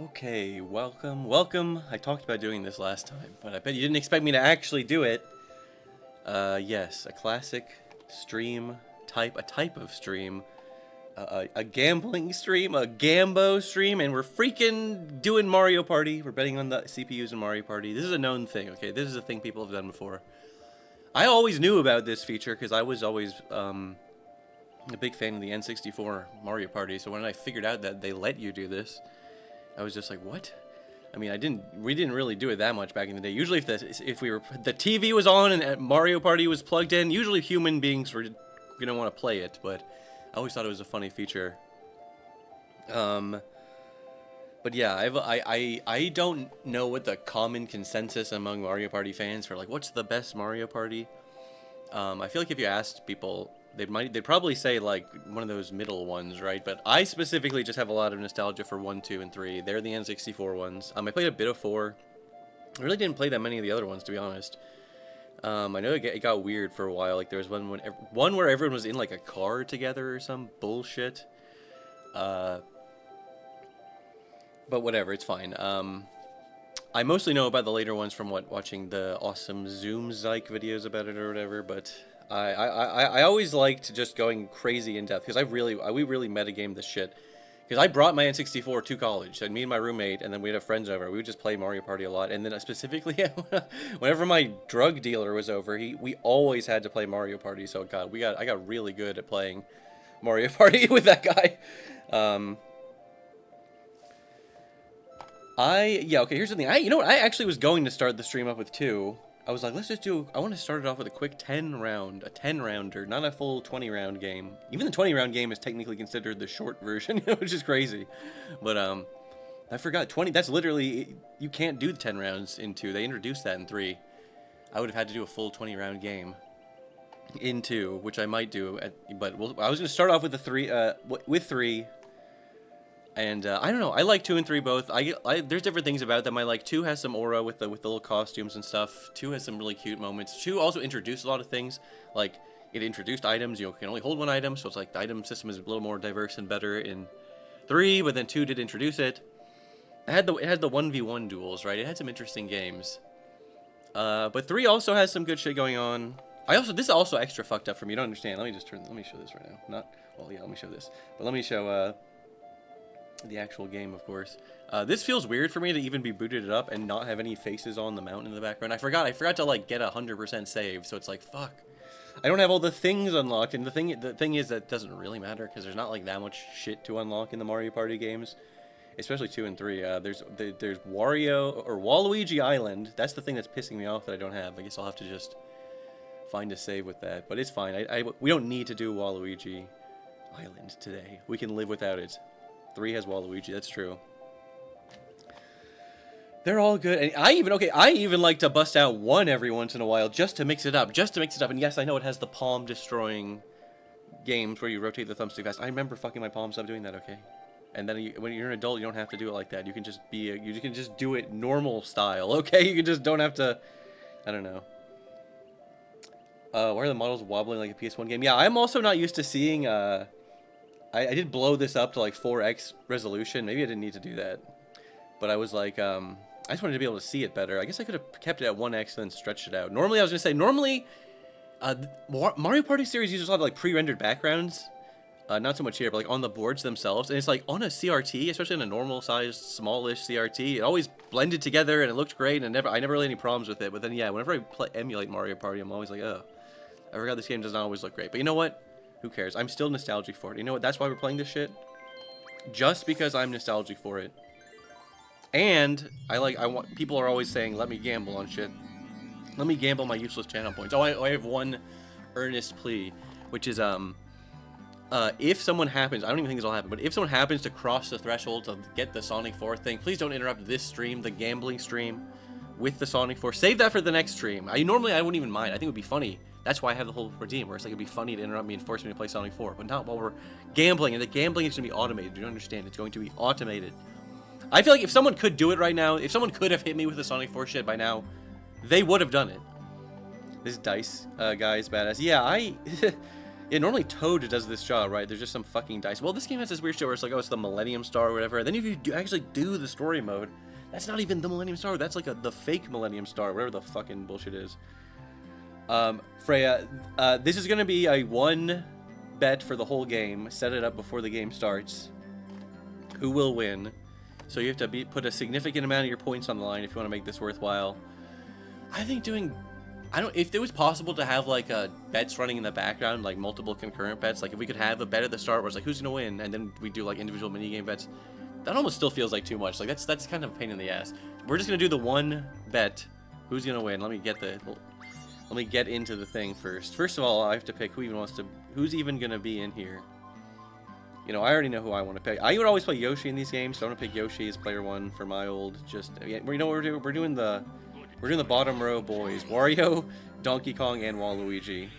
Okay, welcome. I talked about doing this last time, but I bet you didn't expect me to actually do it. Yes, a classic stream type, a type of stream, a gambling stream, a Gambo stream, and we're freaking doing Mario Party. We're betting on the CPUs in Mario Party. This is a known thing, okay? This is a thing people have done before. I always knew about this feature because I was always a big fan of the N64 Mario Party, so when I figured out that they let you do this, I was just like, what? I mean, we didn't really do it that much back in the day. Usually the TV was on and Mario Party was plugged in, usually human beings were gonna want to play it, but I always thought it was a funny feature. But yeah, I don't know what the common consensus among Mario Party fans for, like, what's the best Mario Party? I feel like if you asked people, they'd probably say like one of those middle ones, right? But I specifically just have a lot of nostalgia for 1, 2, and 3. They're the N64 ones. I played a bit of 4. I really didn't play that many of the other ones, to be honest. I know it got weird for a while. Like there was one where everyone was in like a car together or some bullshit. But whatever, it's fine. I mostly know about the later ones from watching the awesome Zoom Zyke videos about it or whatever, but I always liked just going crazy in depth because we really metagamed this shit. Because I brought my N64 to college, and me and my roommate, and then we'd have friends over. We would just play Mario Party a lot, and then specifically, whenever my drug dealer was over, we always had to play Mario Party. So God, I got really good at playing Mario Party with that guy. Yeah, okay, here's the thing. You know what? I actually was going to start the stream up with 2. I was like, I want to start it off with a quick 10-rounder, not a full 20-round game. Even the 20-round game is technically considered the short version, which is crazy. But, I forgot, that's literally, you can't do the 10 rounds in 2. They introduced that in 3. I would have had to do a full 20-round game in 2, which I might do, but I was going to start off with with 3. And I don't know. I like 2 and 3 both. There's different things about them. I like 2 has some aura with the little costumes and stuff. 2 has some really cute moments. 2 also introduced a lot of things. Like it introduced items. You can only hold one item, so it's like the item system is a little more diverse and better in 3. But then 2 did introduce it. It had the 1v1 duels, right? It had some interesting games. But 3 also has some good shit going on. This is also extra fucked up for me. You don't understand. Let me show this right now. Let me show this. But let me show the actual game, of course. This feels weird for me to even be booted it up and not have any faces on the mountain in the background. I forgot to like get 100% save, so it's like fuck. I don't have all the things unlocked, and the thing is that doesn't really matter because there's not like that much shit to unlock in the Mario Party games, especially 2 and 3. There's Wario or Waluigi Island. That's the thing that's pissing me off that I don't have. I guess I'll have to just find a save with that, but it's fine. We don't need to do Waluigi Island today. We can live without it. 3 has Waluigi, that's true. They're all good, and I even like to bust out 1 every once in a while just to mix it up. And yes, I know it has the palm destroying games where you rotate the thumbstick fast. I remember fucking my palms up doing that, okay? And then when you're an adult, you don't have to do it like that. You can just do it normal style, okay? You don't have to, I don't know. Why are the models wobbling like a PS1 game? Yeah, I'm also not used to seeing, I did blow this up to like 4x resolution. Maybe I didn't need to do that. But I was like, I just wanted to be able to see it better. I guess I could have kept it at 1x and then stretched it out. Normally, I was going to say, Mario Party series uses a lot of like pre-rendered backgrounds. Not so much here, but like on the boards themselves. And it's like on a CRT, especially on a normal-sized, smallish CRT, it always blended together and it looked great. And I never really had any problems with it. But then, yeah, whenever I emulate Mario Party, I'm always like, oh, I forgot this game does not always look great. But you know what? Who cares? I'm still nostalgic for it. You know what? That's why we're playing this shit. Just because I'm nostalgic for it. And people are always saying, let me gamble on shit. Let me gamble my useless channel points. Oh, I have one earnest plea, which is, if someone happens, I don't even think this will happen, but if someone happens to cross the threshold to get the Sonic 4 thing, please don't interrupt this stream, the gambling stream, with the Sonic 4. Save that for the next stream. Normally I wouldn't even mind. I think it would be funny. That's why I have the whole redeem, where it's like it'd be funny to interrupt me and force me to play Sonic 4, but not while we're gambling. And the gambling is going to be automated. You don't understand? It's going to be automated. I feel like if someone could do it right now, if someone could have hit me with the Sonic 4 shit by now, they would have done it. This dice guy is badass. Yeah, Yeah, normally Toad does this job, right? There's just some fucking dice. Well, this game has this weird shit where it's like, oh, it's the Millennium Star or whatever. And then if you actually do the story mode, that's not even the Millennium Star. That's like the fake Millennium Star, whatever the fucking bullshit is. Freya, this is going to be a 1 bet for the whole game. Set it up before the game starts. Who will win? So you have to put a significant amount of your points on the line if you want to make this worthwhile. I think if it was possible to have like bets running in the background, like multiple concurrent bets, like if we could have a bet at the start where it's like who's gonna win, and then we do like individual minigame bets, that almost still feels like too much. Like that's kind of a pain in the ass. We're just gonna do the 1 bet. Who's gonna win? Let me get into the thing first. First of all, I have to pick who's even gonna be in here. You know, I already know who I want to pick. I would always play Yoshi in these games, so I'm gonna pick Yoshi as player 1 for my old. You know what we're doing the bottom row boys: Wario, Donkey Kong, and Waluigi.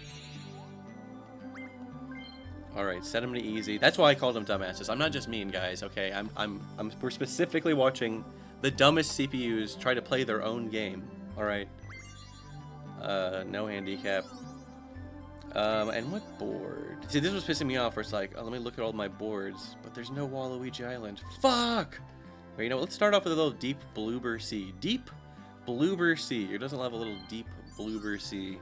All right, set them to easy. That's why I called them dumbasses. I'm not just mean, guys. Okay, we're specifically watching the dumbest CPUs try to play their own game. All right. No handicap. And what board? See, this was pissing me off. Where it's like, oh, let me look at all my boards, but there's no Waluigi Island. Fuck. Wait, you know, let's start off with a little deep bloober sea. Deep bloober sea. It doesn't have a little deep bloober sea.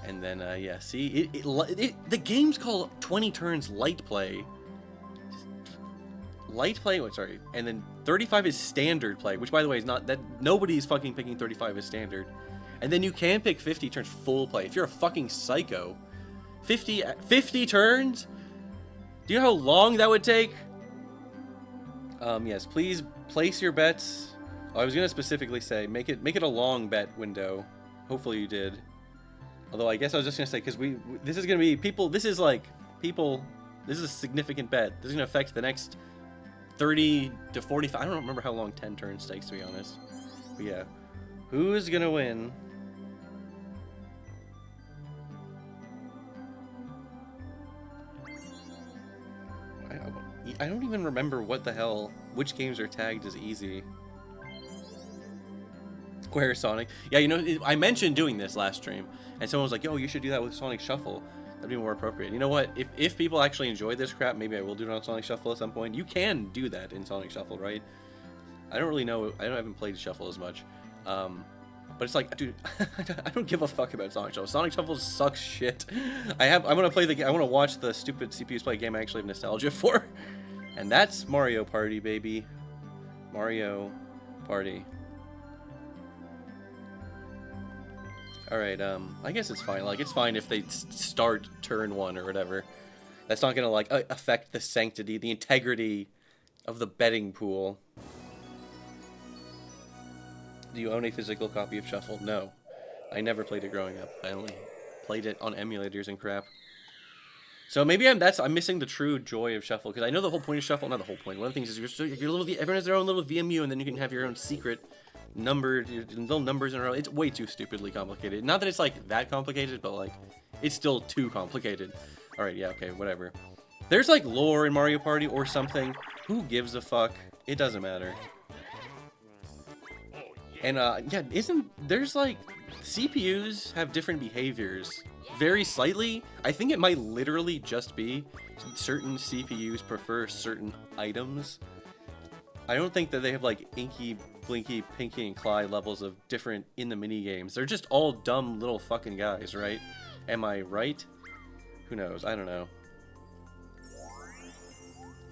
And then, yeah, see, the game's called 20 turns light play. Light play, wait, sorry. And then 35 is standard play, which by the way is not that nobody's fucking picking 35 as standard. And then you can pick 50 turns full play. If you're a fucking psycho, 50 turns? Do you know how long that would take? Yes, please place your bets. Oh, I was gonna specifically say make it a long bet window. Hopefully you did. Although I guess I was just gonna say because this is gonna be people. This is a significant bet. This is gonna affect the next 30 to 45. I don't remember how long 10 turns takes, to be honest. But yeah, who's gonna win? I don't even remember which games are tagged as easy. Where Sonic? Yeah, you know, I mentioned doing this last stream, and someone was like, yo, you should do that with Sonic Shuffle. That'd be more appropriate. You know what? If people actually enjoy this crap, maybe I will do it on Sonic Shuffle at some point. You can do that in Sonic Shuffle, right? I don't really know. I haven't played Shuffle as much. But it's like, dude, I don't give a fuck about Sonic Shuffle. Sonic Shuffle sucks shit. I want to watch the stupid CPUs play a game I actually have nostalgia for. And that's Mario Party, baby. Mario Party. Alright, I guess it's fine. Like, it's fine if they start turn 1 or whatever. That's not gonna, like, affect the sanctity, the integrity of the betting pool. Do you own a physical copy of Shuffle? No. I never played it growing up. I only played it on emulators and crap. So maybe I'm missing the true joy of Shuffle, because I know the whole point of Shuffle, not the whole point. One of the things is everyone has their own little VMU, and then you can have your own secret numbered little numbers in a row. It's way too stupidly complicated. Not that it's like that complicated, but like it's still too complicated. All right, yeah, okay, whatever. There's like lore in Mario Party or something. Who gives a fuck? It doesn't matter. And yeah, there's like CPUs have different behaviors very slightly. I think it might literally just be certain CPUs prefer certain items. I don't think that they have like Inky, Blinky, Pinky, and Clyde levels of different in the mini games. They're just all dumb little fucking guys, right? Am I right? Who knows? I don't know.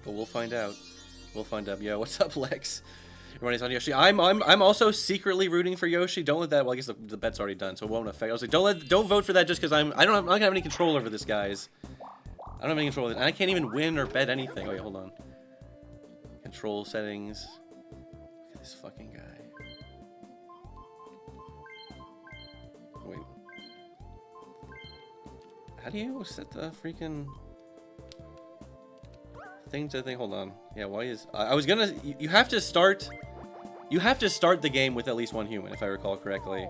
But we'll find out. We'll find out. Yo, what's up, Lex? Everybody's on Yoshi. I'm also secretly rooting for Yoshi. Don't let that. Well, I guess the bet's already done, so it won't affect. I was like, don't vote for that just because I'm not gonna have any control over this, guys. I don't have any control over it, and I can't even win or bet anything. Oh, wait, hold on. Control settings. Look at this fucking guy. Wait. How do you set the freaking thing to think? Hold on. Yeah, why is I was gonna. You have to start. You have to start the game with at least one human, if I recall correctly.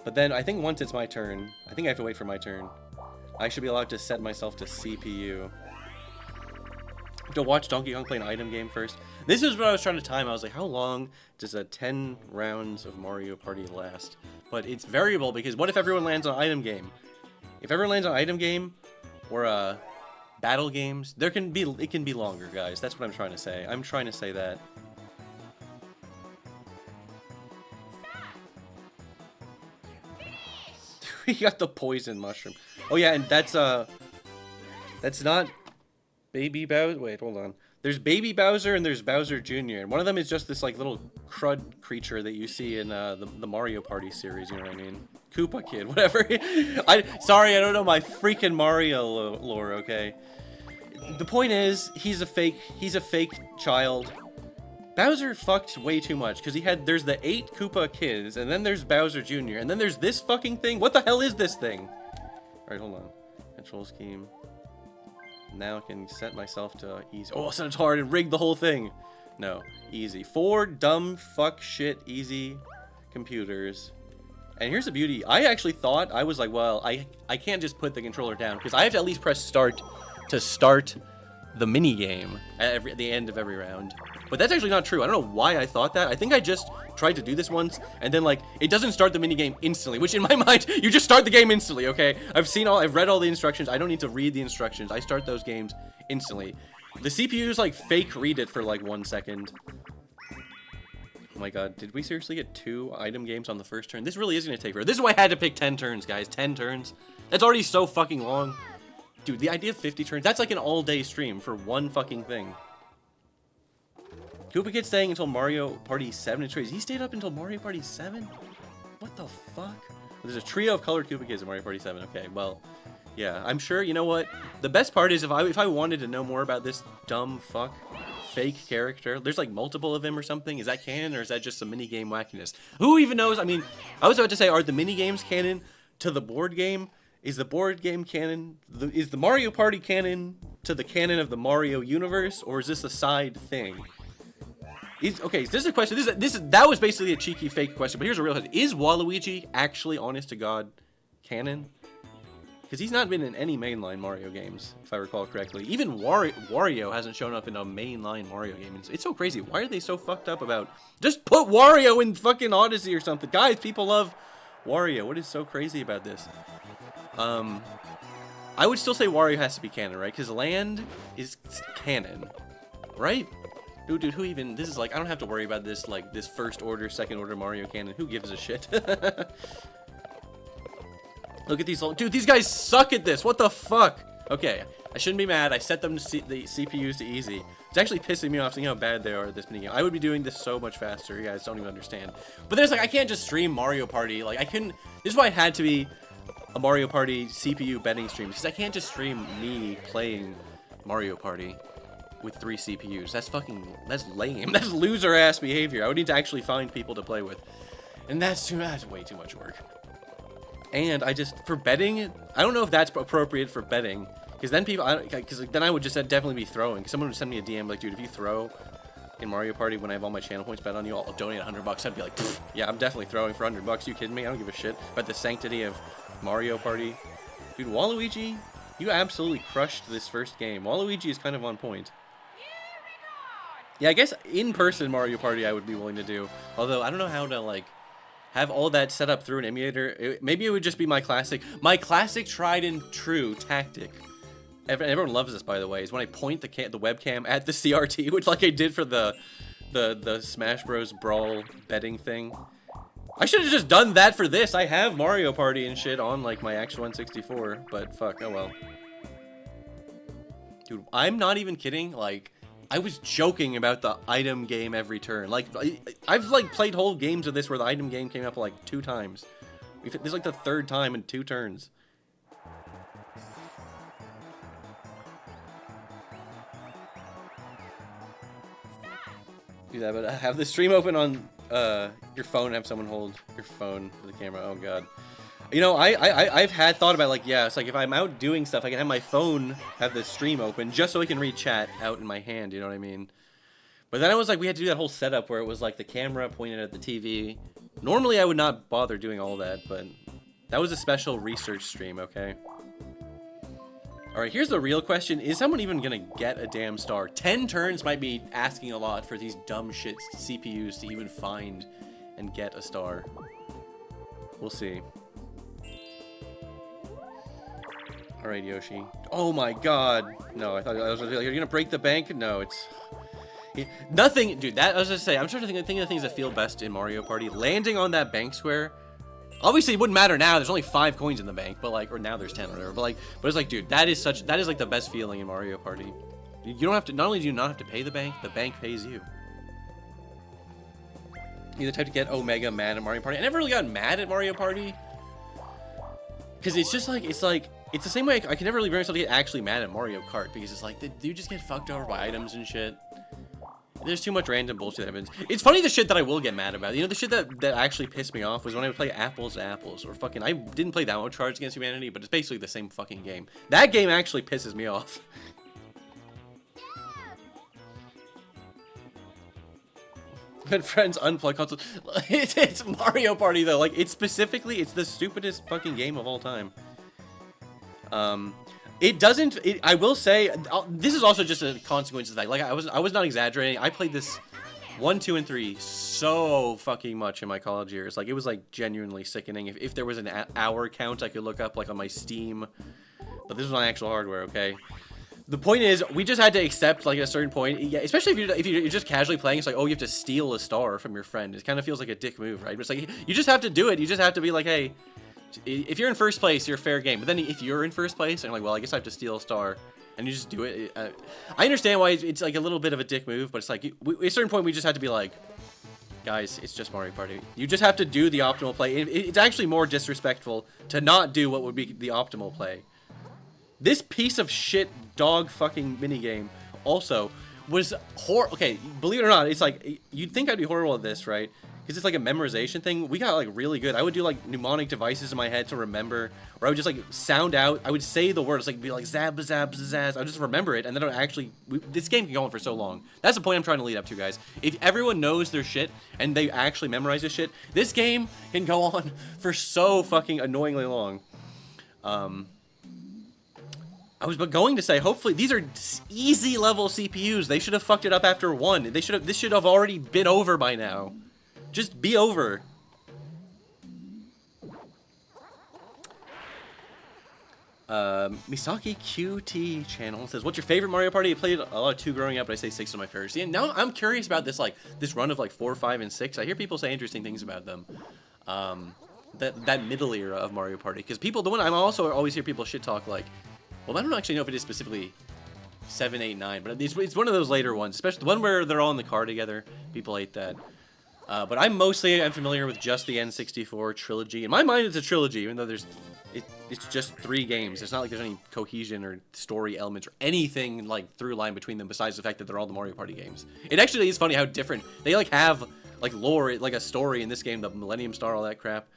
But then I think once it's my turn, I think I have to wait for my turn. I should be allowed to set myself to CPU. To watch Donkey Kong play an item game first. This is what I was trying to time. I was like, how long does a 10 rounds of Mario Party last? But it's variable because what if everyone lands on an item game? If ever lands on item game or battle games, it can be longer, guys. That's what I'm trying to say. I'm trying to say that. He got the poison mushroom. Oh yeah, and that's not Baby Bowser. Wait, hold on. There's Baby Bowser and there's Bowser Jr. And one of them is just this like little crud creature that you see in the Mario Party series. You know what I mean? Koopa Kid, whatever. Sorry, I don't know my freaking Mario lore. Okay. The point is, he's a fake child. Bowser fucked way too much because there's the 8 Koopa Kids and then there's Bowser Jr. and then there's this fucking thing. What the hell is this thing? All right, hold on. Control scheme. Now I can set myself to easy. Oh, set it to hard and rig the whole thing. No, easy. 4 dumb fuck shit easy computers. And here's the beauty. I actually thought, I was like, well, I can't just put the controller down because I have to at least press start to start the mini game at the end of every round. But that's actually not true. I don't know why I thought that. I think I just tried to do this once, and then like it doesn't start the mini game instantly. Which in my mind, you just start the game instantly. Okay, I've read all the instructions. I don't need to read the instructions. I start those games instantly. The CPU's like fake read it for like 1 second. Oh my god, did we seriously get 2 item games on the first turn? This really is gonna take forever. This is why I had to pick 10 turns, guys. 10 turns. That's already so fucking long. Dude, the idea of 50 turns, that's like an all-day stream for one fucking thing. Koopa Kid staying until Mario Party 7 and He stayed up until Mario Party 7? What the fuck? There's a trio of colored Koopa Kids in Mario Party 7. Okay, well, yeah, I'm sure, you know what? The best part is if I wanted to know more about this dumb fuck fake character, there's like multiple of him or something. Is that canon or is that just some minigame wackiness? Who even knows? I mean, I was about to say, are the minigames canon to the board game? Is the board game canon? Is the Mario Party canon to the canon of the Mario universe? Or is this a side thing? Okay, so this is a question. That was basically a cheeky fake question, but here's a real question. Is Waluigi actually, honest to God, canon? Because he's not been in any mainline Mario games, if I recall correctly. Even Wario hasn't shown up in a mainline Mario game. It's so crazy. Why are they so fucked up about... Just put Wario in fucking Odyssey or something. Guys, people love Wario. What is so crazy about this? I would still say Wario has to be canon, right? Because Land is canon, right? Dude, who even... This is like... I don't have to worry about this, like, this first order, second order Mario canon. Who gives a shit? Look at these... Dude, these guys suck at this. What the fuck? Okay, I shouldn't be mad. I set them to the CPUs to easy. It's actually pissing me off seeing how bad they are at this minigame. I would be doing this so much faster. You guys don't even understand. But there's like... I can't just stream Mario Party. Like, I couldn't... This is why it had to be a Mario Party CPU betting stream. Because I can't just stream me playing Mario Party with 3 CPUs. That's lame. That's loser ass behavior. I would need to actually find people to play with. And that's way too much work. And for betting, I don't know if that's appropriate for betting. Because then then I would just definitely be throwing. Someone would send me a DM like, dude, if you throw in Mario Party when I have all my channel points bet on you, I'll donate $100. I'd be like, yeah, I'm definitely throwing for $100. You kidding me? I don't give a shit about the sanctity of Mario Party. Dude, Waluigi, you absolutely crushed this first game. Waluigi is kind of on point. Yeah, I guess in-person Mario Party I would be willing to do. Although, I don't know how to, like, have all that set up through an emulator. Maybe it would just be my classic tried and true tactic. Everyone loves this, by the way, is when I point the webcam at the CRT, which, like I did for the Smash Bros. Brawl betting thing. I should have just done that for this. I have Mario Party and shit on, like, my X164, but fuck, oh well. Dude, I'm not even kidding, like... I was joking about the item game every turn. Like, I've like played whole games of this where the item game came up like 2 times. This is like the 3rd time in 2 turns. Do that, but have the stream open on your phone. Have someone hold your phone for the camera. Oh god. You know, I've thought about, like, yeah, it's like if I'm out doing stuff, I can have my phone have the stream open just so I can read chat out in my hand, you know what I mean? But then I was like, we had to do that whole setup where it was like the camera pointed at the TV. Normally I would not bother doing all that, but that was a special research stream, okay? Alright, here's the real question. Is someone even gonna get a damn star? 10 turns might be asking a lot for these dumb shit CPUs to even find and get a star. We'll see. All right, Yoshi. Oh my God. No, I thought I was like, you're gonna break the bank. No, it's nothing, dude. That I was just say. I'm trying to think of the things that feel best in Mario Party. Landing on that bank square. Obviously, it wouldn't matter now. There's only 5 coins in the bank, but like, or now there's 10 or whatever. But it's like, dude, that is like the best feeling in Mario Party. You don't have to. Not only do you not have to pay the bank pays you. You're the type to get Omega mad at Mario Party. I never really got mad at Mario Party because it's just like it's the same way I can never really bring myself to get actually mad at Mario Kart because it's like you just get fucked over by items and shit. There's too much random bullshit that happens. It's funny the shit that I will get mad about. You know, the shit that actually pissed me off was when I would play Apples to Apples or fucking. I didn't play that one, Cards Against Humanity, but it's basically the same fucking game. That game actually pisses me off. Good friends unplug console. It's Mario Party though. Like it's the stupidest fucking game of all time. It doesn't. I will say this is also just a consequence of that. Like I was not exaggerating. I played this 1, 2, and 3 so fucking much in my college years. Like it was like genuinely sickening. If there was an hour count, I could look up like on my Steam. But this was on actual hardware. Okay. The point is, we just had to accept, like, at a certain point, yeah, especially if you're just casually playing, it's like, oh, you have to steal a star from your friend. It kind of feels like a dick move, right? But it's like, you just have to do it. You just have to be like, hey, if you're in first place, you're fair game. But then if you're in first place, and you're like, well, I guess I have to steal a star, and you just do it. I understand why it's like a little bit of a dick move, but it's like, at a certain point, we just have to be like, guys, it's just Mario Party. You just have to do the optimal play. It's actually more disrespectful to not do what would be the optimal play. This piece of shit dog fucking minigame also was okay, believe it or not, it's like, you'd think I'd be horrible at this, right? Because it's like a memorization thing. We got like really good. I would do like mnemonic devices in my head to remember, or I would just like sound out. I would say the words, like be like zab, zab, zaz. I would just remember it, and then I would actually, this game can go on for so long. That's the point I'm trying to lead up to, guys. If everyone knows their shit, and they actually memorize this shit, this game can go on for so fucking annoyingly long. I was going to say, hopefully, these are easy level CPUs. They should have fucked it up after 1. This should have already been over by now. Just be over. Misaki QT channel says, what's your favorite Mario Party? I played a lot of 2 growing up, but I say 6 is my favorite. See, now I'm curious about this, like, this run of like 4, 5, and 6. I hear people say interesting things about them. That middle era of Mario Party. Because the one I also always hear people shit talk like, well, I don't actually know if it is specifically 7, 8, 9, but it's one of those later ones, especially the one where they're all in the car together. People hate that. But I'm familiar with just the N64 trilogy. In my mind, it's a trilogy, even though it's just 3 games. It's not like there's any cohesion or story elements or anything like through line between them besides the fact that they're all the Mario Party games. It actually is funny how different they like have like lore, like a story in this game, the Millennium Star, all that crap.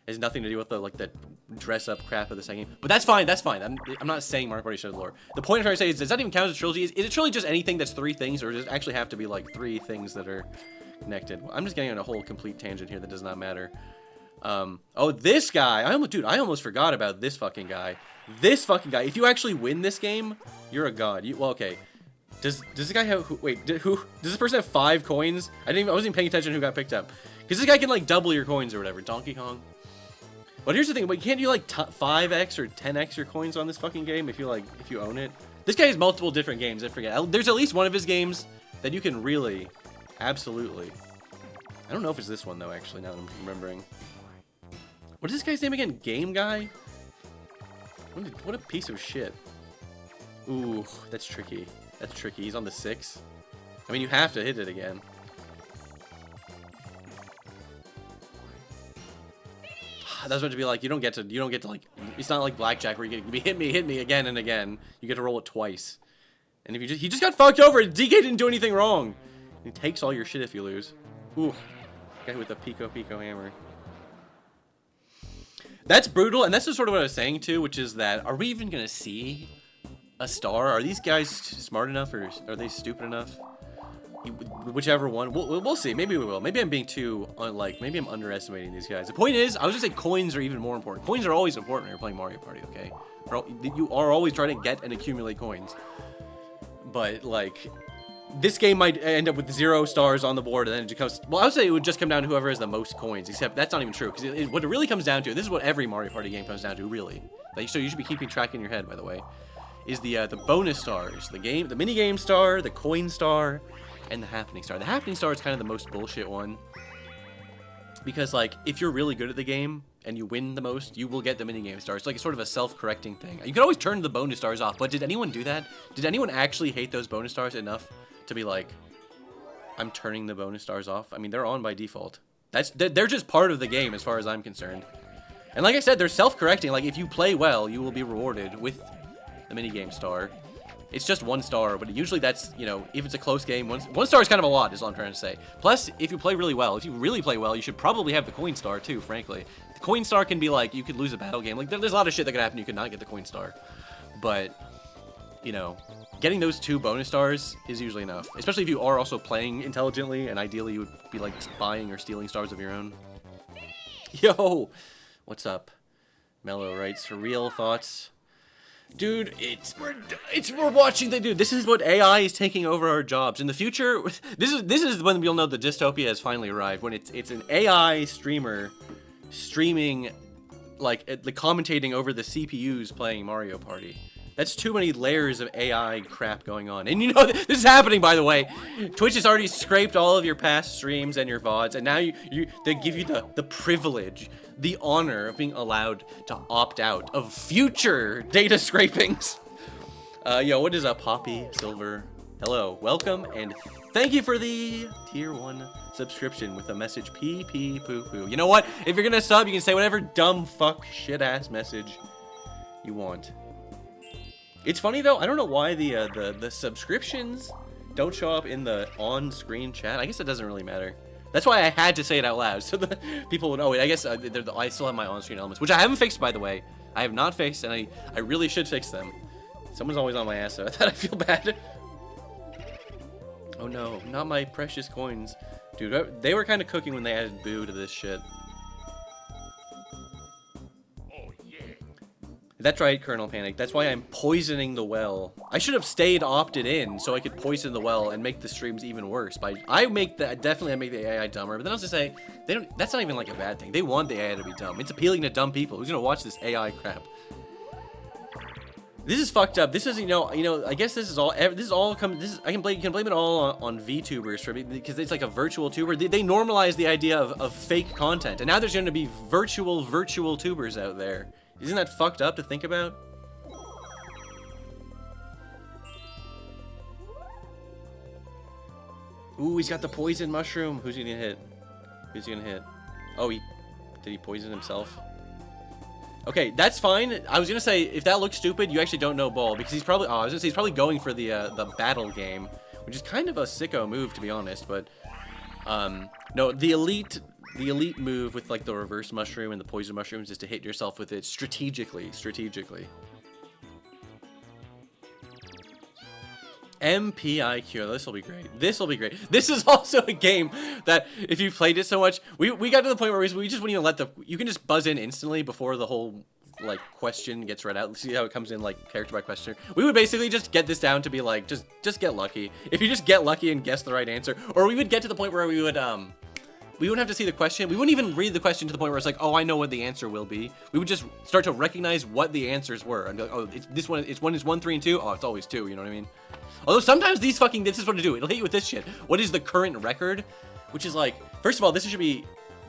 It has nothing to do with the dress up crap of the second game. But that's fine, that's fine. I'm not saying Mario Party should have lore. The point I'm trying to say is, does that even count as a trilogy? Is a trilogy just anything that's 3 things, or does it actually have to be like 3 things that are connected? I'm just getting on a whole complete tangent here that does not matter. Oh, this guy. I almost forgot about this fucking guy. This fucking guy. If you actually win this game, you're a god. Well, okay. Does this guy have, does this person have 5 coins? I wasn't even paying attention to who got picked up. Because this guy can like double your coins or whatever. Donkey Kong. But here's the thing, but can't you like 5x or 10x your coins on this fucking game if you own it? This guy has multiple different games, I forget. There's at least one of his games that you can really, absolutely. I don't know if it's this one though, actually, now that I'm remembering. What is this guy's name again? Game Guy? What a piece of shit. Ooh, that's tricky. That's tricky. He's on the 6. I mean, you have to hit it again. That's what to be like. You don't get to like. It's not like blackjack where you get hit me again and again. You get to roll it twice. And if he just got fucked over. DK didn't do anything wrong. He takes all your shit if you lose. Ooh, guy with the pico hammer. That's brutal, and that's just sort of what I was saying too, which is that are we even gonna see a star? Are these guys smart enough, or are they stupid enough? Whichever one, we'll see. Maybe we will. Maybe I'm being too maybe I'm underestimating these guys. The point is, I was just saying coins are even more important. Coins are always important when you're playing Mario Party. Okay, you are always trying to get and accumulate coins. But like, this game might end up with 0 stars on the board, and then it just comes. Well, I would say it would just come down to whoever has the most coins. Except that's not even true, because what it really comes down to. This is what every Mario Party game comes down to, really. Like, so you should be keeping track in your head, by the way. Is the bonus stars, the mini game star, the coin star, and the happening star. The happening star is kind of the most bullshit one, because like if you're really good at the game and you win the most, you will get the mini game star. It's like sort of a self-correcting thing. You can always turn the bonus stars off, but did anyone do that? Did anyone actually hate those bonus stars enough to be like, I'm turning the bonus stars off? I mean, they're on by default. They're just part of the game as far as I'm concerned. And like I said, they're self-correcting. Like if you play well, you will be rewarded with the minigame star. It's just 1 star, but usually that's, you know, if it's a close game, one star is kind of a lot, is all I'm trying to say. Plus, if you play really well, you should probably have the coin star too, frankly. The coin star can be like, you could lose a battle game. Like, there's a lot of shit that could happen, you could not get the coin star. But, you know, getting those 2 bonus stars is usually enough. Especially if you are also playing intelligently, and ideally you would be like buying or stealing stars of your own. Yo! What's up? Mello writes, real thoughts. Dude, we're watching the dude. This is what AI is taking over our jobs in the future. This is when we'll know the dystopia has finally arrived. When it's an AI streamer streaming, like commentating over the CPUs playing Mario Party. That's too many layers of AI crap going on. And you know, this is happening, by the way. Twitch has already scraped all of your past streams and your VODs, and now they give you the privilege, the honor of being allowed to opt out of future data scrapings. Yo, what is up, Poppy Silver? Hello, welcome, and thank you for the tier 1 subscription with the message pee pee poo poo. You know what? If you're gonna sub, you can say whatever dumb fuck shit ass message you want. It's funny though, I don't know why the subscriptions don't show up in the on-screen chat. I guess it doesn't really matter. That's why I had to say it out loud, so the people would know. I guess I still have my on-screen elements, which I haven't fixed, by the way. I have not fixed, and I really should fix them. Someone's always on my ass, so I thought I feel bad. Oh no, not my precious coins. Dude, they were kind of cooking when they added Boo to this shit. That's right, Colonel Panic. That's why I'm poisoning the well. I should have stayed opted in so I could poison the well and make the streams even worse. I make the AI dumber, but then I was to say, that's not even like a bad thing. They want the AI to be dumb. It's appealing to dumb people. Who's gonna watch this AI crap? This is fucked up. This is, you know, I guess this is all, I can blame it all on VTubers because it's like a virtual tuber. They normalize the idea of fake content, and now there's gonna be virtual tubers out there. Isn't that fucked up to think about? Ooh, he's got the poison mushroom. Who's he gonna hit? Who's he gonna hit? Oh, did he poison himself? Okay, that's fine. I was gonna say, if that looks stupid, you actually don't know Ball, because he's probably, I was gonna say he's probably going for the battle game, which is kind of a sicko move, to be honest, but, no, the elite move with like the reverse mushroom and the poison mushrooms is to hit yourself with it strategically. MPIQ, this will be great. This is also a game that if you played it so much, we got to the point where we just wouldn't even let you can just buzz in instantly before the whole like question gets read out. See how it comes in like character by question. We would basically just get this down to be like, just get lucky. If you just get lucky and guess the right answer, or we would get to the point where we wouldn't have to see the question. We wouldn't even read the question to the point where it's like, oh, I know what the answer will be. We would just start to recognize what the answers were. And be like, oh, it's 1, 3, and 2. Oh, it's always 2, you know what I mean? Although sometimes this is what to do. It'll hit you with this shit. What is the current record? Which is like, first of all, this should be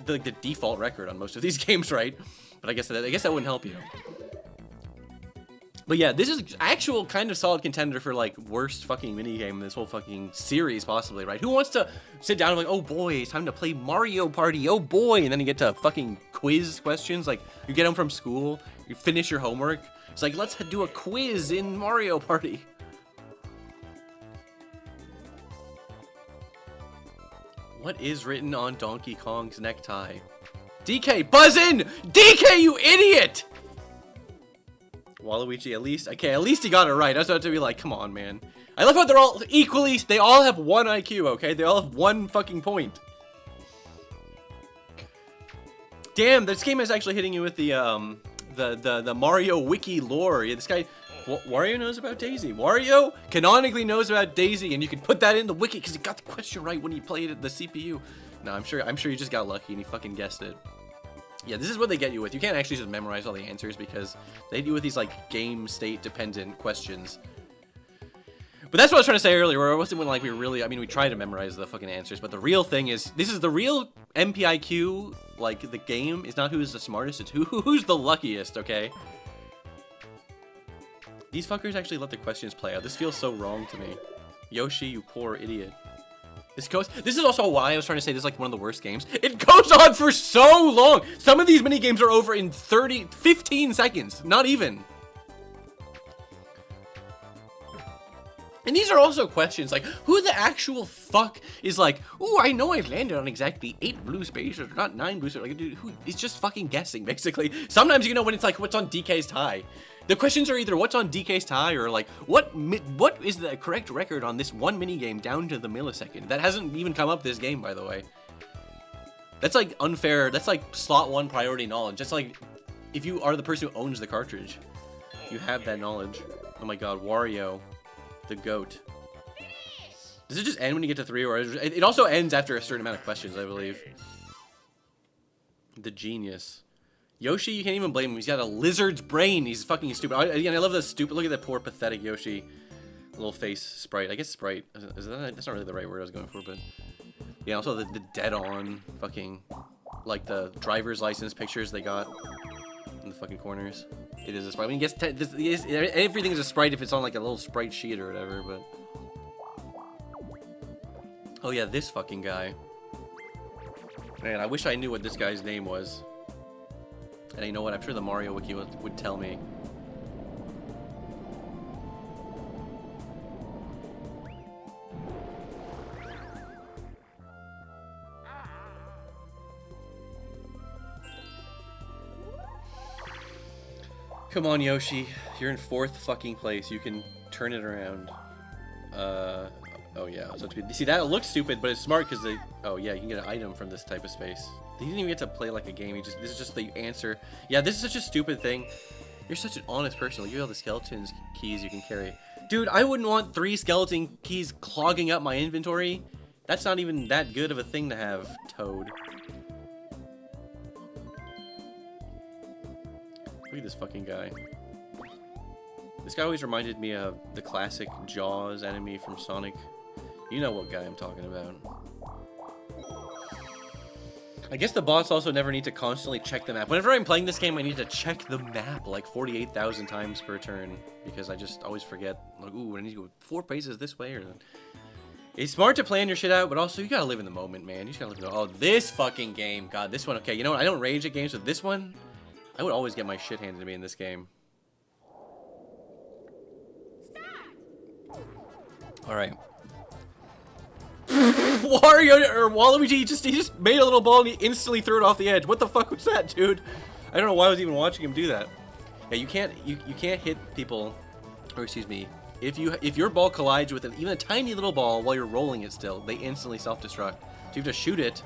the default record on most of these games, right? But I guess that wouldn't help you. But yeah, this is actual kind of solid contender for like worst fucking minigame in this whole fucking series possibly, right? Who wants to sit down and be like, oh boy, it's time to play Mario Party, oh boy, and then you get to fucking quiz questions, like you get home from school, you finish your homework, it's like, let's do a quiz in Mario Party. What is written on Donkey Kong's necktie? DK, buzz in! DK, you idiot! Waluigi, at least he got it right. I was about to be like, come on, man. I love how they're all equally, they all have 1 IQ, okay? They all have 1 fucking point. Damn, this game is actually hitting you with the Mario wiki lore. Yeah, this guy Wario knows about Daisy. Wario canonically knows about Daisy, and you can put that in the wiki because he got the question right when he played at the CPU. No, I'm sure you just got lucky and you fucking guessed it. Yeah, this is what they get you with. You can't actually just memorize all the answers because they hit you with these like game state dependent questions. But that's what I was trying to say earlier, where it wasn't when like we really, I mean, we tried to memorize the fucking answers, but the real thing is, this is the real MPIQ, like the game is not who's the smartest, it's who's the luckiest, okay? These fuckers actually let the questions play out. This feels so wrong to me. Yoshi, you poor idiot. This is also why I was trying to say this is like one of the worst games. It goes on for so long! Some of these mini games are over in 15 seconds, not even. And these are also questions like, who the actual fuck is like, ooh, I know I've landed on exactly 8 blue spaces, not 9 blue spaces. Like, dude, it's just fucking guessing, basically. Sometimes you know when it's like, what's on DK's tie? The questions are either what's on DK's tie or like, what is the correct record on this one mini game down to the millisecond? That hasn't even come up this game, by the way. That's like unfair. That's like slot 1 priority knowledge. That's like, if you are the person who owns the cartridge, you have that knowledge. Oh my god, Wario. The goat. Does it just end when you get to 3, or it also ends after a certain amount of questions, I believe. The genius. Yoshi, you can't even blame him. He's got a lizard's brain. He's fucking stupid. Again, I love the stupid. Look at that poor, pathetic Yoshi. Little face sprite. I guess sprite. That's not really the right word I was going for, but yeah. Also the dead-on fucking like the driver's license pictures they got in the fucking corners. It is a sprite. I mean, everything is a sprite if it's on like a little sprite sheet or whatever, but... Oh yeah, this fucking guy. Man, I wish I knew what this guy's name was. And you know what? I'm sure the Mario Wiki would tell me. Come on, Yoshi. You're in 4th fucking place. You can turn it around. Oh yeah. So see, that looks stupid, but it's smart because they... Oh yeah, you can get an item from this type of space. He didn't even get to play like a game. This is just the answer. Yeah, this is such a stupid thing. You're such an honest person. Look at all the skeleton's keys you can carry. Dude, I wouldn't want 3 skeleton keys clogging up my inventory. That's not even that good of a thing to have, Toad. Look at this fucking guy. This guy always reminded me of the classic Jaws enemy from Sonic. You know what guy I'm talking about. I guess the boss also never need to constantly check the map. Whenever I'm playing this game, I need to check the map like 48,000 times per turn. Because I just always forget, like, ooh, I need to go 4 paces this way or... It's smart to plan your shit out, but also you gotta live in the moment, man. You just gotta live in the... Oh, this fucking game. God, this one, okay. You know what? I don't rage at games, but this one... I would always get my shit handed to me in this game. Alright. Wario or Waluigi, he just made a little ball and he instantly threw it off the edge. What the fuck was that, dude? I don't know why I was even watching him do that. Yeah, you can't hit people, or excuse me, if your ball collides with even a tiny little ball while you're rolling it still, they instantly self-destruct. So you have to shoot it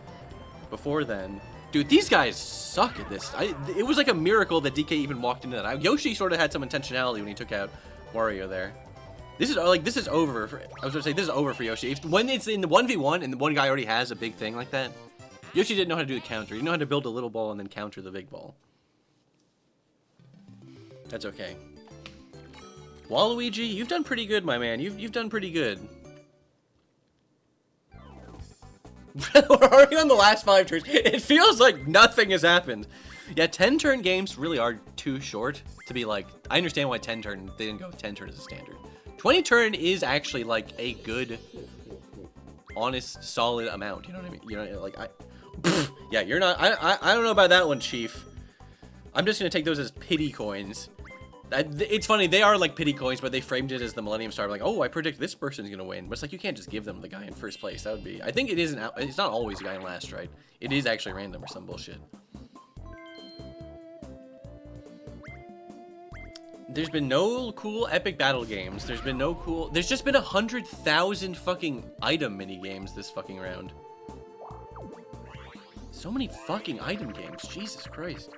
before then. Dude, these guys suck at this. It was like a miracle that DK even walked into that. Yoshi sort of had some intentionality when he took out Wario there. This is over. I was gonna say this is over for Yoshi. When it's in the 1v1 and the one guy already has a big thing like that, Yoshi didn't know how to do the counter. He didn't know how to build a little ball and then counter the big ball. That's okay. Waluigi, you've done pretty good, my man. You've done pretty good. We're already on the last 5 turns. It feels like nothing has happened. Yeah, 10-turn games really are too short to be like... I understand why 10-turn, they didn't go with 10-turn as a standard. 20-turn is actually like a good, honest, solid amount. You know what I mean? You know, like yeah, you're not... I don't know about that one, Chief. I'm just gonna take those as pity coins. It's funny, they are like pity coins, but they framed it as the Millennium Star. Like, oh, I predict this person's gonna win. But it's like, you can't just give them the guy in first place. That would be... I think it isn't... It's not always the guy in last, right? It is actually random or some bullshit. There's been no cool epic battle games. There's been no cool... There's just been 100,000 fucking item mini games this fucking round. So many fucking item games. Jesus Christ.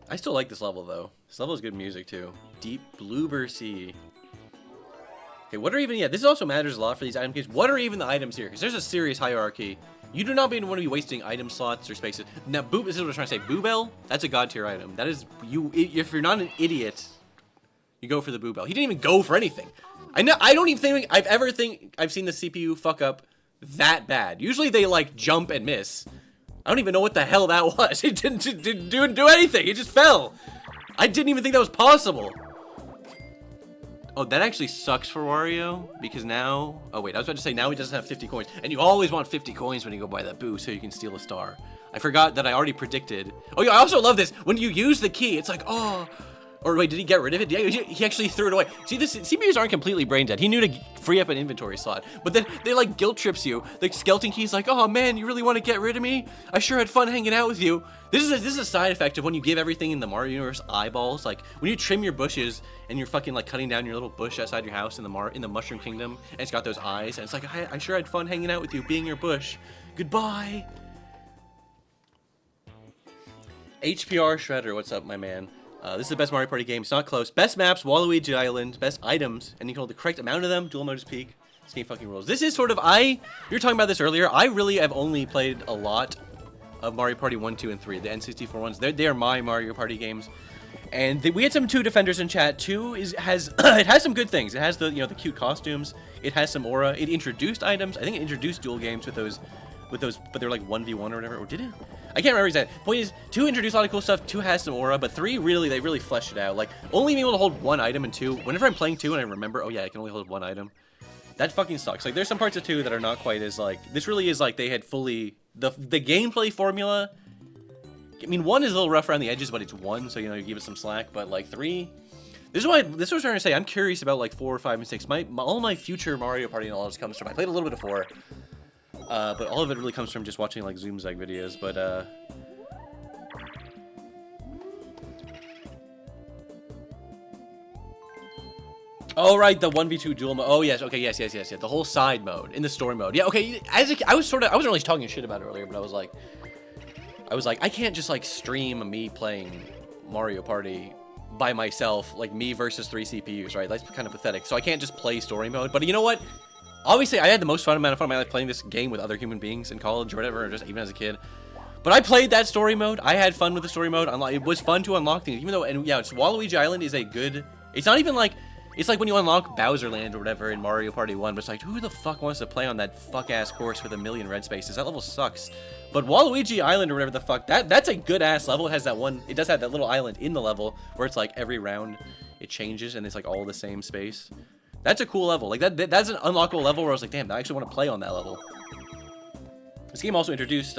I still like this level, though. This level is good music too. Deep Bloober Sea. Okay, what are even, yeah, this also matters a lot for these item games. What are even the items here? Because there's a serious hierarchy. You do not want to be wasting item slots or spaces. Now, this is what I'm trying to say. Boobell, that's a god tier item. That is, if you're not an idiot, you go for the Boobell. He didn't even go for anything. I don't even think I've seen the CPU fuck up that bad. Usually they like jump and miss. I don't even know what the hell that was. It didn't do anything. It just fell. I didn't even think that was possible. Oh, that actually sucks for Wario, because now... Oh, wait, I was about to say, now he doesn't have 50 coins. And you always want 50 coins when you go buy that boo, so you can steal a star. I forgot that I already predicted... Oh, yeah, I also love this. When you use the key, it's like, oh... Or wait, did he get rid of it? Yeah, he actually threw it away. See, the CPUs aren't completely brain dead. He knew to free up an inventory slot. But then they, like, guilt trips you. The skeleton key's like, oh, man, you really want to get rid of me? I sure had fun hanging out with you. This is a side effect of when you give everything in the Mario universe eyeballs. Like, when you trim your bushes and you're fucking, like, cutting down your little bush outside your house in the Mushroom Kingdom, and it's got those eyes, and it's like, I sure had fun hanging out with you, being your bush. Goodbye. HPR Shredder, what's up, my man? This is the best Mario Party game. It's not close. Best maps, Waluigi Island. Best items, and you can hold the correct amount of them. Dual mode is peak. This game fucking rules. This is sort of, you were talking about this earlier. I really have only played a lot of Mario Party 1, 2, and 3. The N64 ones. They are my Mario Party games. And we had some 2 defenders in chat. 2 it has some good things. It has the the cute costumes. It has some aura. It introduced items. I think it introduced dual games with those, but they're like 1v1 or whatever. Or did it? I can't remember exactly. Point is, 2 introduced a lot of cool stuff, 2 has some aura, but 3 they really fleshed it out. Like, only being able to hold 1 item in 2. Whenever I'm playing 2 and I remember, oh yeah, I can only hold 1 item. That fucking sucks. Like, there's some parts of 2 that are not quite as, like, this really is like they had fully, the gameplay formula. I mean, 1 is a little rough around the edges, but it's 1, so, you give it some slack. But, like, 3, this is what I was trying to say. I'm curious about, like, 4, 5, and 6. All my future Mario Party knowledge comes from, I played a little bit of 4. But all of it really comes from just watching, like, Zoomzag videos, but, oh, right, the 1v2 duel mode. Oh, yes, okay, yes. The whole side mode, in the story mode. Yeah, okay, I wasn't really talking shit about it earlier, but I was like, I can't just, like, stream me playing Mario Party by myself, like, me versus 3 CPUs, right? That's kind of pathetic. So I can't just play story mode, but you know what? Obviously, I had the most amount of fun in my life playing this game with other human beings in college or whatever, or just even as a kid. But I played that story mode. I had fun with the story mode. It was fun to unlock things, even though, and yeah, it's Waluigi Island is a good. It's not even like, it's like when you unlock Bowser Land or whatever in Mario Party 1. But it's like, who the fuck wants to play on that fuck ass course with a million red spaces? That level sucks. But Waluigi Island or whatever the fuck, that's a good ass level. It has that one. It does have that little island in the level where it's like every round it changes and it's like all the same space. That's a cool level. Like that's an unlockable level where I was like, damn, I actually want to play on that level. This game also introduced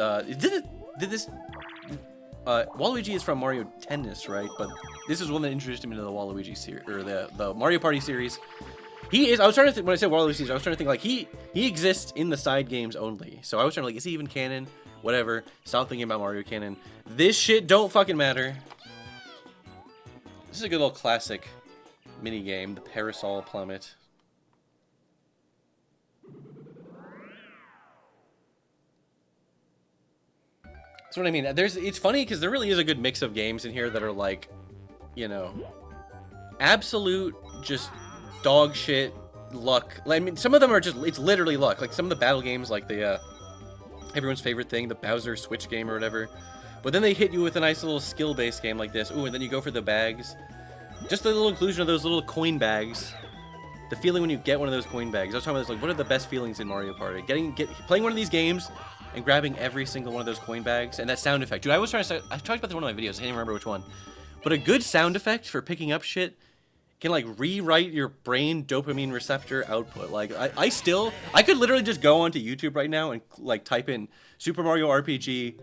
Waluigi is from Mario Tennis, right? But this is one that introduced him into the Waluigi series, or the Mario Party series. He is. I was trying to think when I said Waluigi series. I was trying to think like he exists in the side games only. So I was trying to like, is he even canon? Whatever. Stop thinking about Mario canon. This shit don't fucking matter. This is a good little classic mini game, the Parasol Plummet. That's what I mean. It's funny because there really is a good mix of games in here that are like, absolute just dog shit luck. I mean, some of them are just, it's literally luck. Like some of the battle games, like the everyone's favorite thing, the Bowser Switch game or whatever. But then they hit you with a nice little skill-based game like this. Ooh, and then you go for the bags. Just the little inclusion of those little coin bags. The feeling when you get one of those coin bags. I was talking about this, like, what are the best feelings in Mario Party? Playing one of these games and grabbing every single one of those coin bags. And that sound effect. Dude, I talked about this in one of my videos. I can't even remember which one. But a good sound effect for picking up shit can, like, rewrite your brain dopamine receptor output. Like, I could literally just go onto YouTube right now and, like, type in Super Mario RPG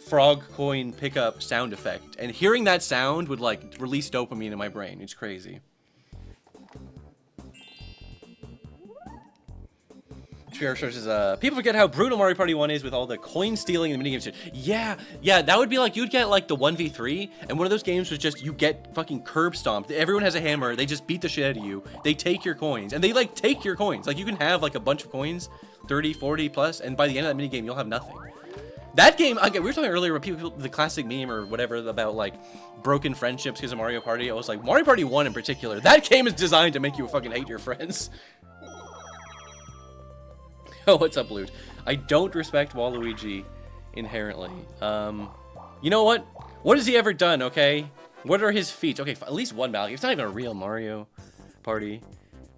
frog coin pickup sound effect, and hearing that sound would like release dopamine in my brain. It's crazy. People forget how brutal Mario Party 1 is with all the coin stealing and the minigames. Yeah, that would be like, you'd get like the 1v3, and one of those games was just, you get fucking curb stomped. Everyone has a hammer, they just beat the shit out of you. They take your coins, and they like take your coins. Like you can have like a bunch of coins, 30, 40 plus, and by the end of that minigame, you'll have nothing. That game, okay, we were talking earlier about people, the classic meme or whatever about like broken friendships because of Mario Party. I was like, Mario Party 1 in particular, that game is designed to make you fucking hate your friends. Oh, what's up, Lude? I don't respect Waluigi inherently. You know what? What has he ever done, okay? What are his feats? Okay, at least one battle game. It's not even a real Mario Party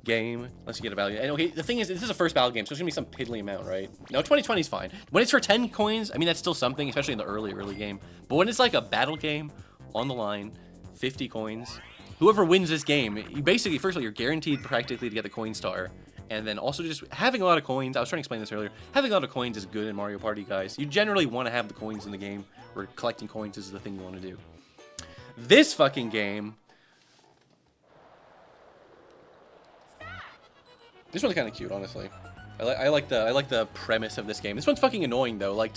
game. Let's get a battle game. And okay, the thing is, this is a first battle game, so it's gonna be some piddly amount, right? No, 2020 is fine. When it's for 10 coins, I mean, that's still something, especially in the early game. But when it's like a battle game on the line, 50 coins, whoever wins this game, you basically, first of all, you're guaranteed practically to get the coin star. And then also just having a lot of coins, I was trying to explain this earlier, having a lot of coins is good in Mario Party, guys. You generally want to have the coins in the game, where collecting coins is the thing you want to do. This fucking game... This one's kind of cute, honestly. I like the premise of this game. This one's fucking annoying, though. Like,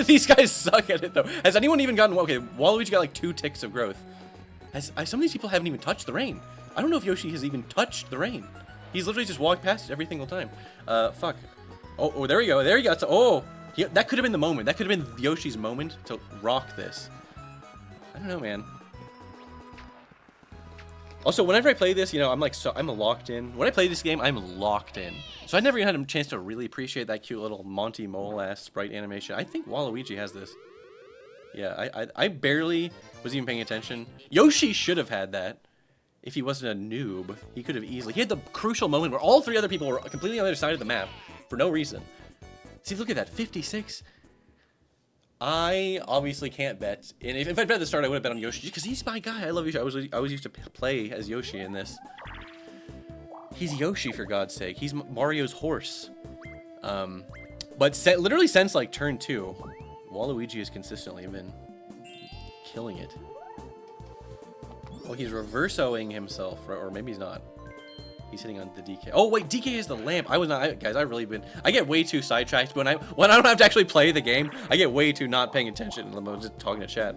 these guys suck at it, though. Has anyone even gotten... Okay, Waluigi got like 2 ticks of growth. Some of these people haven't even touched the rain. I don't know if Yoshi has even touched the rain. He's literally just walked past it every single time. Fuck. Oh, there we go. There you go. Oh, that could have been the moment. That could have been Yoshi's moment to rock this. I don't know, man. Also, whenever I play this, you know, I'm locked in. When I play this game, I'm locked in. So I never even had a chance to really appreciate that cute little Monty Mole-ass sprite animation. I think Waluigi has this. Yeah, I barely was even paying attention. Yoshi should have had that. If he wasn't a noob, he could have easily... He had the crucial moment where all 3 other people were completely on the other side of the map for no reason. See, look at that. 56. I obviously can't bet. And if I'd bet at the start, I would have bet on Yoshi, because he's my guy. I love Yoshi. I was used to play as Yoshi in this. He's Yoshi, for God's sake. He's Mario's horse. But literally since, like, turn 2, Waluigi has consistently been killing it. Oh, he's reversoing himself, or maybe he's not. He's hitting on the DK. Oh wait, DK is the lamp. Guys. I get way too sidetracked when I don't have to actually play the game. I get way too not paying attention. I'm just talking to chat.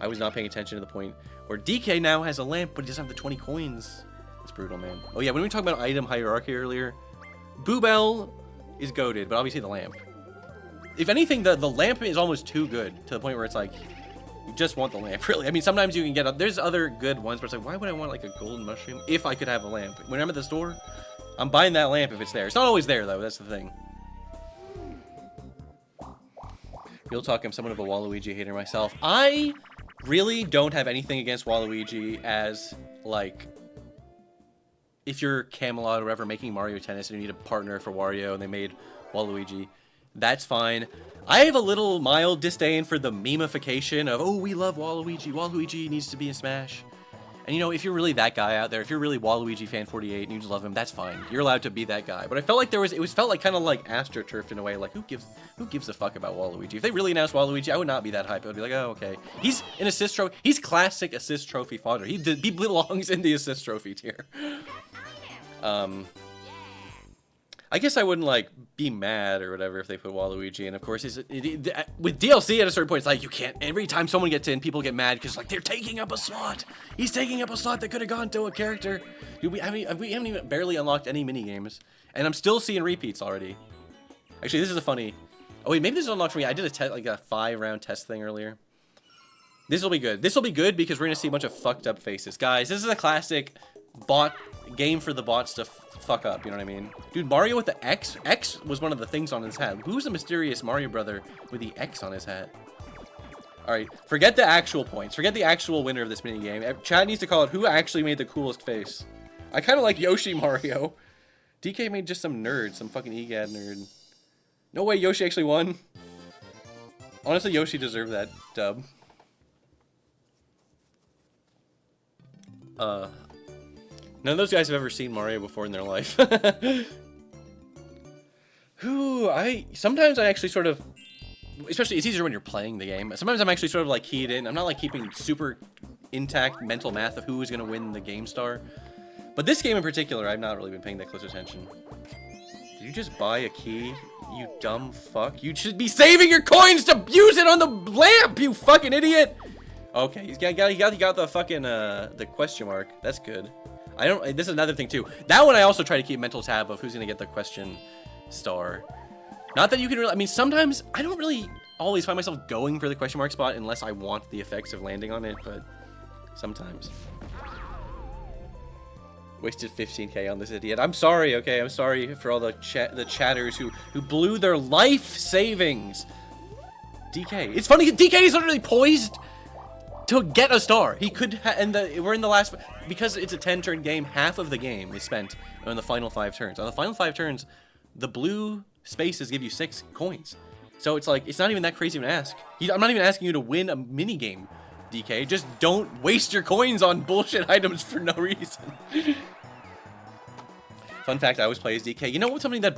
I was not paying attention to the point where DK now has a lamp, but he doesn't have the 20 coins. It's brutal, man. Oh yeah, when we were talking about item hierarchy earlier, Boo Bell is goated, but obviously the lamp. If anything, the lamp is almost too good to the point where it's like, you just want the lamp, really. I mean, sometimes you can get... There's other good ones, but it's like, why would I want, like, a golden mushroom if I could have a lamp? When I'm at the store, I'm buying that lamp if it's there. It's not always there, though. That's the thing. Real talk, I'm somewhat of a Waluigi hater myself. I really don't have anything against Waluigi as, like... If you're Camelot or whatever making Mario Tennis and you need a partner for Wario and they made Waluigi, that's fine. I have a little mild disdain for the memification of, oh, we love Waluigi. Waluigi needs to be in Smash. And, you know, if you're really that guy out there, if you're really Waluigi fan 48 and you just love him, that's fine. You're allowed to be that guy. But I felt like felt like kind of like astroturfed in a way. Like, who gives a fuck about Waluigi? If they really announced Waluigi, I would not be that hype. I would be like, oh, okay. He's an assist trophy. He's classic assist trophy fodder. He belongs in the assist trophy tier. I guess I wouldn't, like, be mad or whatever if they put Waluigi in. Of course, with DLC at a certain point, it's like, you can't... Every time someone gets in, people get mad because, like, they're taking up a slot. He's taking up a slot that could have gone to a character. Dude, we haven't even barely unlocked any mini-games. And I'm still seeing repeats already. Actually, this is a funny... Oh, wait, maybe this is unlocked for me. I did a 5-round test thing earlier. This will be good. This will be good because we're going to see a bunch of fucked up faces. Guys, this is a classic game for the bots to fuck up, you know what I mean? Dude, Mario with the X? X was one of the things on his hat. Who's the mysterious Mario brother with the X on his hat? Alright, forget the actual points. Forget the actual winner of this minigame. Chad needs to call it who actually made the coolest face. I kind of like Yoshi Mario. DK made just some nerd, some fucking EGAD nerd. No way Yoshi actually won. Honestly, Yoshi deserved that dub. None of those guys have ever seen Mario before in their life. Sometimes I actually sort of, especially it's easier when you're playing the game. Sometimes I'm actually sort of like keyed in. I'm not like keeping super intact mental math of who is going to win the game star. But this game in particular, I've not really been paying that close attention. Did you just buy a key, you dumb fuck? You should be saving your coins to use it on the lamp, you fucking idiot! Okay, he got the fucking, the question mark. That's good. This is another thing too. That one I also try to keep mental tab of who's gonna get the question star. Not that you can really, I mean, sometimes I don't really always find myself going for the question mark spot unless I want the effects of landing on it, but sometimes. Wasted 15k on this idiot. I'm sorry, okay? I'm sorry for all the chatters who blew their life savings. DK. It's funny, DK is literally poised to get a star. He could we're in the last, because it's a 10-turn game, half of the game is spent on the final 5 turns. On the final 5 turns, the blue spaces give you 6 coins. So it's like, it's not even that crazy of an ask. I'm not even asking you to win a mini game, DK. Just don't waste your coins on bullshit items for no reason. Fun fact, I always play as DK. You know what's something that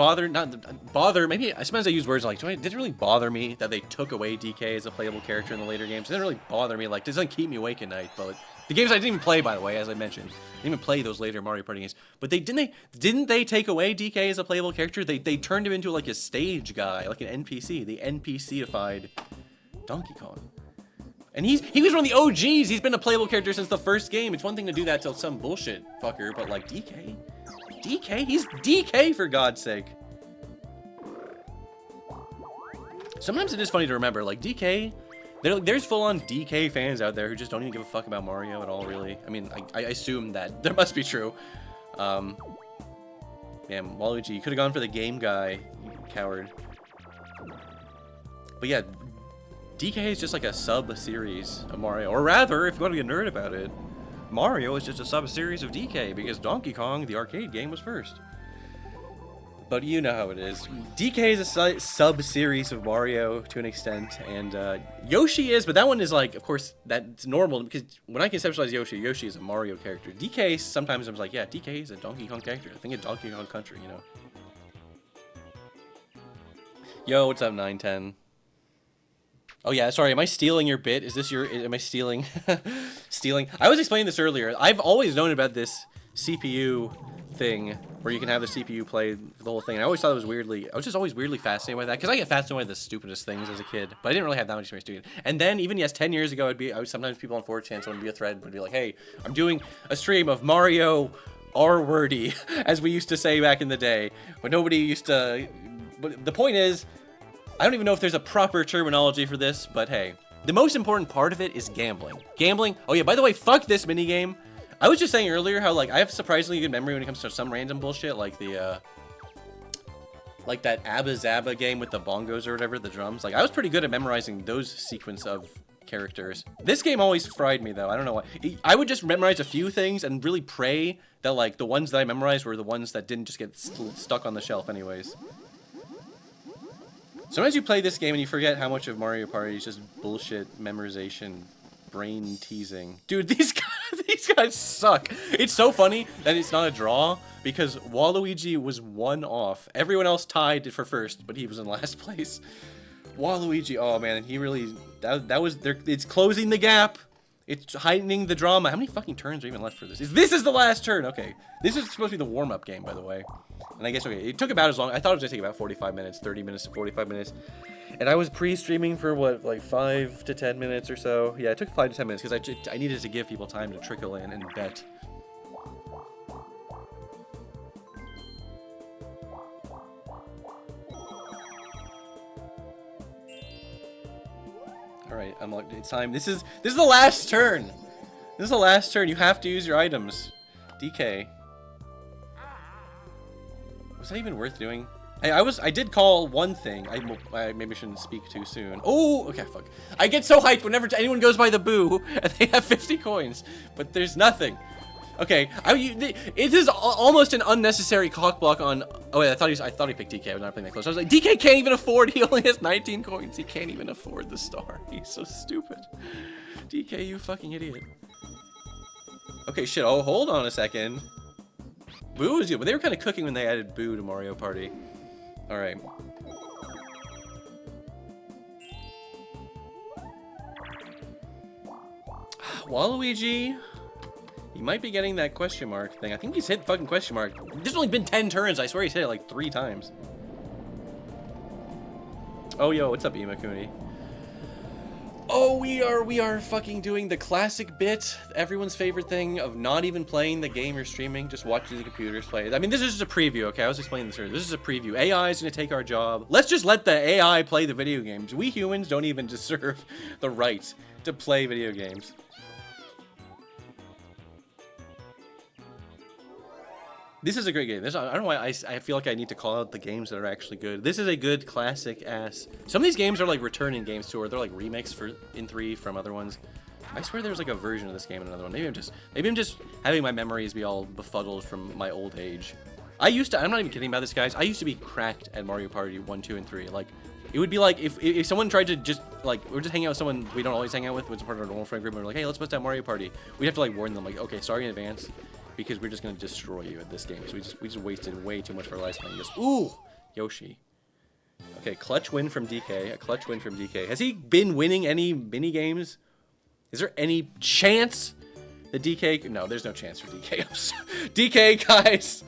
maybe, sometimes I use words like, did it really bother me that they took away DK as a playable character in the later games? It didn't really bother me, like, it doesn't keep me awake at night, but the games I didn't even play, by the way, as I mentioned. I didn't even play those later Mario Party games. But didn't they take away DK as a playable character? They turned him into like a stage guy, like an NPC. They NPC-ified Donkey Kong. And he was one of the OGs. He's been a playable character since the first game. It's one thing to do that to some bullshit fucker, but like DK? DK? He's DK, for God's sake. Sometimes it is funny to remember, like DK, there's full-on DK fans out there who just don't even give a fuck about Mario at all, really. I mean, I assume that there must be true. Yeah, Waluigi, you could have gone for the game guy, you coward. But yeah, DK is just like a sub-series of Mario. Or rather, if you want to be a nerd about it, Mario is just a sub-series of DK, because Donkey Kong, the arcade game, was first. But you know how it is. DK is a sub-series of Mario to an extent, and Yoshi is, but that one is like, of course, that's normal, because when I conceptualize Yoshi, Yoshi is a Mario character. DK, sometimes I'm like, yeah, DK is a Donkey Kong character. I think of Donkey Kong Country, you know. Yo, what's up, 910? Oh yeah, sorry, am I stealing your bit? Am I stealing? Stealing? I was explaining this earlier. I've always known about this CPU thing where you can have the CPU play the whole thing. And I always thought it was I was just always weirdly fascinated by that, because I get fascinated by the stupidest things as a kid, but I didn't really have that much experience doing it. And then even, yes, 10 years ago, sometimes people on 4chan, someone would be a thread, would be like, hey, I'm doing a stream of Mario R-wordy, as we used to say back in the day, but nobody used to, but the point is, I don't even know if there's a proper terminology for this, but hey, the most important part of it is gambling. Gambling, oh yeah, by the way, fuck this minigame. I was just saying earlier how, like, I have surprisingly good memory when it comes to some random bullshit, like the, like that Abba Zabba game with the bongos or whatever, the drums. Like, I was pretty good at memorizing those sequence of characters. This game always fried me, though. I don't know why. I would just memorize a few things and really pray that, like, the ones that I memorized were the ones that didn't just get stuck on the shelf anyways. Sometimes you play this game and you forget how much of Mario Party is just bullshit memorization, brain teasing. Dude, these guys suck. It's so funny that it's not a draw, because Waluigi was 1 off. Everyone else tied for first, but he was in last place. Waluigi, oh man, he really, that was, it's closing the gap. It's heightening the drama. How many fucking turns are even left for this? This is the last turn, okay. This is supposed to be the warm-up game, by the way. And I guess, okay, it took about as long, I thought it was gonna take about 45 minutes, 30 minutes to 45 minutes. And I was pre-streaming for, what, like 5 to 10 minutes or so? Yeah, it took 5 to 10 minutes, because I needed to give people time to trickle in and bet. Alright, unlocked. It's time. This is the last turn. This is the last turn. You have to use your items. DK. Was that even worth doing? I did call one thing. I maybe shouldn't speak too soon. Oh, okay, fuck. I get so hyped whenever anyone goes by the boo and they have 50 coins, but there's nothing. Okay, it is almost an unnecessary cock block on. Oh wait, I thought he picked DK. I was not playing that close. I was like, DK can't even afford. He only has 19 coins. He can't even afford the star. He's so stupid. DK, you fucking idiot. Okay, shit. Oh, hold on a second. Boo is good, but they were kind of cooking when they added Boo to Mario Party. All right. Waluigi. He might be getting that question mark thing. I think he's hit fucking question mark. There's only been 10 turns. I swear he's hit it like 3 times. Oh, yo, what's up, Imakuni? Oh, we are fucking doing the classic bit, everyone's favorite thing of not even playing the game you're streaming, just watching the computers play it. I mean, this is just a preview, okay? I was explaining this earlier. This is a preview. AI is gonna take our job. Let's just let the AI play the video games. We humans don't even deserve the right to play video games. This is a great game. I don't know why I feel like I need to call out the games that are actually good. This is a good classic ass. Some of these games are like returning games too, or they're like remakes in 3 from other ones. I swear there's like a version of this game in another one. Maybe I'm just having my memories be all befuddled from my old age. I'm not even kidding about this, guys. I used to be cracked at Mario Party 1, 2, and 3. Like, it would be like if someone tried to just like, we're just hanging out with someone we don't always hang out with, who's part of our normal friend group, and we're like, hey, let's bust out Mario Party. We'd have to like warn them like, okay, sorry in advance, because we're just gonna destroy you at this game. So we just wasted way too much of our lives playing this. Ooh, Yoshi. Okay, clutch win from DK. A clutch win from DK. Has he been winning any mini games? Is there any chance that DK? No, there's no chance for DK. DK, guys.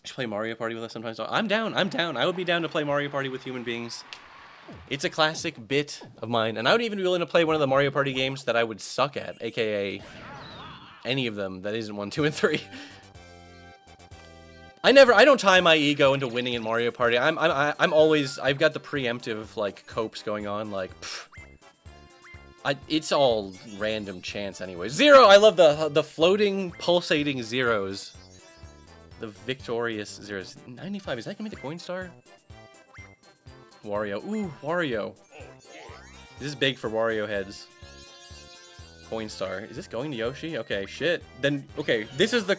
Should play Mario Party with us sometimes. I'm down. I would be down to play Mario Party with human beings. It's a classic bit of mine, and I would even be willing to play one of the Mario Party games that I would suck at, aka any of them that isn't 1, 2, and 3. I don't tie my ego into winning in Mario Party. I've got the preemptive like copes going on, like it's all random chance anyway. Zero. I love the floating pulsating zeros. The victorious zeros. 95. Is that gonna be the coin star? Wario. Ooh, Wario. This is big for Wario heads. Coin star. Is this going to Yoshi? Okay, shit. Then, okay, this is the...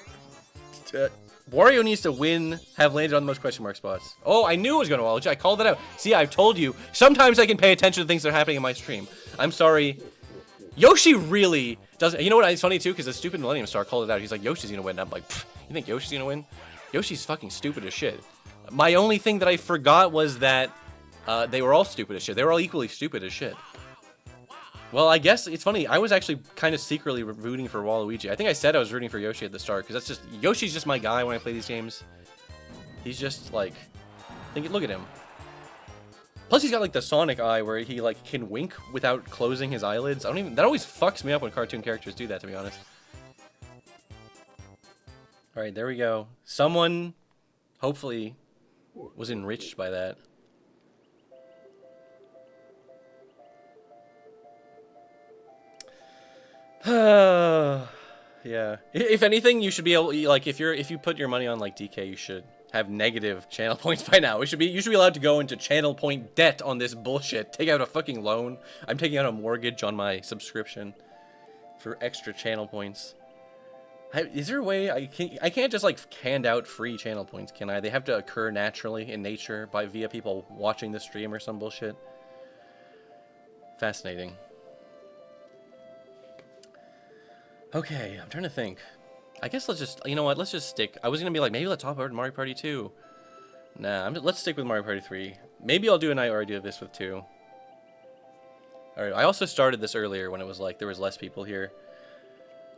Wario needs to win, have landed on the most question mark spots. Oh, I knew it was going to Waluigi. I called it out. See, I've told you. Sometimes I can pay attention to things that are happening in my stream. I'm sorry. Yoshi really doesn't... You know what? It's funny, too, because the stupid Millennium Star called it out. He's like, Yoshi's going to win. And I'm like, you think Yoshi's going to win? Yoshi's fucking stupid as shit. My only thing that I forgot was that they were all stupid as shit. They were all equally stupid as shit. Well, I guess it's funny. I was actually kind of secretly rooting for Waluigi. I think I said I was rooting for Yoshi at the start, because that's just... Yoshi's just my guy when I play these games. He's just, like... Look at him. Plus, he's got, like, the Sonic eye where he, like, can wink without closing his eyelids. That always fucks me up when cartoon characters do that, to be honest. Alright, there we go. Someone, hopefully, was enriched by that. Yeah. If anything, you should be able, like, if you put your money on like DK, you should have negative channel points by now. You should be allowed to go into channel point debt on this bullshit. Take out a fucking loan. I'm taking out a mortgage on my subscription for extra channel points. Is there a way I can't just like hand out free channel points, can I? They have to occur naturally in nature via people watching the stream or some bullshit. Fascinating. Okay, I'm trying to think. I guess let's just, you know what, let's just stick. I was going to be like, maybe let's talk about Mario Party 2. Nah, let's stick with Mario Party 3. Maybe I'll do a night where I do this with 2. Alright, I also started this earlier when it was like, there was less people here.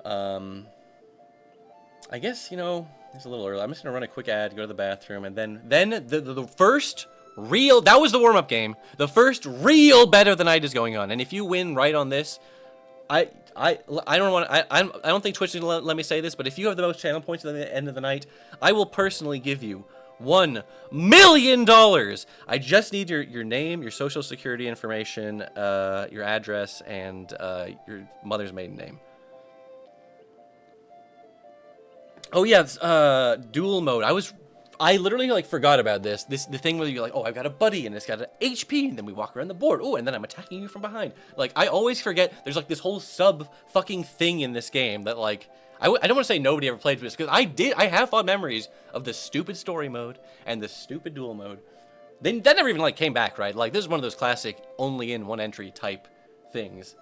I guess, you know, it's a little early. I'm just going to run a quick ad, go to the bathroom, and then the first real, that was the warm-up game. The first real bet of the night is going on. And if you win right on this, I don't think Twitch is gonna let me say this, but if you have the most channel points at the end of the night, I will personally give you $1 million. I just need your name, your social security information, your address, and your mother's maiden name. Oh yeah, duel mode. I literally like forgot about this. The thing where you're like, oh, I've got a buddy and it's got an HP, and then we walk around the board. Oh, and then I'm attacking you from behind. Like, I always forget there's like this whole sub fucking thing in this game that like I don't want to say nobody ever played this, because I have fond memories of the stupid story mode and the stupid duel mode. That never even like came back, right? Like, this is one of those classic only in one entry type things.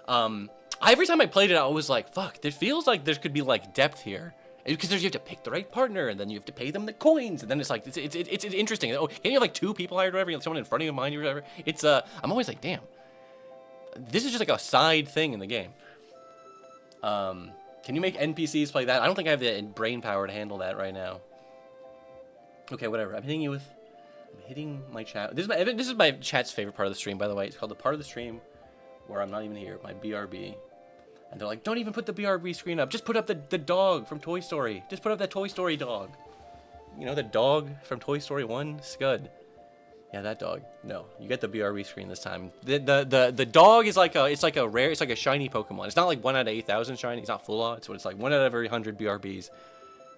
Every time I played it, I was like, fuck, it feels like there could be like depth here. Because you have to pick the right partner, and then you have to pay them the coins, and then it's like, it's interesting. Oh, can you have like 2 people hired or whatever? You have someone in front of you, behind you, or whatever? It's, I'm always like, damn. This is just like a side thing in the game. Can you make NPCs play that? I don't think I have the brain power to handle that right now. Okay, whatever. I'm hitting you with hitting my chat. This is my chat's favorite part of the stream, by the way. It's called the part of the stream where I'm not even here. My BRB. And they're like, don't even put the BRB screen up. Just put up the dog from Toy Story. Just put up that Toy Story dog. You know, the dog from Toy Story 1? Scud. Yeah, that dog. No, you get the BRB screen this time. The dog is like it's like a shiny Pokemon. It's not like 1 out of 8,000 shiny. It's not full on. It's like 1 out of every 100 BRBs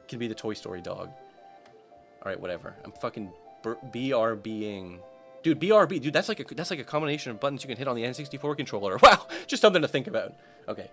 can be the Toy Story dog. All right, whatever. I'm fucking BRBing. Dude, BRB, dude, that's like a combination of buttons you can hit on the N64 controller. Wow, just something to think about. Okay.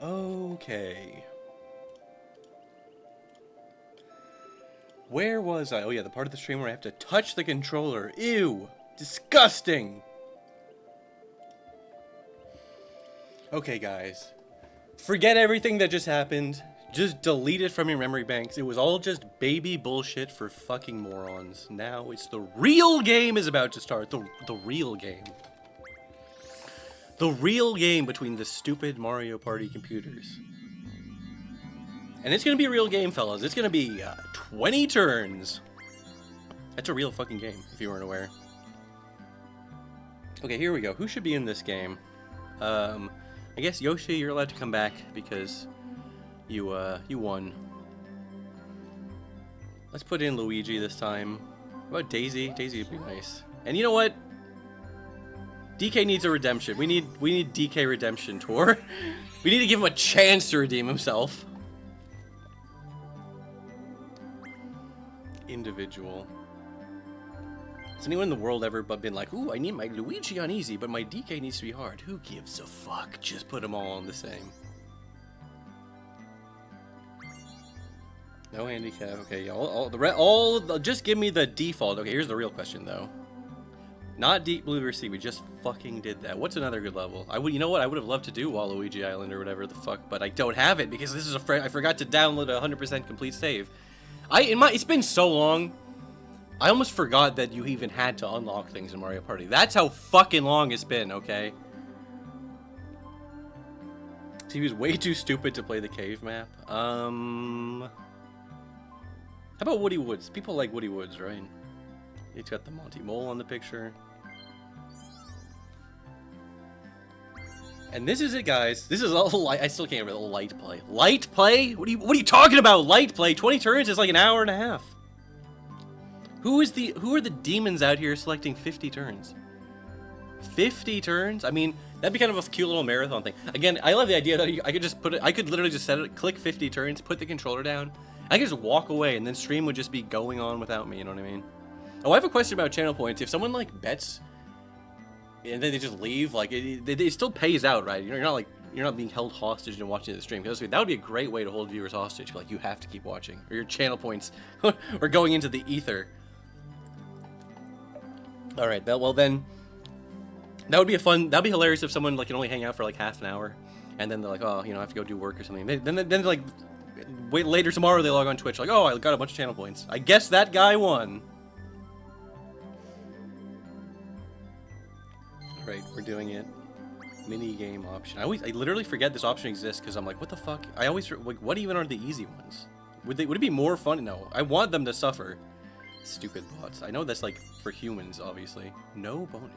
Okay. Where was I? Oh yeah, the part of the stream where I have to touch the controller. Ew! Disgusting! Okay, guys. Forget everything that just happened. Just delete it from your memory banks. It was all just baby bullshit for fucking morons. Now it's the real game is about to start. The real game. The real game between the stupid Mario Party computers. And it's gonna be a real game, fellas. It's gonna be 20 turns. That's a real fucking game, if you weren't aware. Okay, here we go. Who should be in this game? I guess Yoshi, you're allowed to come back because you won. Let's put in Luigi this time. What about Daisy? Daisy would be nice. And you know what? DK needs a redemption. We need DK redemption tour. We need to give him a chance to redeem himself. individual. Has anyone in the world ever been like, ooh, I need my Luigi on easy, but my DK needs to be hard? Who gives a fuck? Just put them all on the same. No handicap. Okay, yeah, just give me the default. Okay, here's the real question though. Not Deep Blue or Sea. We just fucking did that. What's another good level? You know what? I would have loved to do Waluigi Island or whatever the fuck, but I don't have it because this is I forgot to download a 100% complete save. It's been so long. I almost forgot that you even had to unlock things in Mario Party. That's how fucking long it's been. Okay. So he was way too stupid to play the cave map. How about Woody Woods? People like Woody Woods, right? It's got the Monty Mole on the picture. And this is it, guys. This is all light. I still can't remember the light play. Light play? What are you talking about? Light play? 20 turns is like an hour and a half. Who are the demons out here selecting 50 turns? 50 turns? I mean, that'd be kind of a cute little marathon thing. Again, I love the idea that I could just put it. I could literally just set it, click 50 turns, put the controller down. I could just walk away, and then stream would just be going on without me. You know what I mean? Oh, I have a question about channel points. If someone like bets, and then they just leave, like it still pays out, right? You're not being held hostage and watching the stream. Because that would be a great way to hold viewers hostage. Like you have to keep watching, or your channel points are going into the ether. All right, well then, that would be that'd be hilarious if someone like can only hang out for like half an hour, and then they're like, oh, I have to go do work or something. Then like, wait, later tomorrow they log on Twitch like, oh, I got a bunch of channel points. I guess that guy won. All right, we're doing it. Mini game option. I literally forget this option exists because I'm like, what the fuck? I always like, what even are the easy ones? Would it be more fun? No, I want them to suffer. Stupid bots. I know that's like for humans, obviously. No bonus.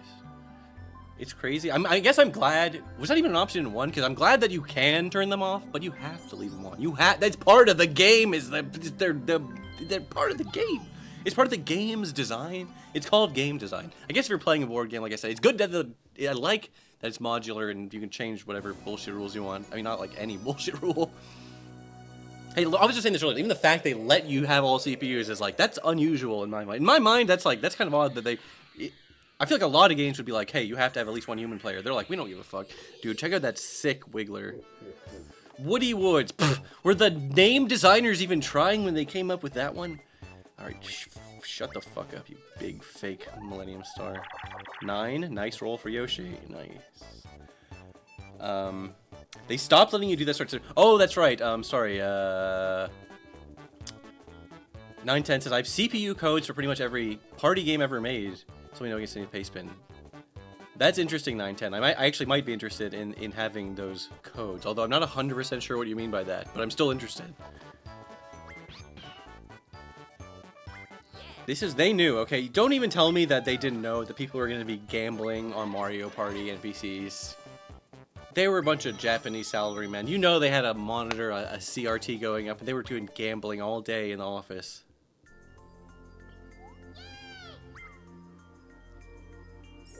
It's crazy. I guess I'm glad. Was that even an option in 1? Because I'm glad that you can turn them off, but you have to leave them on. That's part of the game. They're part of the game. It's part of the game's design. It's called game design. I guess if you're playing a board game, like I said, it's good that I like that it's modular and you can change whatever bullshit rules you want. I mean, not like any bullshit rule. Hey, I was just saying this earlier. Even the fact they let you have all CPUs is like, that's unusual in my mind. In my mind, that's kind of odd that I feel like a lot of games would be like, hey, you have to have at least one human player. They're like, we don't give a fuck. Dude, check out that sick Wiggler. Woody Woods. Pfft, were the name designers even trying when they came up with that one? Alright, shut the fuck up, you big fake Millennium Star. 9, nice roll for Yoshi. Nice. They stopped letting you do that sort of... Oh, that's right. Sorry. 910 says, I have CPU codes for pretty much every party game ever made. So we know against any pay spin. That's interesting, 910. I actually might be interested in having those codes. Although I'm not 100% sure what you mean by that. But I'm still interested. They knew, okay? Don't even tell me that they didn't know that people were going to be gambling on Mario Party NPCs. They were a bunch of Japanese salarymen. You know they had a monitor, a CRT going up, and they were doing gambling all day in the office.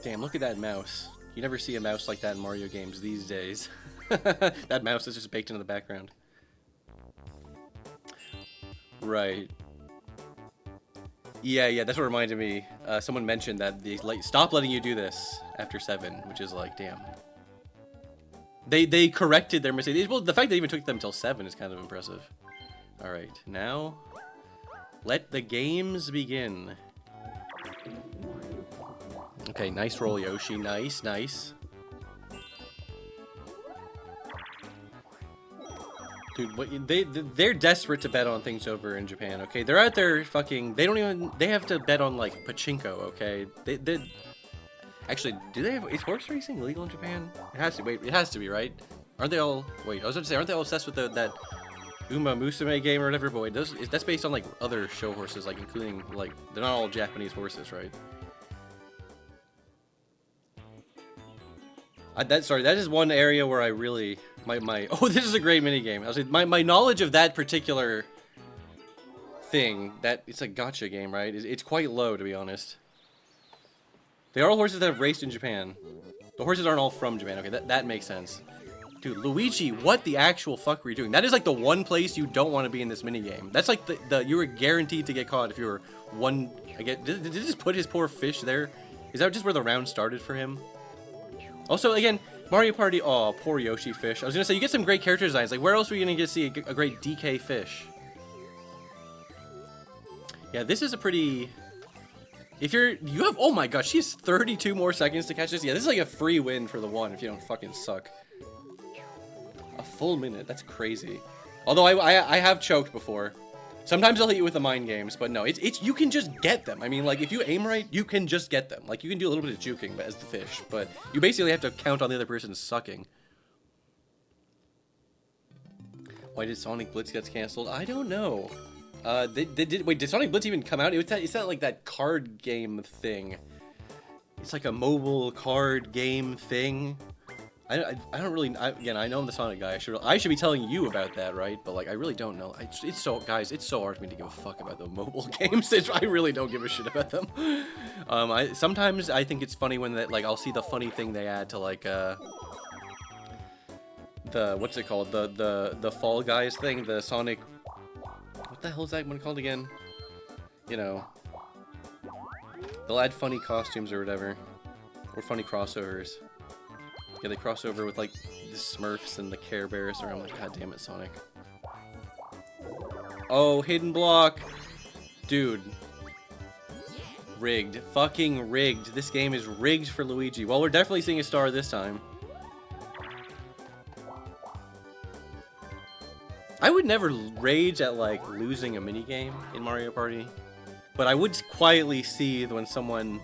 Damn, look at that mouse. You never see a mouse like that in Mario games these days. That mouse is just baked into the background. Right. Yeah, that's what reminded me. Someone mentioned that they stop letting you do this after 7, which is like, damn. They corrected their mistake. Well, the fact that it even took them until 7 is kind of impressive. All right, now let the games begin. Okay, nice roll, Yoshi. Nice. Dude, they're desperate to bet on things over in Japan, okay? They're out there fucking... They have to bet on, like, pachinko, okay? Actually, is horse racing legal in Japan? It has to. Wait, it has to be, right? Aren't they all... Wait, I was going to say, aren't they all obsessed with that Uma Musume game or whatever? But wait, that's based on, like, other show horses, like, including, like... They're not all Japanese horses, right? That is one area where I really... Oh, this is a great minigame. I was like, my knowledge of that particular thing, it's a gacha game, right? It's quite low, to be honest. They are all horses that have raced in Japan. The horses aren't all from Japan. Okay, that makes sense. Dude, Luigi, what the actual fuck were you doing? That is like the one place you don't want to be in this minigame. That's like the you were guaranteed to get caught if you were one. I get. Did it just put his poor fish there? Is that just where the round started for him? Also, again, Mario Party. Oh, poor Yoshi fish. I was gonna say you get some great character designs. Like, where else were you gonna get to see a great DK fish? Yeah, this is a pretty. If you have. Oh my gosh, she has 32 more seconds to catch this. Yeah, this is like a free win for the one if you don't fucking suck. A full minute. That's crazy. Although I have choked before. Sometimes I'll hit you with the mind games, but no, it's you can just get them. I mean, like, if you aim right, you can just get them. Like, you can do a little bit of juking as the fish, but you basically have to count on the other person sucking. Why did Sonic Blitz get canceled? I don't know. Wait, did Sonic Blitz even come out? It's not like that card game thing. It's like a mobile card game thing. I don't really. Again, I know I'm the Sonic guy. I should be telling you about that, right? But like, I really don't know. It's so guys, it's so hard for me to give a fuck about the mobile games. I really don't give a shit about them. Sometimes I think it's funny when that, like, I'll see the funny thing they add to like the what's it called, the Fall Guys thing, the Sonic. What the hell is that one called again? You know, they'll add funny costumes or whatever, or funny crossovers. Yeah, they cross over with, like, the Smurfs and the Care Bears, or I'm like, god damn it, Sonic. Oh, hidden block! Dude. Rigged. Fucking rigged. This game is rigged for Luigi. Well, we're definitely seeing a star this time. I would never rage at, like, losing a minigame in Mario Party, but I would quietly seethe when someone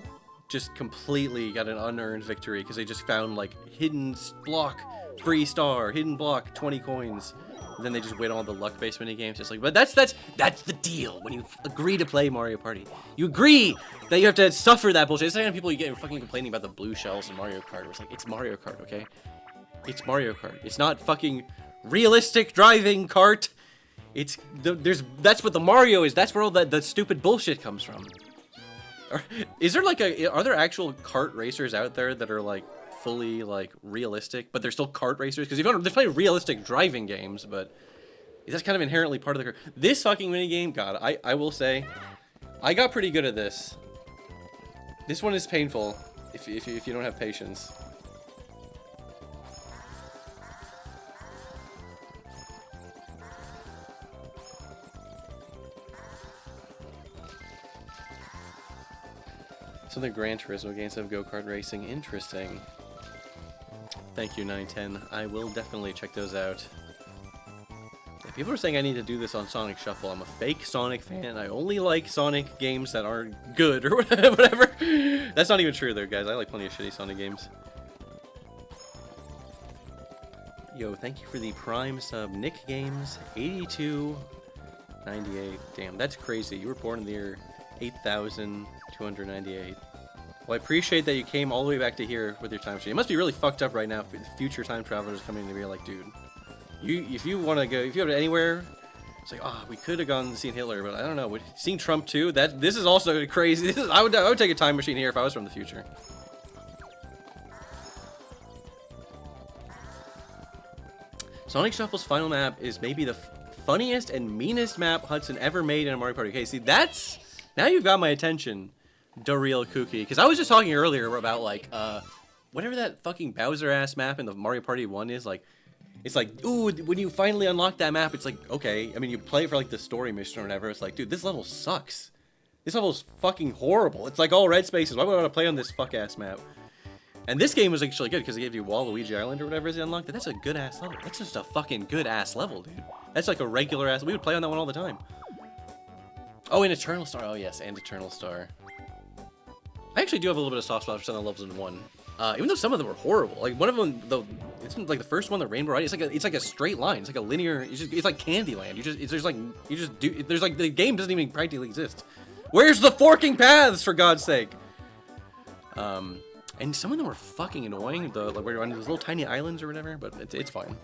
just completely got an unearned victory because they just found, like, hidden block, free star, hidden block, 20 coins. And then they just win all the luck-based minigames. It's like, but that's the deal when you agree to play Mario Party. You agree that you have to suffer that bullshit. It's like people you get fucking complaining about the blue shells in Mario Kart. It's like, it's Mario Kart, okay? It's Mario Kart. It's not fucking realistic driving kart. That's what the Mario is. That's where all the stupid bullshit comes from. Is there like are there actual kart racers out there that are like fully like realistic, but they're still kart racers? Because there's plenty of realistic driving games, but that's kind of inherently part of the. This fucking minigame, God, I will say, I got pretty good at this. This one is painful if you don't have patience. So the Gran Turismo games have go-kart racing. Interesting. Thank you, 910. I will definitely check those out. Yeah, people are saying I need to do this on Sonic Shuffle. I'm a fake Sonic fan. I only like Sonic games that aren't good, or whatever. That's not even true, though, guys. I like plenty of shitty Sonic games. Yo, thank you for the Prime sub. Nick Games, 8298. Damn, that's crazy. You were born in the year 8,298. Well, I appreciate that you came all the way back to here with your time machine. It must be really fucked up right now if the future time travelers coming to be like, dude, if you want to go, if you go to anywhere, it's like, oh, we could have gone and seen Hitler, but I don't know. Seen Trump too? This is also crazy. I would take a time machine here if I was from the future. Sonic Shuffle's final map is maybe the funniest and meanest map Hudson ever made in a Mario Party. Okay, see, now you've got my attention, the real Kooky. Because I was just talking earlier about, like, whatever that fucking Bowser-ass map in the Mario Party 1 is, like, it's like, ooh, when you finally unlock that map, it's like, okay. I mean, you play for, like, the story mission or whatever. It's like, dude, this level sucks. This level's fucking horrible. It's like all red spaces. Why would I want to play on this fuck-ass map? And this game was actually good because it gave you Waluigi Island or whatever is unlocked. That's a good-ass level. That's just a fucking good-ass level, dude. That's like a regular-ass... We would play on that one all the time. Oh, and Eternal Star. Oh, yes, and Eternal Star. I actually do have a little bit of soft spot for some of the levels in 1. Even though some of them were horrible. Like, one of them, though, it's like the first one, the Rainbow Ride, it's like a straight line. It's like a linear... It's like Candyland. There's like... The game doesn't even practically exist. Where's the forking paths, for God's sake? And some of them were fucking annoying. Like where you're on those little tiny islands or whatever, but it's fine.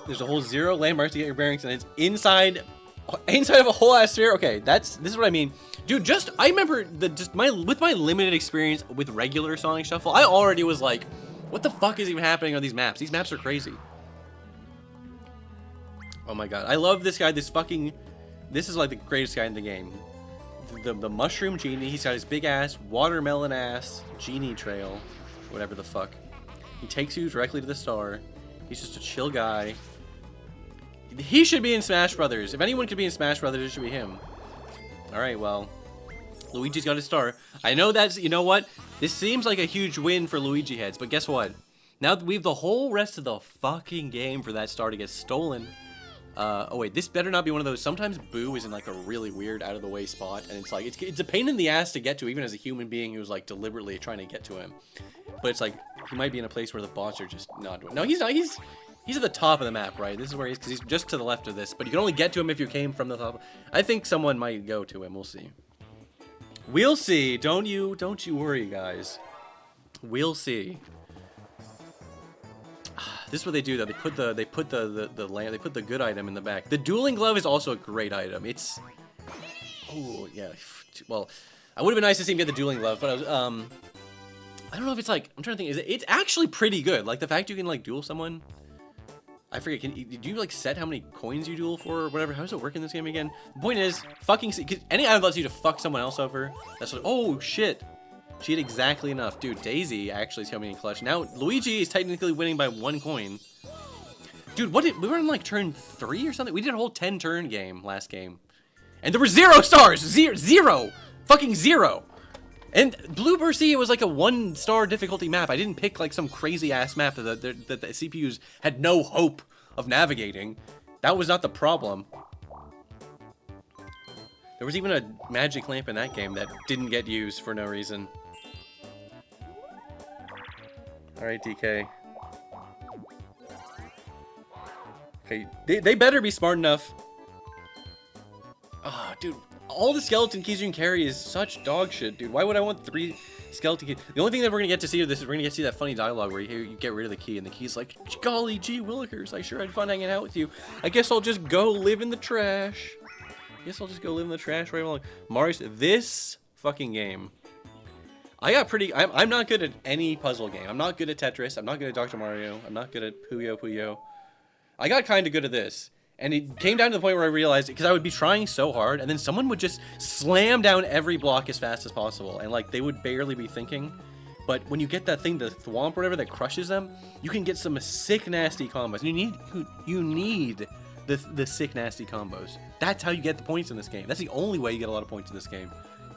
There's a whole 0 landmarks to get your bearings, and it's inside inside of a whole ass sphere. Okay, this is what I mean, dude. I remember with my limited experience with regular Sonic Shuffle, I already was like, what the fuck is even happening on these maps? These maps are crazy. Oh my god, I love this guy. This is like the greatest guy in the game. The mushroom genie. He's got his big ass watermelon ass genie trail, whatever the fuck. He takes you directly to the star. He's just a chill guy. He should be in Smash Brothers. If anyone could be in Smash Brothers, it should be him. Alright, well. Luigi's got his star. I know that's... You know what? This seems like a huge win for Luigi heads, but guess what? Now we have the whole rest of the fucking game for that star to get stolen. Oh wait, this better not be one of those... Sometimes Boo is in like a really weird out-of-the-way spot, and it's like... It's a pain in the ass to get to, even as a human being who's like deliberately trying to get to him. But it's like, he might be in a place where the bots are just not doing... No, he's not. He's at the top of the map, right? This is where he is, because he's just to the left of this. But you can only get to him if you came from the top. I think someone might go to him. We'll see. We'll see. Don't you worry, guys. We'll see. This is what they do, though. They put the good item in the back. The dueling glove is also a great item. It's... Oh, yeah. Well, I would have been nice to see him get the dueling glove, but I was, I don't know if it's like... I'm trying to think. It's actually pretty good. Like, the fact you can, like, duel someone... I forget, did you, like, set how many coins you duel for or whatever? How does it work in this game again? The point is, fucking... Cause any item lets you to fuck someone else over. That's what... Oh, shit. She had exactly enough. Dude, Daisy actually is coming in clutch. Now, Luigi is technically winning by 1 coin. Dude, we were in, like, turn 3 or something? We did a whole 10-turn game last game. And there were 0 stars! Zero! Fucking 0! And Bloober Sea was like a 1-star difficulty map. I didn't pick like some crazy ass map that the CPUs had no hope of navigating. That was not the problem. There was even a magic lamp in that game that didn't get used for no reason. Alright, DK. Okay, they better be smart enough. Ah, dude. All the skeleton keys you can carry is such dog shit, dude. Why would I want 3 skeleton keys? The only thing that we're gonna get to see of this is we're gonna get to see that funny dialogue where you get rid of the key, and the key's like, golly gee willikers, I sure had fun hanging out with you. I guess I'll just go live in the trash. Right along. Mario's this fucking game. I'm not good at any puzzle game. I'm not good at Tetris. I'm not good at Dr. Mario. I'm not good at Puyo. I got kind of good at this. And it came down to the point where I realized, because I would be trying so hard, and then someone would just slam down every block as fast as possible, and like they would barely be thinking. But when you get that thing, the thwomp or whatever that crushes them, you can get some sick nasty combos. And you need the sick nasty combos. That's how you get the points in this game. That's the only way you get a lot of points in this game.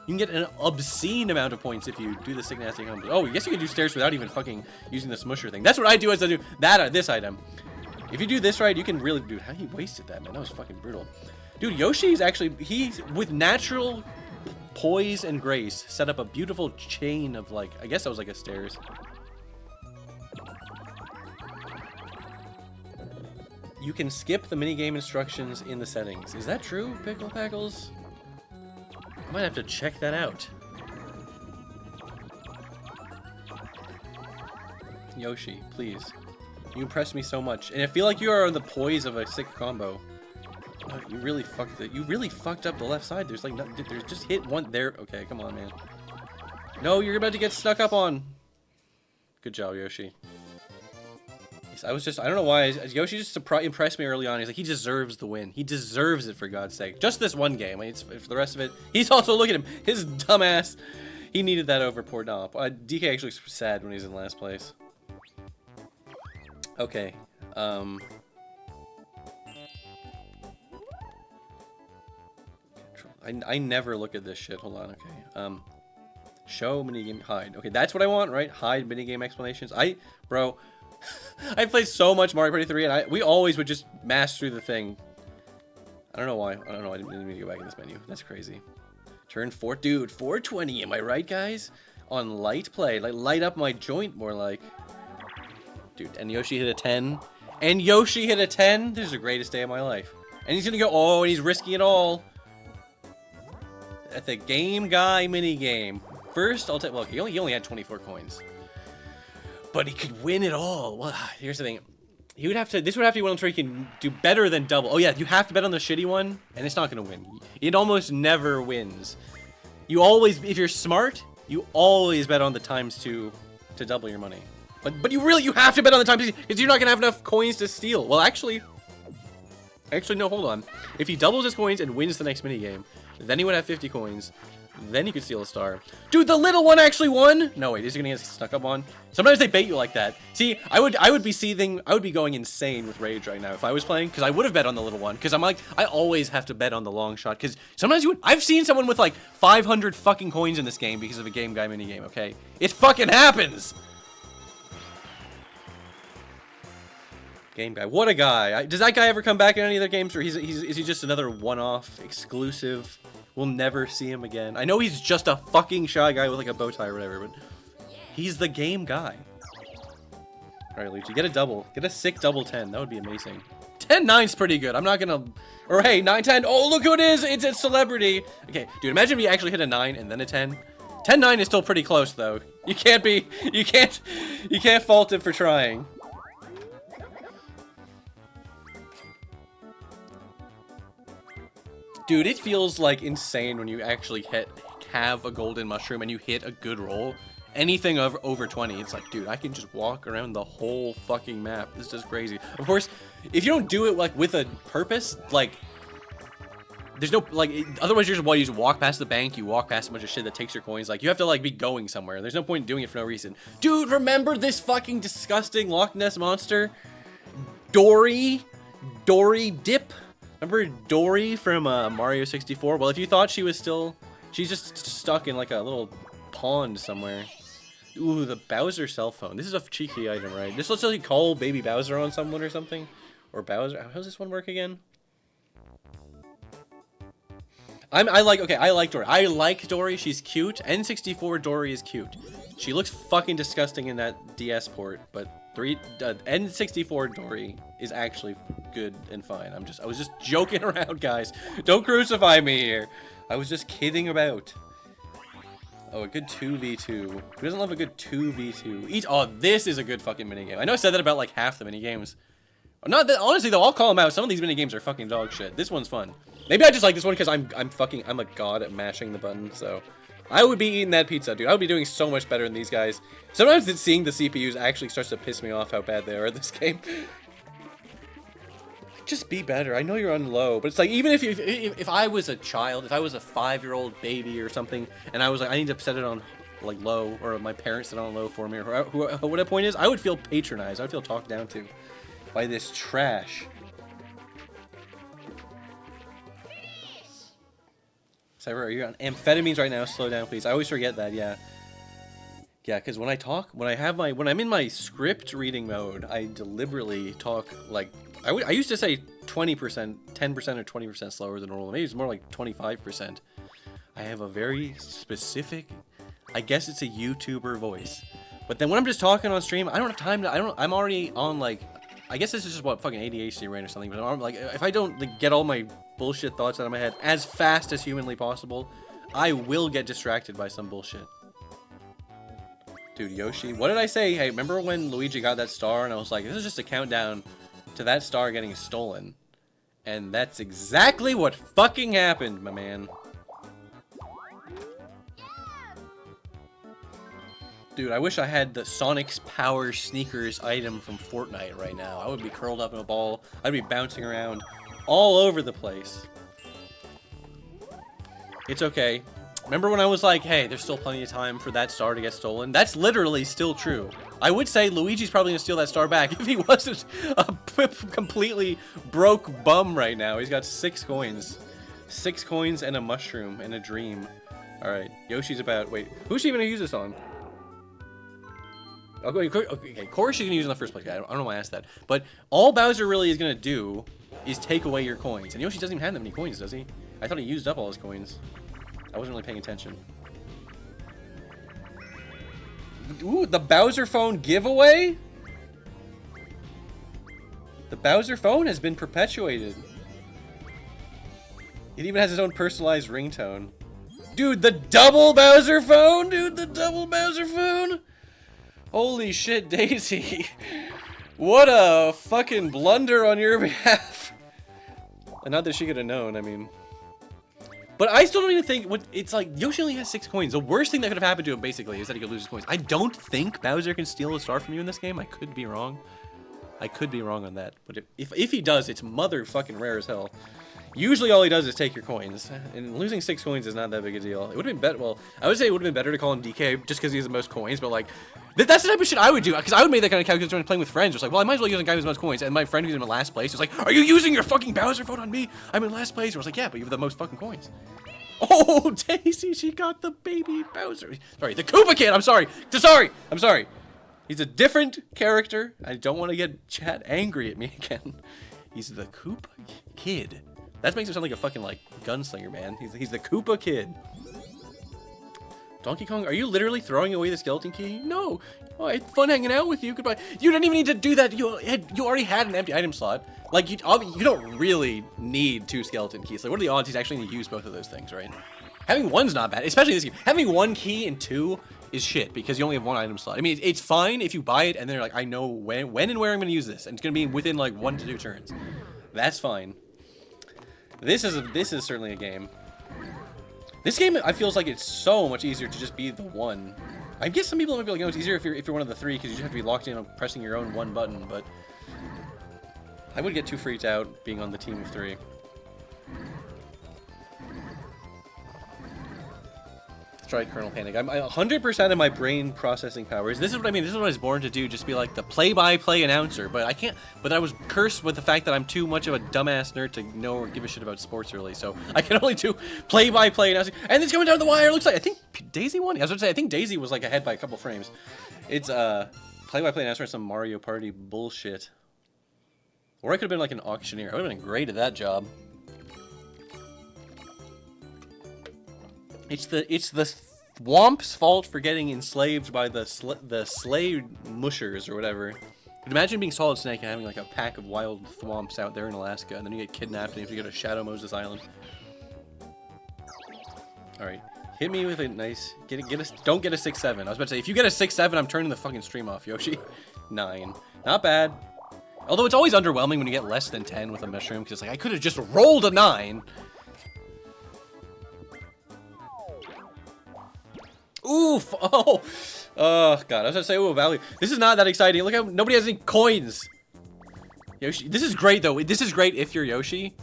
You can get an obscene amount of points if you do the sick nasty combos. Oh, I guess you can do stairs without even fucking using the smusher thing. That's what I do as I do this item. If you do this right, you can really... Dude, how he wasted that, man. That was fucking brutal. Dude, Yoshi's actually... He's, with natural poise and grace, set up a beautiful chain of, like... I guess that was like a stairs. You can skip the minigame instructions in the settings. Is that true, Pickle Packles? I might have to check that out. Yoshi, please. You impressed me so much, and I feel like you are on the poise of a sick combo. Oh, you really fucked it. You really fucked up the left side. There's like, there's just hit one there. Okay, come on, man. No, you're about to get stuck up on. Good job, Yoshi. I don't know why. Yoshi just impressed me early on. He's like, he deserves the win. He deserves it, for God's sake. Just this one game. I mean, for the rest of it, he's also, look at him. His dumbass. He needed that over poor Domp. DK actually was sad when he's in last place. Okay, I never look at this shit. Hold on, okay. Show minigame, hide. Okay, that's what I want, right? Hide minigame explanations. Bro, I played so much Mario Party 3, and we always would just mash through the thing. I don't know why. I don't know. I didn't mean to go back in this menu. That's crazy. Turn 4, dude. 420. Am I right, guys? On light play, like light up my joint, more like. Dude, and Yoshi hit a 10. And Yoshi hit a 10. This is the greatest day of my life. And he's gonna go, oh, and he's risking it all. At the Game Guy minigame. First, I'll take, well, he only had 24 coins. But he could win it all. Well, here's the thing. He would have to. This would have to be one where he can do better than double. Oh yeah, you have to bet on the shitty one, and it's not gonna win. It almost never wins. You always, if you're smart, you always bet on the ×2 to double your money. But you have to bet on the ×2 because you're not gonna have enough coins to steal. Well, actually no. Hold on. If he doubles his coins and wins the next mini game, then he would have 50 coins. Then you could steal a star. Dude, the little one actually won? No, wait, is he gonna get snuck up on? Sometimes they bait you like that. See, I would be seething, I would be going insane with rage right now if I was playing, because I would have bet on the little one, because I'm like, I always have to bet on the long shot, because sometimes I've seen someone with like 500 fucking coins in this game because of a Game Guy minigame, okay? It fucking happens! Game Guy, what a guy. Does that guy ever come back in any other games, or is he just another one-off, exclusive? We'll never see him again. I know he's just a fucking shy guy with like a bow tie or whatever, but he's the Game Guy. Alright, Luigi, get a double. Get a sick double 10. That would be amazing. 10-9's pretty good. I'm not gonna... Or hey, 9-10. Oh, look who it is! It's a celebrity! Okay, dude, imagine if you actually hit a 9 and then a 10. 10-9 is still pretty close, though. You can't fault it for trying. Dude, it feels like insane when you actually have a golden mushroom and you hit a good roll. Anything over 20, it's like, dude, I can just walk around the whole fucking map. This is just crazy. Of course, if you don't do it like with a purpose, like, there's no, like, otherwise you just walk past the bank, you walk past a bunch of shit that takes your coins. Like, you have to, like, be going somewhere. There's no point in doing it for no reason. Dude, remember this fucking disgusting Loch Ness monster? Dory Dip? Remember Dory from Mario 64? Well, if you thought she was still... She's just stuck in like a little pond somewhere. Ooh, the Bowser cell phone. This is a cheeky item, right? This looks like you call baby Bowser on someone or something. Or Bowser. How does this one work again? I like Dory. I like Dory. She's cute. N64 Dory is cute. She looks fucking disgusting in that DS port, but N64 Dory is actually good and fine. I was just joking around, guys. Don't crucify me here. I was just kidding about. Oh, a good 2v2. Who doesn't love a good 2v2? Oh, this is a good fucking minigame. I know I said that about like half the minigames. Not that, honestly though, I'll call them out. Some of these minigames are fucking dog shit. This one's fun. Maybe I just like this one because I'm a god at mashing the button, so I would be eating that pizza, dude. I would be doing so much better than these guys. Sometimes seeing the CPUs actually starts to piss me off how bad they are at this game. Just be better. I know you're on low, but it's like, even if I was a child, if I was a 5-year-old baby or something, and I was like, I need to set it on like low, or my parents set it on low for me, or what the point is, I would feel patronized. I would feel talked down to by this trash. Cyber, are you on amphetamines right now? Slow down, please. I always forget that. Yeah. Yeah, because when I'm in my script reading mode, I deliberately talk like, I used to say 20%, 10% or 20% slower than normal. Maybe it's more like 25%. I have a very specific, I guess it's a YouTuber voice. But then when I'm just talking on stream, I don't have time to, I'm already on like, I guess this is just what, fucking ADHD brain or something, but I'm like, if I don't like, get all my bullshit thoughts out of my head as fast as humanly possible, I will get distracted by some bullshit. Dude, Yoshi, what did I say? Hey, remember when Luigi got that star and I was like, this is just a countdown to that star getting stolen. And that's exactly what fucking happened, my man. Dude, I wish I had the Sonic's Power Sneakers item from Fortnite right now. I would be curled up in a ball. I'd be bouncing around all over the place. It's okay. Remember when I was like, hey, there's still plenty of time for that star to get stolen? That's literally still true. I would say Luigi's probably gonna steal that star back if he wasn't a completely broke bum right now. He's got 6 coins. 6 coins and a mushroom and a dream. Alright, Yoshi's about... Wait, who's she even gonna use this on? Okay, of course she's gonna use it in the first place. I don't know why I asked that. But all Bowser really is gonna do is take away your coins. And Yoshi doesn't even have that many coins, does he? I thought he used up all his coins. I wasn't really paying attention. Ooh, the Bowser phone giveaway? The Bowser phone has been perpetuated. It even has its own personalized ringtone. Dude, the double Bowser phone? Dude, the double Bowser phone? Holy shit, Daisy. What a fucking blunder on your behalf. And not that she could have known, I mean. But I still don't even think, it's like, Yoshi only has 6 coins. The worst thing that could have happened to him, basically, is that he could lose his coins. I don't think Bowser can steal a star from you in this game. I could be wrong. I could be wrong on that. But if he does, it's motherfucking rare as hell. Usually all he does is take your coins. And losing 6 coins is not that big a deal. It would have been better, well, I would say it would have been better to call him DK just because he has the most coins, but like, that's the type of shit I would do, because I would make that kind of calculation when playing with friends. It's like, well, I might as well use a guy who has the most coins, and my friend who's in last place is like, are you using your fucking Bowser vote on me? I'm in last place. And I was like, yeah, but you have the most fucking coins. Oh, Daisy, she got the baby Bowser. Sorry, the Koopa Kid, I'm sorry. I'm sorry. He's a different character. I don't want to get chat angry at me again. He's the Koopa Kid. That makes him sound like a fucking, like, gunslinger, man. He's the Koopa Kid. Donkey Kong, are you literally throwing away the skeleton key? No. Oh, I had fun hanging out with you. Goodbye. You didn't even need to do that. You already had an empty item slot. Like, you don't really need 2 skeleton keys. Like, what are the odds he's actually going to use both of those things, right? Having 1's not bad, especially this game. Having 1 key and 2 is shit, because you only have 1 item slot. I mean, it's fine if you buy it, and then you're like, I know when and where I'm going to use this, and it's going to be within, like, 1 to 2 turns. That's fine. This is certainly a game. This game, I feels like it's so much easier to just be the 1. I guess some people might be like, oh, it's easier if you're one of the 3 because you just have to be locked in on pressing your own 1 button, but I would get too freaked out being on the team of 3. Let's try Colonel Panic. I'm 100% of my brain processing powers. This is what I mean. This is what I was born to do. Just be like the play-by-play announcer. But I can't. But I was cursed with the fact that I'm too much of a dumbass nerd to know or give a shit about sports really. So I can only do play-by-play announcing. And it's coming down the wire. It looks like I think Daisy won. I was going to say I think Daisy was like ahead by a couple frames. It's play-by-play announcer and some Mario Party bullshit. Or I could have been like an auctioneer. I would have been great at that job. It's the Thwomp's fault for getting enslaved by the slave mushers or whatever. But imagine being Solid Snake and having like a pack of wild Thwomps out there in Alaska, and then you get kidnapped and you have to go to Shadow Moses Island. All right, hit me with a nice don't get a 6-7. I was about to say if you get a 6-7, I'm turning the fucking stream off, Yoshi. 9, not bad. Although it's always underwhelming when you get less than 10 with a mushroom, because it's like I could have just rolled a 9. Oof! Oh god! I was gonna say, oh, value. This is not that exciting. Look how nobody has any coins. Yoshi, this is great though. This is great if you're Yoshi,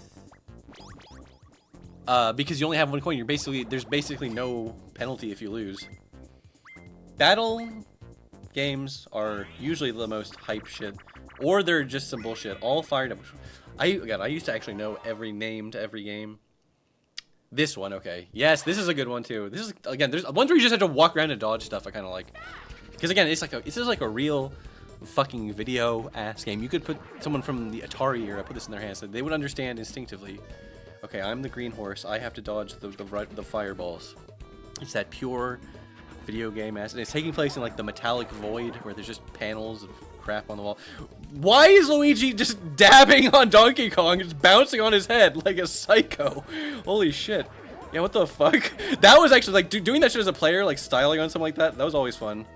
because you only have 1 coin. There's basically no penalty if you lose. Battle games are usually the most hype shit, or they're just some bullshit. All fired up. I used to actually know every name to every game. This one, okay. Yes, this is a good one too. This is, again, there's ones where you just have to walk around and dodge stuff I kind of like. Because again, it's just like a real fucking video-ass game. You could put someone from the Atari era, put this in their hands, so they would understand instinctively. Okay, I'm the green horse. I have to dodge the fireballs. It's that pure video game ass. And it's taking place in like the metallic void where there's just panels of crap on the wall. Why is Luigi just dabbing on Donkey Kong, just bouncing on his head like a psycho? Holy shit. Yeah, what the fuck? That was actually, like, doing that shit as a player, like, styling on something like that was always fun.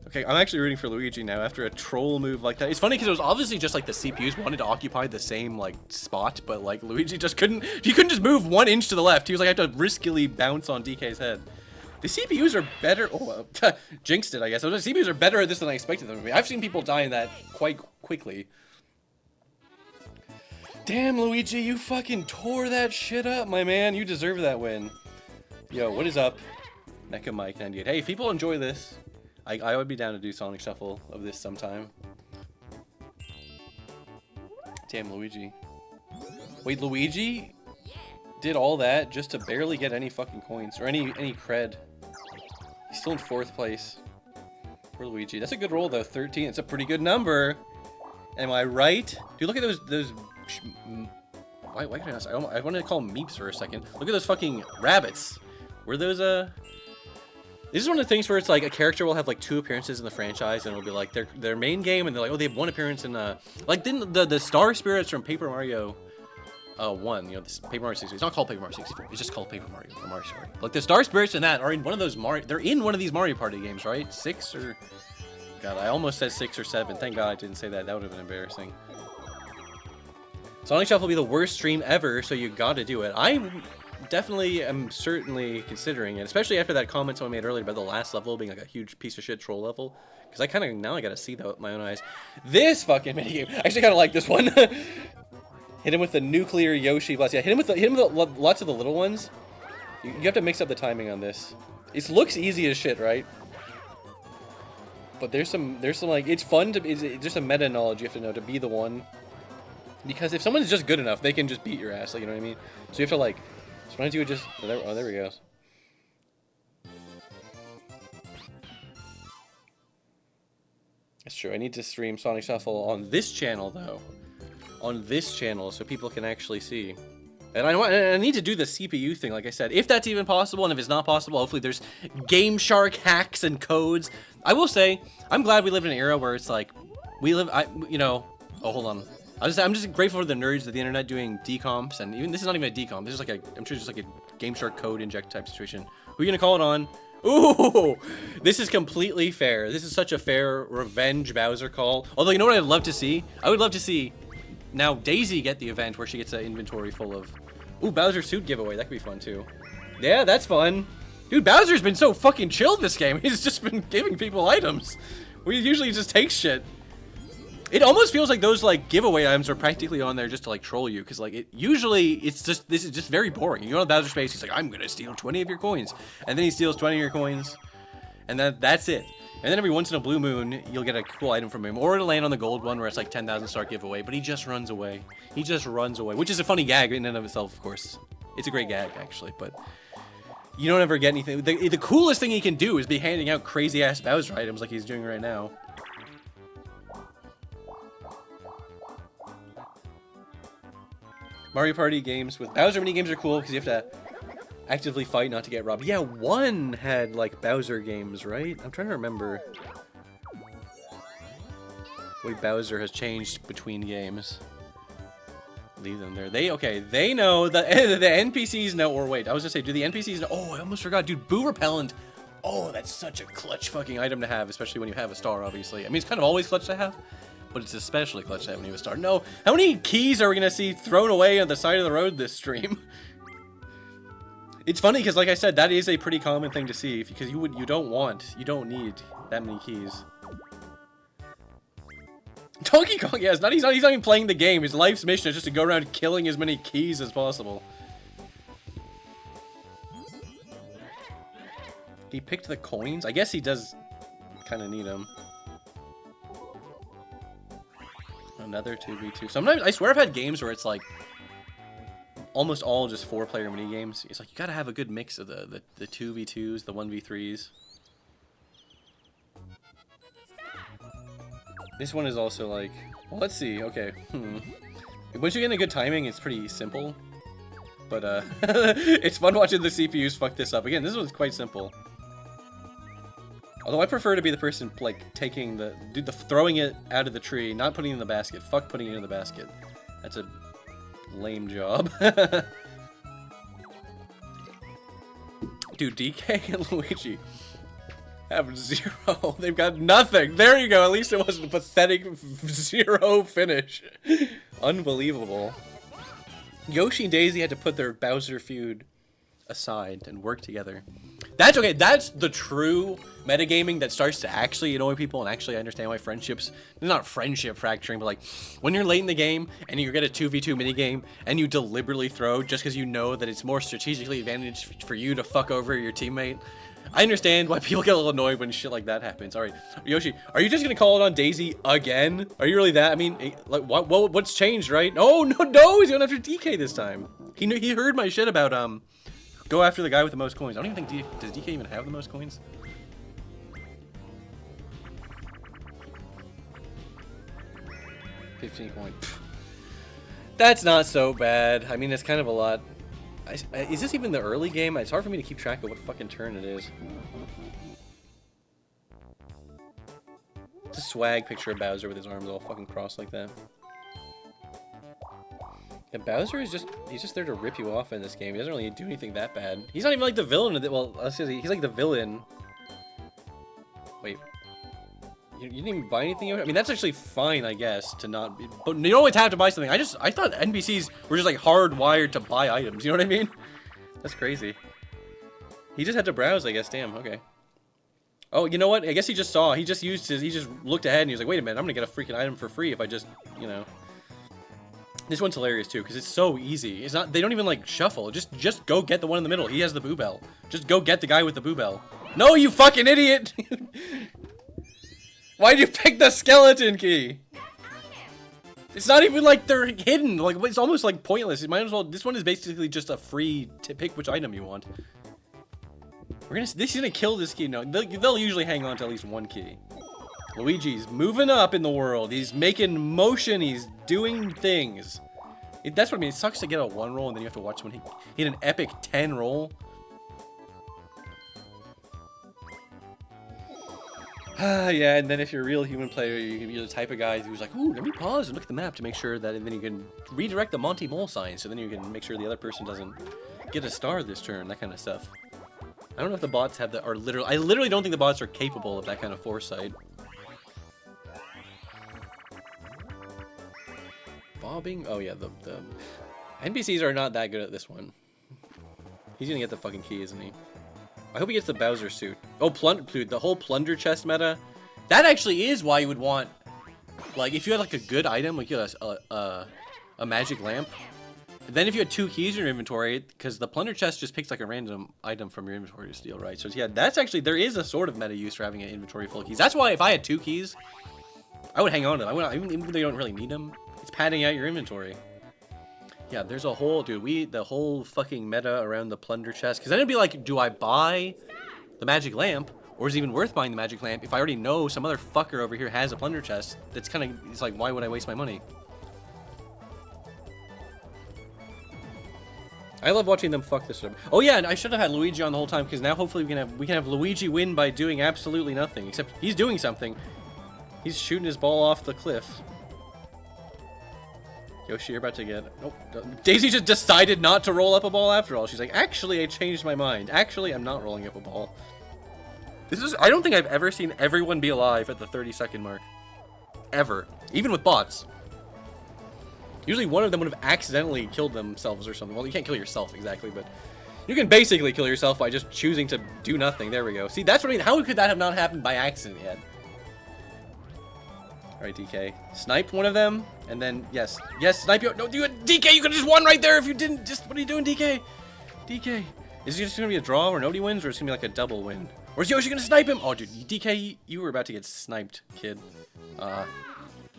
Okay, I'm actually rooting for Luigi now after a troll move like that. It's funny because it was obviously just, like, the CPUs wanted to occupy the same, like, spot, but, like, Luigi just couldn't just move 1 inch to the left. He was like, I have to riskily bounce on DK's head. The CPUs are better. Oh, jinxed it, I guess. The CPUs are better at this than I expected them to be. I've seen people die in that quite quickly. Damn, Luigi, you fucking tore that shit up, my man. You deserve that win. Yo, what is up? Mecha Mike 98. Hey, if people enjoy this, I would be down to do Sonic Shuffle of this sometime. Damn, Luigi. Wait, Luigi did all that just to barely get any fucking coins or any cred. He's still in 4th place. Poor Luigi. That's a good roll though. 13. It's a pretty good number. Am I right? Dude, look at those. Why can I ask? I wanted to call them meeps for a second. Look at those fucking rabbits. Were those This is one of the things where it's like a character will have like 2 appearances in the franchise, and it'll be like their main game, and they're like, oh, they have 1 appearance in like didn't the Star Spirits from Paper Mario 1, you know, this Paper Mario 64. It's not called Paper Mario 64. It's just called Paper Mario. Or Mario Story. Like the Star Spirits in that are in one of those Mario. They're in one of these Mario Party games, right? 6 or. God, I almost said 6 or 7. Thank God I didn't say that. That would have been embarrassing. Sonic Shuffle will be the worst stream ever, so you gotta do it. I definitely am certainly considering it, especially after that comment someone made earlier about the last level being like a huge piece of shit troll level. Because I kind of, now I gotta see that with my own eyes. This fucking minigame, I actually kind of like this one. Hit him with the nuclear Yoshi blast. Yeah, hit him with lots of the little ones. You have to mix up the timing on this. It looks easy as shit, right? But there's some like, it's fun to, it's just a meta knowledge you have to know to be the one. Because if someone's just good enough, they can just beat your ass, like, you know what I mean? So you have to, like, sometimes you would just, oh, there we go. That's true, I need to stream Sonic Shuffle on this channel, though. On this channel, so people can actually see. And I need to do the CPU thing, like I said, if that's even possible, and if it's not possible, hopefully there's Game Shark hacks and codes. I will say, I'm glad we live in an era where it's like, you know, oh, hold on. I'm just grateful for the nerds of the internet doing decomps, and even this is not even a decomp. This is like I'm sure it's just like a Game Shark code inject type situation. Who are you gonna call it on? Ooh, this is completely fair. This is such a fair revenge Bowser call. Although, you know what I'd love to see? I would love to see now Daisy get the event where she gets an inventory full of, ooh, Bowser suit giveaway. That could be fun too. Yeah, that's fun. Dude, Bowser's been so fucking chill this game. He's just been giving people items. We usually just take shit. It almost feels like those like giveaway items are practically on there just to like troll you, because like this is just very boring. You go to Bowser's face, he's like, I'm gonna steal 20 of your coins, and then he steals 20 of your coins, and that's it. And then every once in a blue moon, you'll get a cool item from him, or it'll land on the gold one where it's like 10,000 star giveaway, but he just runs away. He just runs away, which is a funny gag in and of itself, of course. It's a great gag actually, but you don't ever get anything. The coolest thing he can do is be handing out crazy ass Bowser items like he's doing right now. Mario Party games with Bowser minigames are cool because you have to actively fight not to get robbed. Yeah, one had like Bowser games, right? I'm trying to remember. The way Bowser has changed between games. Leave them there. They know the NPCs know, or wait, I was gonna say, do the NPCs know? Oh, I almost forgot, dude, Boo Repellent. Oh, that's such a clutch fucking item to have, especially when you have a star, obviously. I mean, it's kind of always clutch to have, but it's especially clutch to have when you have a star. No, how many keys are we gonna see thrown away on the side of the road this stream? It's funny because, like I said, that is a pretty common thing to see, because you don't need that many keys. Donkey Kong, yeah, he's not even playing the game. His life's mission is just to go around killing as many keys as possible. He picked the coins? I guess he does kind of need them. Another 2v2. Sometimes, I swear I've had games where it's like almost all just 4-player mini games. It's like you gotta have a good mix of the 2v2s, the 1v3s. This one is also like, well, let's see, okay. Once you get in a good timing, it's pretty simple. But it's fun watching the CPUs fuck this up. Again, this one's quite simple. Although I prefer to be the person like taking throwing it out of the tree, not putting it in the basket. Fuck putting it in the basket. That's a lame job. Dude, DK and Luigi have 0. They've got nothing. There you go. At least it wasn't a pathetic 0 finish. Unbelievable. Yoshi and Daisy had to put their Bowser feud aside and work together. That's okay. That's the true metagaming that starts to actually annoy people and actually understand why friendships, not friendship fracturing, but like when you're late in the game and you get a 2v2 minigame and you deliberately throw just because you know that it's more strategically advantaged for you to fuck over your teammate. I understand why people get a little annoyed when shit like that happens. All right, Yoshi, are you just gonna call it on Daisy again? Are you really that? I mean, like, what's changed, right? Oh no, he's going after DK this time. He heard my shit about go after the guy with the most coins. I don't even think does DK even have the most coins? $15 coins. That's not so bad. I mean, it's kind of a lot. Is this even the early game? It's hard for me to keep track of what fucking turn it is. It's a swag picture of Bowser with his arms all fucking crossed like that. Yeah, Bowser is he's just there to rip you off in this game. He doesn't really do anything that bad. He's not even like the villain of it. Well, he's like the villain. Wait. You didn't even buy anything? I mean, that's actually fine, I guess, to not be... But you don't always have to buy something. I thought NPCs were just, like, hardwired to buy items. You know what I mean? That's crazy. He just had to browse, I guess. Damn, okay. Oh, you know what? I guess he just saw. He just used his... He just looked ahead and he was like, wait a minute, I'm gonna get a freaking item for free if I just, you know... This one's hilarious, too, because it's so easy. It's not... They don't even, like, shuffle. Just go get the one in the middle. He has the boo bell. Just go get the guy with the boo bell. No, you fucking idiot! Why'd you pick the skeleton key? It's not even like they're hidden. Like, it's almost like pointless. You might as well. This one is basically just a free to pick which item you want. This is gonna kill this key. No, they'll usually hang on to at least one key. Luigi's moving up in the world. He's making motion. He's doing things. That's what I mean. It sucks to get a 1 roll and then you have to watch someone hit an epic 10 roll. Yeah, and then if you're a real human player, you can be the type of guy who's like, ooh, let me pause and look at the map to make sure that, and then you can redirect the Monty Mole sign, so then you can make sure the other person doesn't get a star this turn, that kind of stuff. I don't know if the bots have that, I literally don't think the bots are capable of that kind of foresight. Bobbing? Oh yeah, the NPCs are not that good at this one. He's gonna get the fucking key, isn't he? I hope he gets the Bowser suit. Oh, dude, the whole plunder chest meta. That actually is why you would want, like, if you had like a good item, like you had a magic lamp. Then if you had 2 keys in your inventory, because the plunder chest just picks like a random item from your inventory to steal, right? So yeah, that's actually, there is a sort of meta use for having an inventory full of keys. That's why if I had 2 keys, I would hang on to them. Even though you don't really need them, it's padding out your inventory. Yeah, there's a whole, dude, the whole fucking meta around the plunder chest. Because then it'd be like, do I buy the magic lamp? Or is it even worth buying the magic lamp if I already know some other fucker over here has a plunder chest? That's kind of, it's like, why would I waste my money? I love watching them fuck this up. Oh yeah, and I should have had Luigi on the whole time, because now hopefully we can have Luigi win by doing absolutely nothing. Except he's doing something. He's shooting his ball off the cliff. Yoshi, you're about to get... Nope. Daisy just decided not to roll up a ball after all. She's like, actually, I changed my mind. Actually, I'm not rolling up a ball. This is... I don't think I've ever seen everyone be alive at the 30-second mark. Ever. Even with bots. Usually one of them would have accidentally killed themselves or something. Well, you can't kill yourself exactly, but... You can basically kill yourself by just choosing to do nothing. There we go. See, that's what I mean. How could that have not happened by accident yet? Alright, DK. Snipe one of them, and then, yes. Yes, snipe you. No, do it. DK, you could have just won right there if you didn't. Just, what are you doing, DK? DK. Is it just going to be a draw where nobody wins, or is it going to be like a double win? Or is Yoshi going to snipe him? Oh, dude, DK, you were about to get sniped, kid.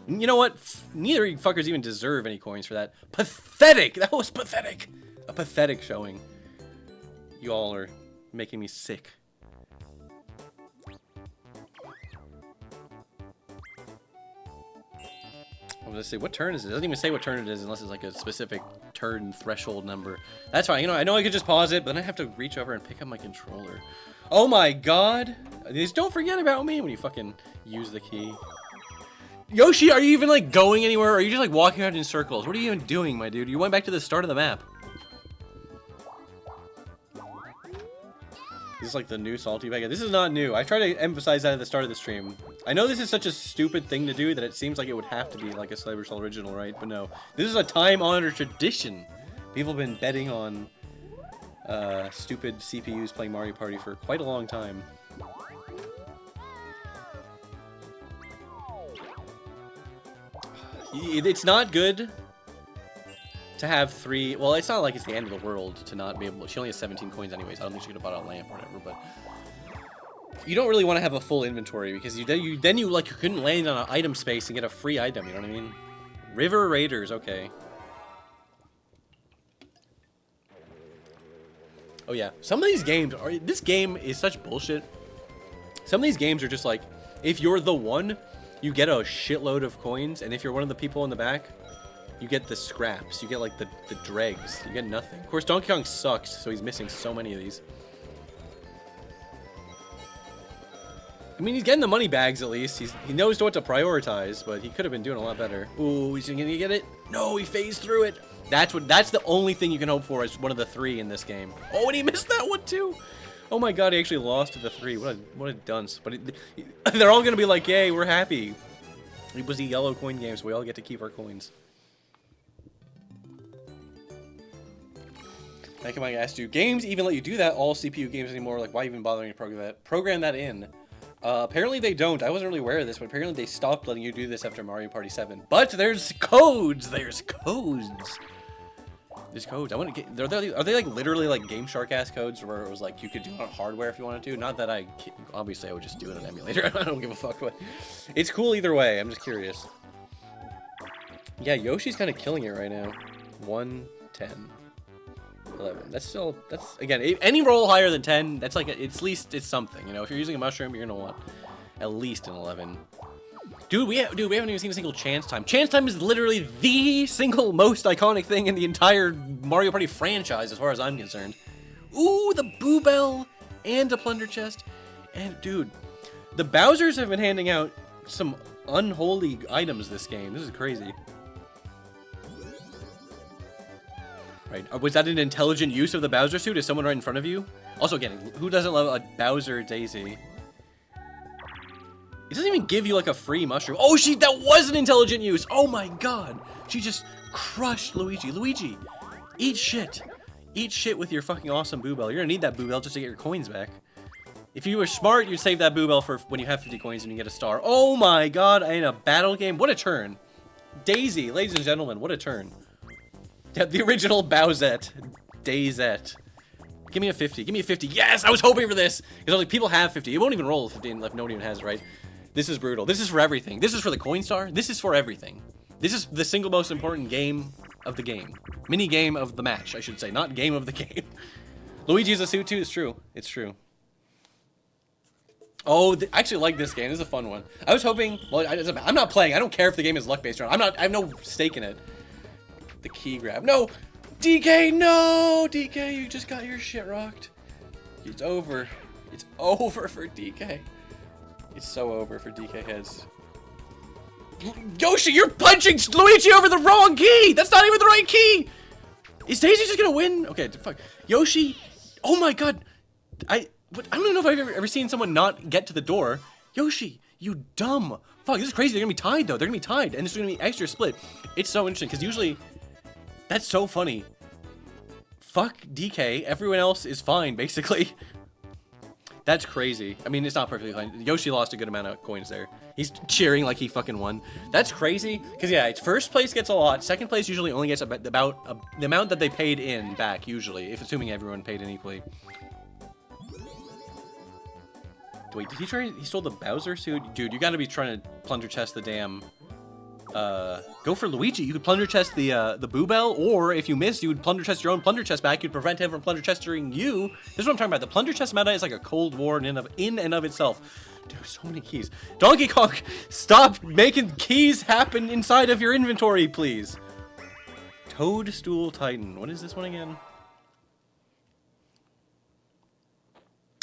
You know what? Neither of you fuckers even deserve any coins for that. Pathetic! That was pathetic! A pathetic showing. You all are making me sick. Let's see, what turn is it? It doesn't even say what turn it is unless it's like a specific turn threshold number. That's fine. You know, I know I could just pause it, but then I have to reach over and pick up my controller. Oh my god! Just don't forget about me when you fucking use the key. Yoshi, are you even like going anywhere? Or are you just like walking around in circles? What are you even doing, my dude? You went back to the start of the map. This is like the new salty bag. This is not new. I try to emphasize that at the start of the stream. I know this is such a stupid thing to do that it seems like it would have to be like a Cybercell original, right? But no. This is a time-honored tradition. People have been betting on stupid CPUs playing Mario Party for quite a long time. It's not good to have 3... Well, it's not like it's the end of the world to not be able... She only has 17 coins anyways. I don't think she could have bought a lamp or whatever, but... You don't really want to have a full inventory because then you like couldn't land on an item space and get a free item, you know what I mean? River Raiders, okay. Oh yeah, some of these games are... This game is such bullshit. Some of these games are just like, if you're the one, you get a shitload of coins, and if you're one of the people in the back, you get the scraps. You get like the dregs. You get nothing. Of course, Donkey Kong sucks, so he's missing so many of these. I mean, he's getting the money bags at least. He knows what to prioritize, but he could have been doing a lot better. Ooh, is he gonna get it? No, he phased through it. That's the only thing you can hope for as one of the 3 in this game. Oh, and he missed that one too. Oh my god, he actually lost to the 3. What a dunce. But they're all gonna be like, yay, we're happy. It was the yellow coin game, so we all get to keep our coins. Thank you, Mike asked you. Games even let you do that, all CPU games anymore. Like, why even bothering to program that in? Apparently they don't. I wasn't really aware of this, but apparently they stopped letting you do this after Mario Party 7. But there's codes! There's codes! There's codes. I want to get... Are they like literally like Game Shark-ass codes where it was like you could do it on hardware if you wanted to? Not that I... Obviously I would just do it on emulator. I don't give a fuck. But it's cool either way. I'm just curious. Yeah, Yoshi's kind of killing it right now. 1, 10. 11. That's still, that's, again, any roll higher than 10, that's like, at least it's something, you know? If you're using a mushroom, you're gonna want at least an 11. Dude, we haven't even seen a single chance time. Chance time is literally the single most iconic thing in the entire Mario Party franchise, as far as I'm concerned. Ooh, the Boo Bell and a plunder chest. And, dude, the Bowsers have been handing out some unholy items this game. This is crazy. Right. Was that an intelligent use of the Bowser suit? Is someone right in front of you? Also, again, who doesn't love a Bowser Daisy? It doesn't even give you, like, a free mushroom. Oh, that was an intelligent use! Oh my god! She just crushed Luigi. Luigi, eat shit. Eat shit with your fucking awesome Boo Bell. You're gonna need that Boo Bell just to get your coins back. If you were smart, you'd save that Boo Bell for when you have 50 coins and you get a star. Oh my god, in a battle game? What a turn. Daisy, ladies and gentlemen, what a turn. The original Bowsette. Daisette. Give me a 50. Give me a 50. Yes! I was hoping for this! Because like, people have 50. It won't even roll 50 if nobody even has it, right? This is brutal. This is for everything. This is for the coin star. This is for everything. This is the single most important game of the game. Mini game of the match, I should say. Not game of the game. Luigi's a suit too. It's true. It's true. Oh, I actually like this game. This is a fun one. I was hoping... Well, I'm not playing. I don't care if the game is luck-based or not. I have no stake in it. The key grab. No! DK, no! DK, you just got your shit rocked. It's over. It's over for DK. It's so over for DK heads. Yoshi, you're punching Luigi over the wrong key! That's not even the right key! Is Daisy just gonna win? Okay, fuck. Yoshi, oh my god. I don't know if I've ever seen someone not get to the door. Yoshi, you dumb. Fuck, this is crazy. They're gonna be tied though. They're gonna be tied, and this is gonna be extra split. It's so interesting, because usually... That's so funny. Fuck DK. Everyone else is fine, basically. That's crazy. I mean, it's not perfectly fine. Yoshi lost a good amount of coins there. He's cheering like he fucking won. That's crazy. Because, yeah, it's first place gets a lot. Second place usually only gets about the amount that they paid in back, usually. If assuming everyone paid in equally. Wait, did he try... He stole the Bowser suit? Dude, you gotta be trying to plunder chest the damn... Go for Luigi. You could plunder chest the Boo Bell, or if you miss, you would plunder chest your own plunder chest back. You'd prevent him from plunder chesting you. This is what I'm talking about. The plunder chest meta is like a Cold War in and of itself. Dude, so many keys. Donkey Kong, stop making keys happen inside of your inventory, please. Toadstool Titan. What is this one again?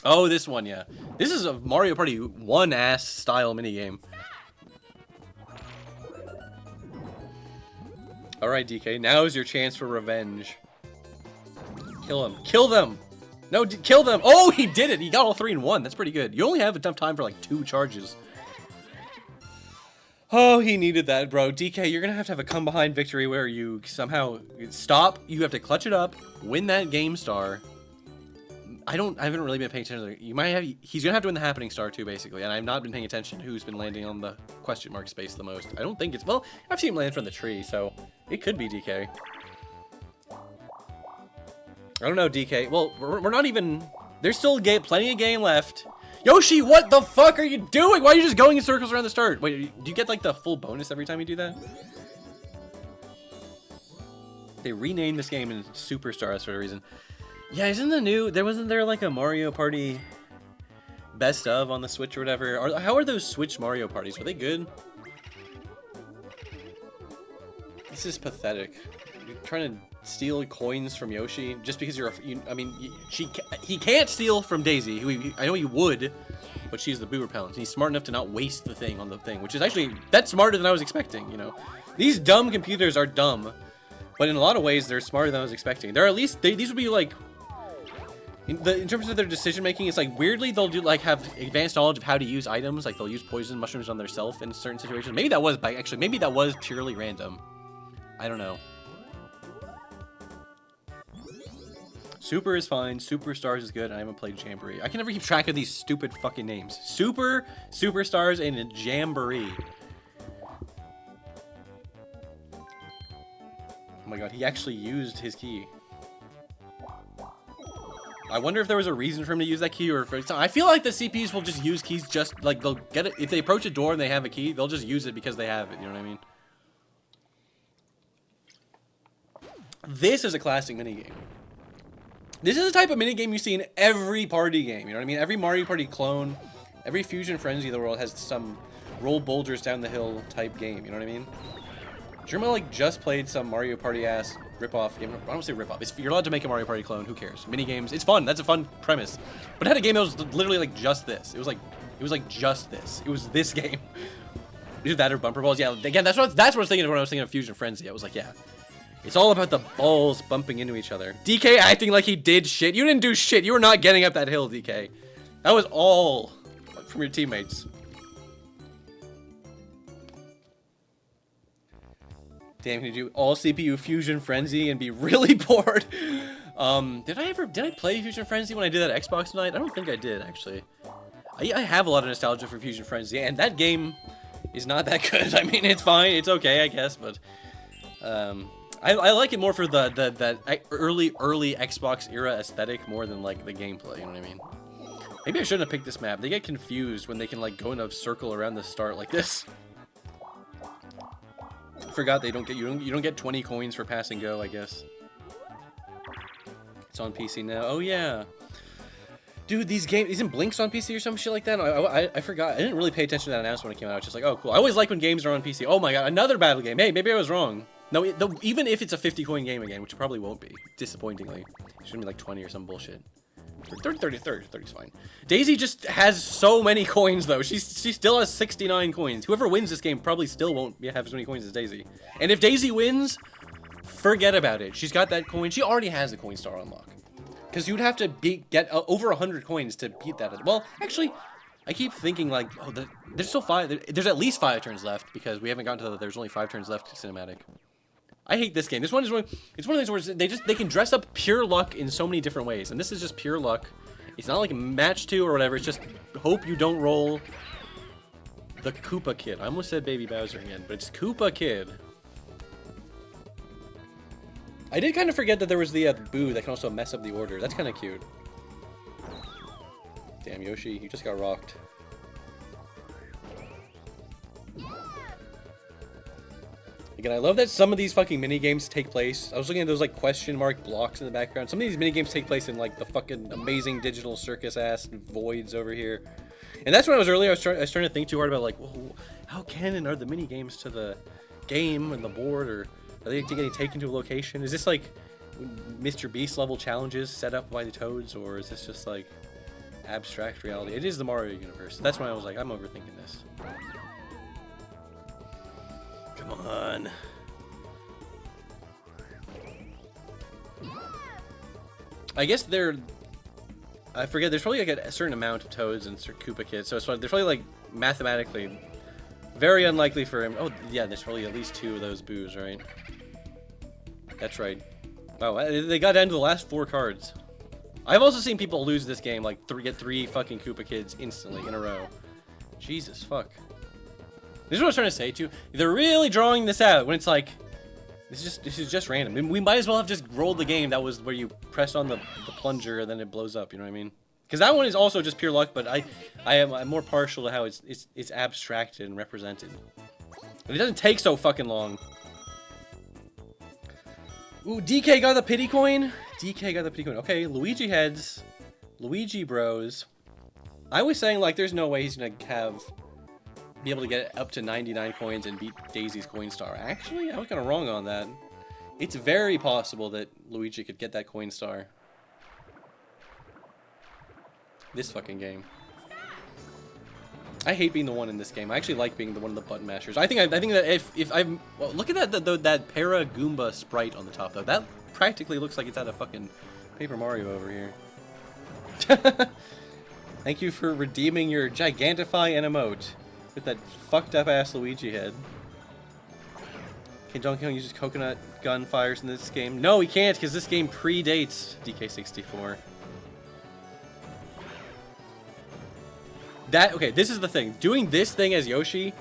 Oh, this one, yeah. This is a Mario Party 1-ass style minigame. Alright, DK, now is your chance for revenge. Kill him. Kill them! No, kill them! Oh, he did it! He got all 3 in 1. That's pretty good. You only have enough time for like 2 charges. Oh, he needed that, bro. DK, you're gonna have a come-behind victory where you somehow stop. You have to clutch it up, win that game star. I haven't really been paying attention. You might have. He's gonna have to win the happening star too, basically. And I've not been paying attention to who's been landing on the question mark space the most. I don't think it's, well, I've seen him land from the tree, so it could be DK. I don't know, DK. Well, we're not even. There's still plenty of game left. Yoshi, what the fuck are you doing? Why are you just going in circles around the start? Wait, do you get like the full bonus every time you do that? They renamed this game in Superstars for a reason. Yeah, wasn't there like a Mario Party best of on the Switch or whatever? How are those Switch Mario Parties? Are they good? This is pathetic. You're trying to steal coins from Yoshi just because he can't steal from Daisy, who I know he would, but she's the boo repellent. He's smart enough to not waste the thing on the thing, which is actually, that's smarter than I was expecting, you know? These dumb computers are dumb, but in a lot of ways, they're smarter than I was expecting. They're at least, these would be like, In terms of their decision making, it's like weirdly they'll do like have advanced knowledge of how to use items. Like they'll use poison mushrooms on themselves in certain situations. Maybe that was maybe that was purely random. I don't know. Super is fine. Superstars is good. I haven't played Jamboree. I can never keep track of these stupid fucking names. Superstars, and Jamboree. Oh my god, he actually used his key. I wonder if there was a reason for him to use that key, or if I feel like the CPs will just use keys just like they'll get it if they approach a door and they have a key, they'll just use it because they have it, you know what I mean? This is a classic minigame. This is the type of minigame you see in every party game, you know what I mean? Every Mario Party clone, every Fusion Frenzy of the world has some roll boulders down the hill type game, you know what I mean? Germa like just played some Mario Party ass rip-off game. I don't say rip-off. You're allowed to make a Mario Party clone. Who cares? Mini games. It's fun. That's a fun premise. But it had a game that was literally like just this. It was like just this. It was this game. Either that or bumper balls. Yeah. Again, that's what I was thinking of when I was thinking of Fusion Frenzy. I was like, yeah, it's all about the balls bumping into each other. DK acting like he did shit. You didn't do shit. You were not getting up that hill, DK. That was all from your teammates. Damn, can you do all CPU Fusion Frenzy and be really bored? Did I play Fusion Frenzy when I did that Xbox night? I don't think I did, actually. I have a lot of nostalgia for Fusion Frenzy, and that game is not that good. I mean, it's fine, it's okay, I guess, but I like it more for that early Xbox era aesthetic more than like the gameplay, you know what I mean? Maybe I shouldn't have picked this map. They get confused when they can like go in a circle around the start like this. Forgot they don't get you don't get 20 coins for pass and go, I guess. It's on PC now. Oh yeah. Dude, these games isn't Blinks on PC or some shit like that? I forgot. I didn't really pay attention to that announcement when it came out. I was just like, oh cool. I always like when games are on PC. Oh my god, another battle game. Hey, maybe I was wrong. No, even if it's a 50 coin game again, which it probably won't be, disappointingly. It should be like 20 or some bullshit. 30's fine. Daisy just has so many coins though. She still has 69 coins. Whoever wins this game probably still won't have as many coins as Daisy. And if Daisy wins, forget about it. She's got that coin. She already has the coin star unlock. Because you'd have to get over 100 coins to beat that. Well, actually, I keep thinking like, oh, there's still 5. There's at least 5 turns left because we haven't gotten to there's only 5 turns left cinematic. I hate this game. This one is it's one of those where they can dress up pure luck in so many different ways, and this is just pure luck. It's not like a match 2 or whatever. It's just hope you don't roll the Koopa Kid. I almost said Baby Bowser again, but it's Koopa Kid. I did kind of forget that there was the Boo that can also mess up the order. That's kind of cute. Damn, Yoshi, you just got rocked. Again, I love that some of these fucking minigames take place. I was looking at those like question mark blocks in the background. Some of these minigames take place in like the fucking amazing digital circus ass voids over here. And that's when I was earlier, I was trying to think too hard about like, well, how canon are the minigames to the game and the board, or are they getting taken to a location? Is this like Mr. Beast level challenges set up by the Toads, or is this just like abstract reality? It is the Mario universe. That's when I was like, I'm overthinking this. Come on. I guess I forget, there's probably like a certain amount of Toads and Koopa Kids, so there's probably like mathematically very unlikely for him. Oh yeah, there's probably at least 2 of those Boos, right? That's right. Wow, they got down to the last 4 cards. I've also seen people lose this game, like get 3 fucking Koopa Kids instantly in a row. Jesus fuck. This is what I was trying to say to you. They're really drawing this out when it's like, this is just random. I mean, we might as well have just rolled the game that was where you press on the plunger and then it blows up. You know what I mean? Because that one is also just pure luck, but I'm more partial to how it's abstracted and represented. And it doesn't take so fucking long. Ooh, DK got the pity coin. DK got the pity coin. Okay, Luigi heads, Luigi bros. I was saying like, there's no way he's gonna be able to get up to 99 coins and beat Daisy's coin star. Actually, I was kind of wrong on that. It's very possible that Luigi could get that coin star. This fucking game. I hate being the one in this game. I actually like being the one of the button mashers. I think that if I'm well, look at that Para Goomba sprite on the top though. That practically looks like it's out of fucking Paper Mario over here. Thank you for redeeming your Gigantify and emote with that fucked up ass Luigi head. Can Donkey Kong use coconut gunfires in this game? No, he can't, because this game predates DK64. Okay, this is the thing. Doing this thing as Yoshi,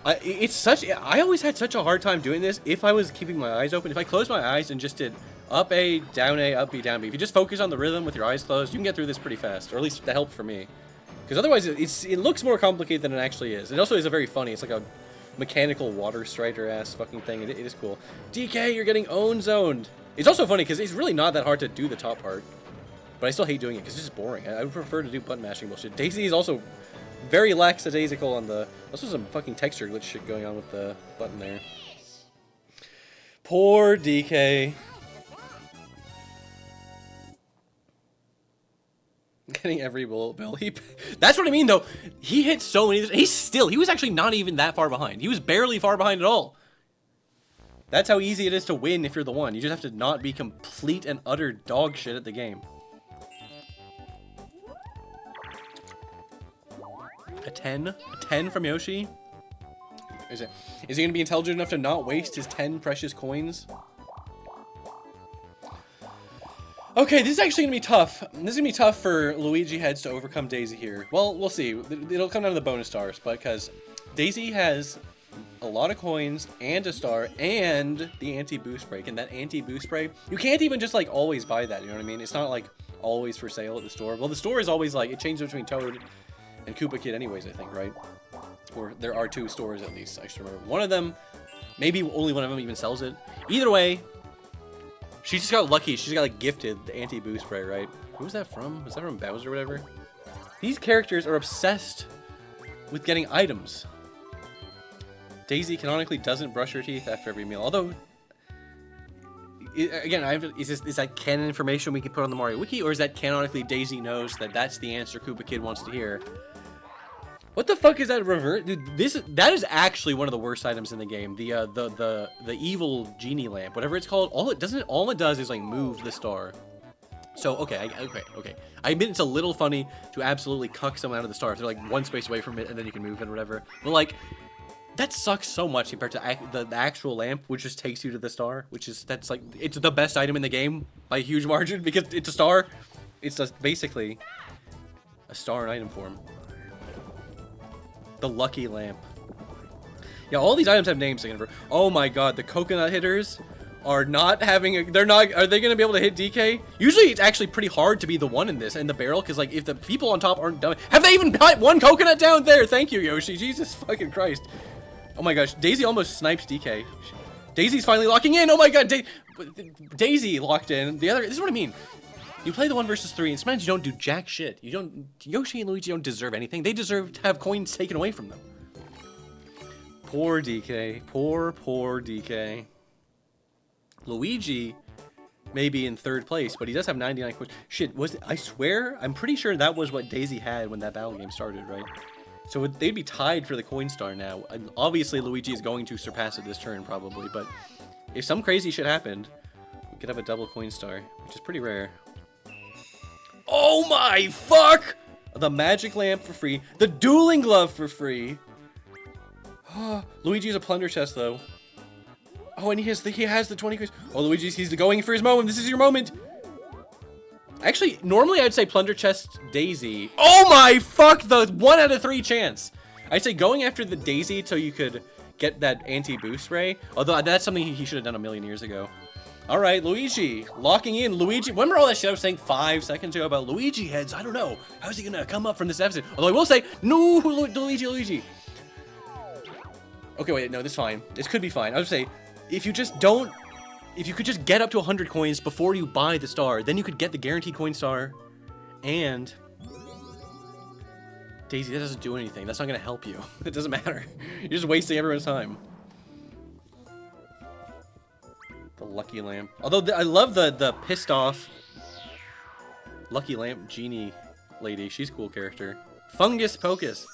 I always had such a hard time doing this if I was keeping my eyes open. If I closed my eyes and just did up A, up B, down B. If you just focus on the rhythm with your eyes closed, you can get through this pretty fast, or at least that helped for me. Because otherwise, it looks more complicated than it actually is. It also is a very funny. It's like a mechanical water strider ass fucking thing. It is cool. DK, you're getting zoned. It's also funny because it's really not that hard to do the top part, but I still hate doing it because it's just boring. I would prefer to do button mashing bullshit. Daisy is also very lackadaisical on the. Also, some fucking texture glitch shit going on with the button there. Poor DK. Getting every bullet bill. That's what I mean, though. He hit so many. He was actually not even that far behind. He was barely far behind at all. That's how easy it is to win if you're the one. You just have to not be complete and utter dog shit at the game. A 10? A 10 from Yoshi? Is he going to be intelligent enough to not waste his 10 precious coins? Okay, this is actually going to be tough. This is going to be tough for Luigi heads to overcome Daisy here. Well, we'll see. It'll come down to the bonus stars, but because Daisy has a lot of coins and a star and the anti-boost break, and that anti-boost break, you can't even just like always buy that, you know what I mean? It's not like always for sale at the store. Well, the store is always like, it changes between Toad and Koopa Kid anyways, I think, right? Or there are 2 stores at least, I should remember. One of them, maybe only one of them even sells it. Either way, she just got lucky. She just got like gifted the anti-boost spray, right? Who was that from? Was that from Bowser or whatever? These characters are obsessed with getting items. Daisy canonically doesn't brush her teeth after every meal. Although, again, is that canon information we can put on the Mario Wiki, or is that canonically Daisy knows that that's the answer Koopa Kid wants to hear? What the fuck is that revert? Dude, that is actually one of the worst items in the game. The evil genie lamp, whatever it's called. All it does is like move the star. So okay. I admit it's a little funny to absolutely cuck someone out of the star if they're like one space away from it and then you can move and whatever. But like, that sucks so much compared to the actual lamp, which just takes you to the star. That's like, it's the best item in the game by a huge margin because it's a star. It's just basically a star in item form. The lucky lamp. Yeah, all these items have names. Oh my god, the coconut hitters are not having are they gonna be able to hit DK? Usually it's actually pretty hard to be the one in the barrel, because like if the people on top aren't done. Have they even got one coconut down there? Thank you, Yoshi. Jesus fucking Christ. Oh my gosh, Daisy almost sniped DK. Daisy's finally locking in. Oh my god, Daisy locked in. This is what I mean. You play the 1 versus 3, and sometimes you don't do jack shit. Yoshi and Luigi don't deserve anything. They deserve to have coins taken away from them. Poor DK. Poor DK. Luigi may be in 3rd place, but he does have 99 coins. Shit, I swear, I'm pretty sure that was what Daisy had when that battle game started, right? So they'd be tied for the coin star now. And obviously, Luigi is going to surpass it this turn, probably, but if some crazy shit happened, we could have a double coin star, which is pretty rare. Oh my fuck! The magic lamp for free. The dueling glove for free. Luigi has a plunder chest though. Oh, and he has the 20 coins. Oh, he's going for his moment. This is your moment. Actually, normally I'd say plunder chest Daisy. Oh my fuck! The 1 out of 3 chance. I'd say going after the Daisy so you could get that anti-boost ray. Although that's something he should have done a million years ago. All right, Luigi, locking in. Luigi, remember all that shit I was saying 5 seconds ago about Luigi heads? I don't know. How's he gonna come up from this episode? Although I will say, no, Luigi. Okay, wait, no, this is fine. This could be fine. I would say, if you could just get up to 100 coins before you buy the star, then you could get the guaranteed coin star, and Daisy, that doesn't do anything. That's not gonna help you. It doesn't matter. You're just wasting everyone's time. The lucky lamp. Although I love the pissed off lucky lamp genie lady. She's a cool character. Fungus Pocus.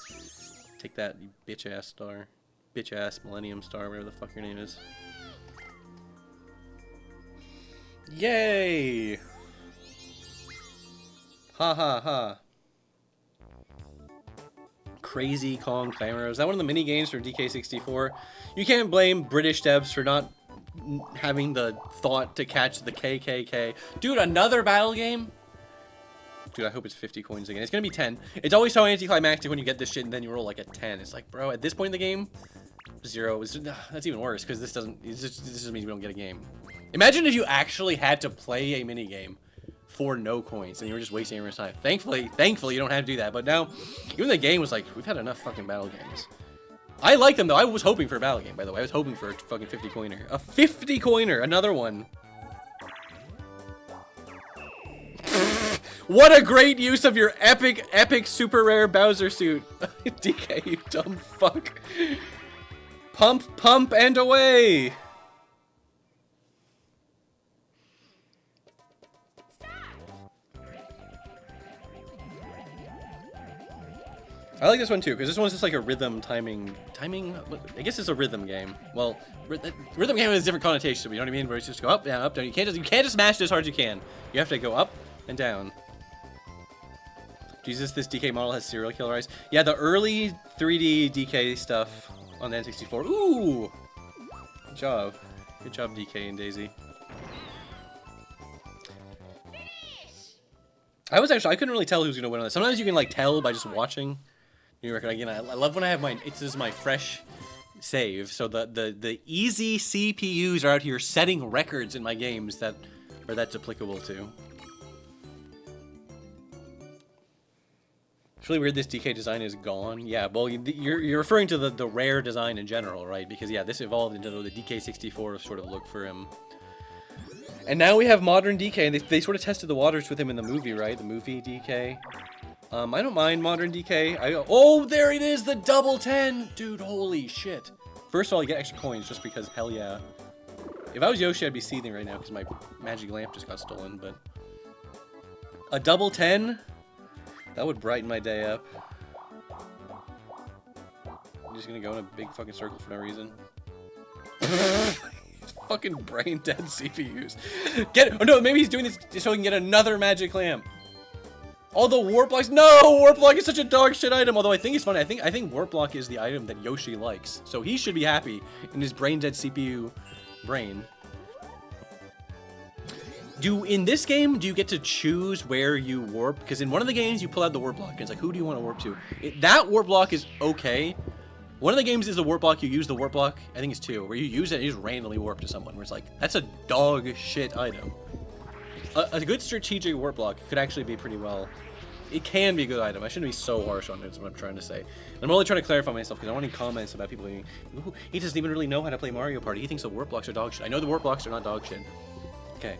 Take that, you bitch ass star. Bitch ass Millennium Star, whatever the fuck your name is. Yay! Ha ha ha. Crazy Kong Clamor. Is that one of the mini games for DK64? You can't blame British devs for not having the thought to catch the KKK. Dude, another battle game? Dude, I hope it's 50 coins again. It's gonna be 10. It's always so anticlimactic when you get this shit and then you roll like a 10. It's like, bro, at this point in the game, 0. That's even worse because this just means we don't get a game. Imagine if you actually had to play a mini game for no coins and you were just wasting everyone's time. Thankfully you don't have to do that. But now, even the game was like, we've had enough fucking battle games. I like them though. I was hoping for a battle game, by the way. I was hoping for a fucking 50 coiner. A 50 coiner, another one. What a great use of your epic super rare Bowser suit. DK, you dumb fuck. Pump and away. I like this one too, because this one's just like a rhythm timing, I guess it's a rhythm game. Well, rhythm game has different connotations, you know what I mean? Where it's just go up, down, up, down. You can't just smash it as hard as you can. You have to go up and down. Jesus, this DK model has serial killer eyes. Yeah, the early 3D DK stuff on the N64. Ooh! Good job. Good job, DK and Daisy. I couldn't really tell who's gonna win on this. Sometimes you can like tell by just watching. New record again. I love when I have this is my fresh save. So the easy CPUs are out here setting records in my games that's applicable to. It's really weird this DK design is gone. Yeah, well, you're referring to the rare design in general, right? Because, yeah, this evolved into the DK64 sort of look for him. And now we have modern DK, and they sort of tested the waters with him in the movie, right? The movie DK. I don't mind modern DK. Oh, there it is, the double 10! Dude, holy shit. First of all, you get extra coins just because, hell yeah. If I was Yoshi, I'd be seething right now because my magic lamp just got stolen, but... A double 10? That would brighten my day up. I'm just gonna go in a big fucking circle for no reason. Fucking brain dead CPUs. Get it! Oh no, maybe he's doing this so he can get another magic lamp. All the warp blocks. No, warp block is such a dog shit item. Although I think it's funny. I think warp block is the item that Yoshi likes, so he should be happy in his brain dead CPU brain. In this game, do you get to choose where you warp? Because in one of the games, you pull out the warp block, and it's like, who do you want to warp to? That warp block is okay. One of the games is the warp block, you use the warp block, I think it's 2, where you use it and you just randomly warp to someone, where it's like, that's a dog shit item. A good strategic warp block could actually be pretty well. It can be a good item. I shouldn't be so harsh on it, is what I'm trying to say. I'm only trying to clarify myself, because I don't want any comments about people being, ooh, he doesn't even really know how to play Mario Party. He thinks the warp blocks are dog shit. I know the warp blocks are not dog shit. Okay.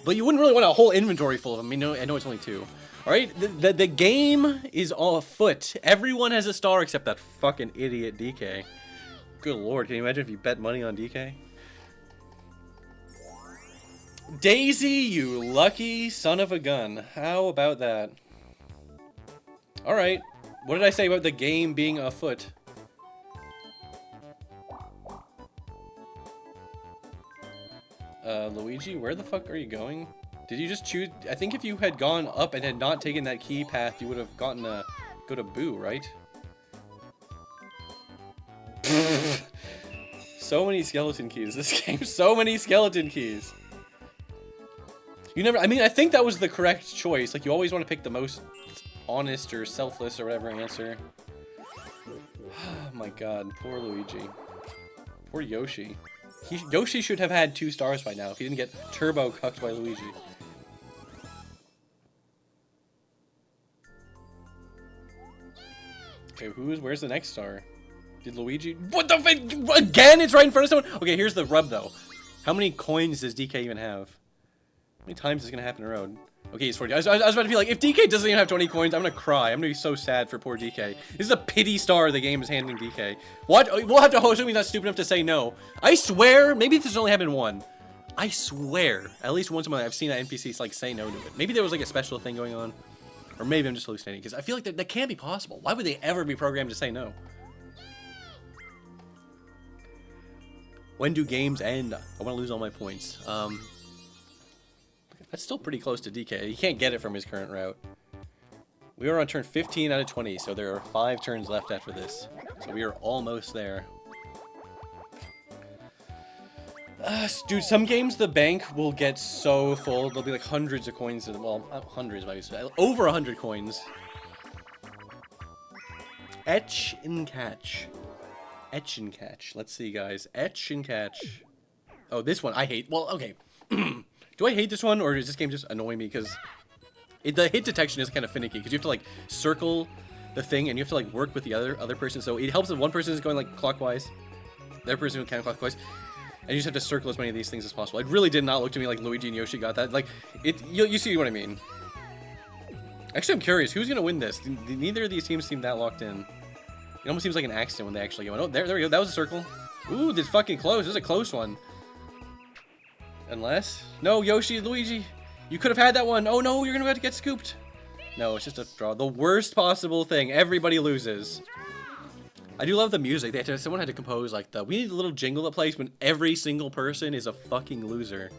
But you wouldn't really want a whole inventory full of them. I know it's only 2. Alright, the game is all afoot. Everyone has a star except that fucking idiot DK. Good lord, can you imagine if you bet money on DK? Daisy, you lucky son of a gun. How about that? Alright, what did I say about the game being afoot? Luigi, where the fuck are you going? Did you just choose? I think if you had gone up and had not taken that key path, you would have gotten go to Boo, right? So many skeleton keys. This game, so many skeleton keys. You never, I think that was the correct choice. Like, you always want to pick the most honest or selfless or whatever answer. Oh my god, poor Luigi. Poor Yoshi. Yoshi should have had 2 stars by now if he didn't get turbo cucked by Luigi. Okay, where's the next star? Did Luigi? What the fuck? Again? It's right in front of someone? Okay, here's the rub though. How many coins does DK even have? How many times is this gonna happen in a row? Okay, he's 40. I was about to be like, if DK doesn't even have 20 coins, I'm gonna cry. I'm gonna be so sad for poor DK. This is a pity star the game is handing DK. What? We'll have to hope he's not stupid enough to say no. I swear, maybe this only happened one. I swear, at least once a month I've seen that NPC like say no to it. Maybe there was like a special thing going on. Or maybe I'm just hallucinating, because I feel like that can't be possible. Why would they ever be programmed to say no? When do games end? I want to lose all my points. That's still pretty close to DK. He can't get it from his current route. We are on turn 15 out of 20, so there are 5 turns left after this. So we are almost there. Dude, some games the bank will get so full. There'll be like hundreds of coins. Well, not hundreds, but over 100 coins. Etch and catch. Etch and catch. Let's see, guys. Etch and catch. Oh, this one I hate. Well, okay. Do I hate this one, or does this game just annoy me? Because the hit detection is kind of finicky. Because you have to, like, circle the thing, and you have to, like, work with the other person. So it helps if one person is going, like, clockwise. The other person is counterclockwise. And you just have to circle as many of these things as possible. It really did not look to me like Luigi and Yoshi got that. Like, you see what I mean. Actually, I'm curious. Who's going to win this? Neither of these teams seem that locked in. It almost seems like an accident when they actually go in. Oh, there we go. That was a circle. Ooh, this fucking close. This is a close one. Unless... No, Yoshi, Luigi. You could have had that one. Oh, no, you're going to have to get scooped. No, it's just a draw. The worst possible thing. Everybody loses. I do love the music. Someone had to compose like we need a little jingle that plays when every single person is a fucking loser.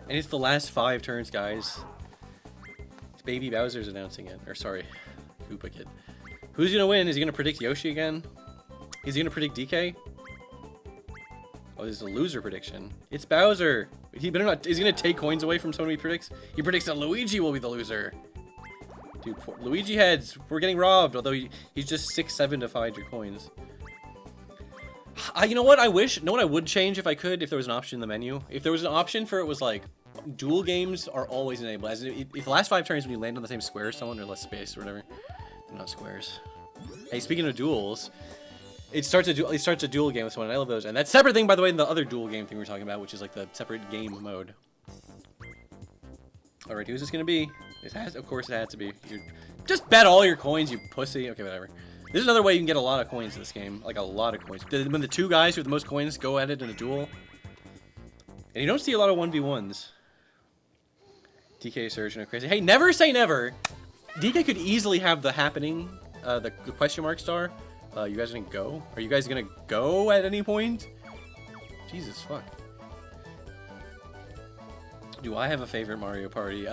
And it's the last 5 turns, guys. It's Baby Bowser's announcing it. Or sorry, Koopa Kid. Who's gonna win? Is he gonna predict Yoshi again? Is he gonna predict DK? Oh, this is a loser prediction. It's Bowser. He better not. Is he gonna take coins away from someone he predicts? He predicts that Luigi will be the loser. Dude, Luigi heads, we're getting robbed, although he's just 6-7 to find your coins. You know what I wish? Know what I would change if I could, if there was an option in the menu? If there was an option for it was like, dual games are always enabled. As if the last 5 turns when you land on the same square as someone, or less space or whatever. They're not squares. Hey, speaking of duels, it starts a duel game with someone, and I love those. And that's separate thing, by the way, than the other duel game thing we were talking about, which is like the separate game mode. Alright, who's this gonna be? Of course it had to be. Just bet all your coins, you pussy. Okay, whatever. This is another way you can get a lot of coins in this game. Like, a lot of coins. When the 2 guys who have the most coins go at it in a duel. And you don't see a lot of 1v1s. DK Surgeon are crazy. Hey, never say never! DK could easily have the happening, the question mark star. You guys gonna go? Are you guys gonna go at any point? Jesus, fuck. Do I have a favorite Mario Party?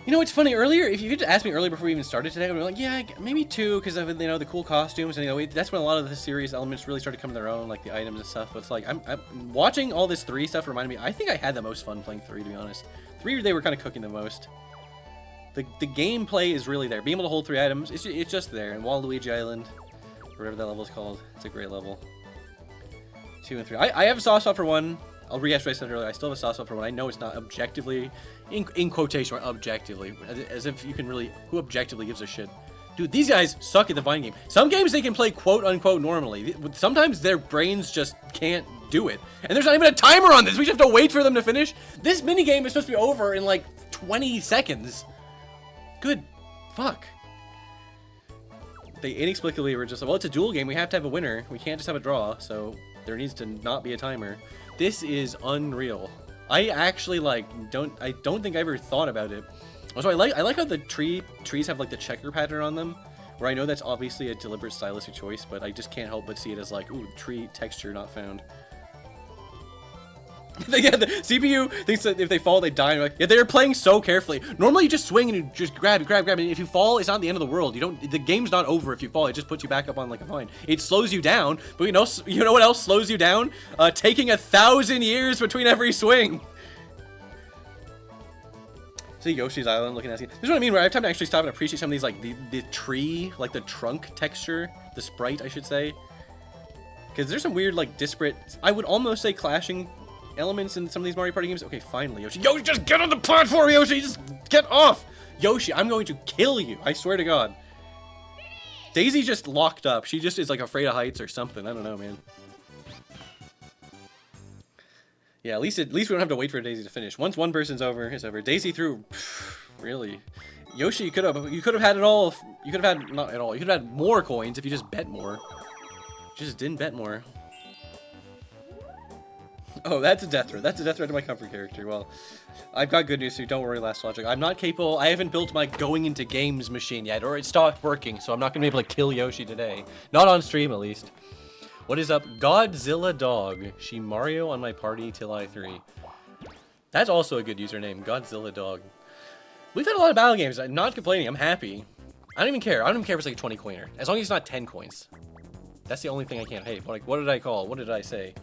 You know, it's funny, earlier, if you could ask me earlier before we even started today, I'd be like, yeah, maybe 2, because of, you know, the cool costumes, and, you know, that's when a lot of the series elements really started coming their own, like the items and stuff, but it's like, I'm watching all this 3 stuff reminded me, I think I had the most fun playing 3, to be honest. 3, they were kind of cooking the most. The gameplay is really there. Being able to hold 3 items, it's just there, and Waluigi Island, whatever that level is called, it's a great level. 2 and 3. I have a soft spot for 1. I'll rehash what I said earlier. I still have a soft spot for 1. I know it's not objectively, in quotation, objectively, as if you can really, who objectively gives a shit? Dude, these guys suck at the Vine game. Some games they can play quote-unquote normally. Sometimes their brains just can't do it. And there's not even a timer on this. We just have to wait for them to finish. This minigame is supposed to be over in like 20 seconds. Good fuck. They inexplicably were just like, well, it's a duel game. We have to have a winner. We can't just have a draw. So there needs to not be a timer. This is unreal. I actually I don't think I ever thought about it. Also, I like how the trees have like the checker pattern on them, where I know that's obviously a deliberate stylistic choice, but I just can't help but see it as like, ooh, tree texture not found. Yeah, the CPU thinks that if they fall, they die. Like, yeah, they're playing so carefully. Normally, you just swing and you just grab, and if you fall, it's not the end of the world. The game's not over if you fall. It just puts you back up on like a vine. It slows you down, but you know what else slows you down? Taking 1,000 years between every swing. See Yoshi's Island looking at you. This is what I mean, where I have time to actually stop and appreciate some of these, like the tree, like the trunk texture, the sprite, I should say. Because there's some weird, like, disparate, I would almost say clashing elements in some of these Mario Party games. Okay, finally, Yoshi. Yoshi, just get on the platform, Yoshi! Just get off! Yoshi, I'm going to kill you. I swear to God. Daisy just locked up. She just is, like, afraid of heights or something. I don't know, man. Yeah, at least we don't have to wait for Daisy to finish. Once one person's over, it's over. Daisy threw... Really? Yoshi, you could have had it all. You could have had... Not at all. You could have had more coins if you just bet more. You just didn't bet more. Oh, that's a death threat. That's a death threat to my comfort character. Well, I've got good news for you. Don't worry, Last Logic. I'm not capable. I haven't built my going into games machine yet, or it stopped working, so I'm not going to be able to kill Yoshi today. Not on stream, at least. What is up? Godzilla Dog. She Mario on my party till I 3. That's also a good username. Godzilla Dog. We've had a lot of battle games. I'm not complaining. I'm happy. I don't even care. I don't even care if it's like a 20 coiner. As long as it's not 10 coins. That's the only thing I can't hate. Like, what did I call? What did I say?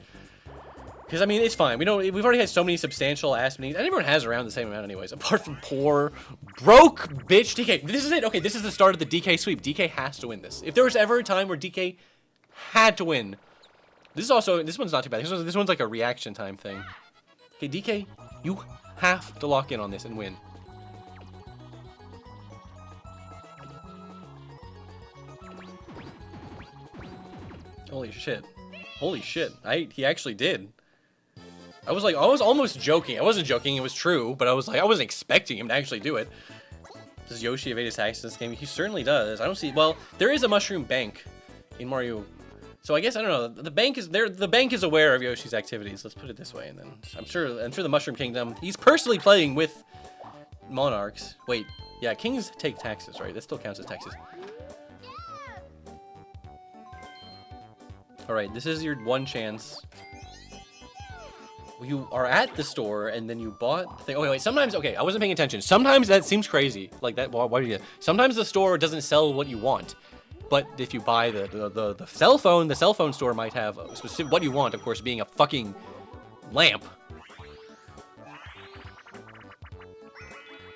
Because, I mean, it's fine. We've already had so many substantial ass minis. And everyone has around the same amount anyways. Apart from poor, broke bitch DK. This is it. Okay, this is the start of the DK sweep. DK has to win this. If there was ever a time where DK had to win. This one's not too bad. This one's like a reaction time thing. Okay, DK, you have to lock in on this and win. Holy shit. Holy shit. He actually did. I was almost joking. I wasn't joking, it was true, but I wasn't expecting him to actually do it. Does Yoshi evade his attacks in this game? He certainly does. I don't see, well, there is a mushroom bank in Mario. So I guess, I don't know, the bank is there. The bank is aware of Yoshi's activities. Let's put it this way, and then I'm sure the Mushroom Kingdom, he's personally playing with monarchs. Wait, yeah, kings take taxes, right? That still counts as taxes. All right, this is your one chance. You are at the store and then you bought the thing. Oh wait, sometimes, okay, I wasn't paying attention. Sometimes that seems crazy, like that. Why do you? Sometimes the store doesn't sell what you want, but if you buy the cell phone, the cell phone store might have specific what you want. Of course, being a fucking lamp.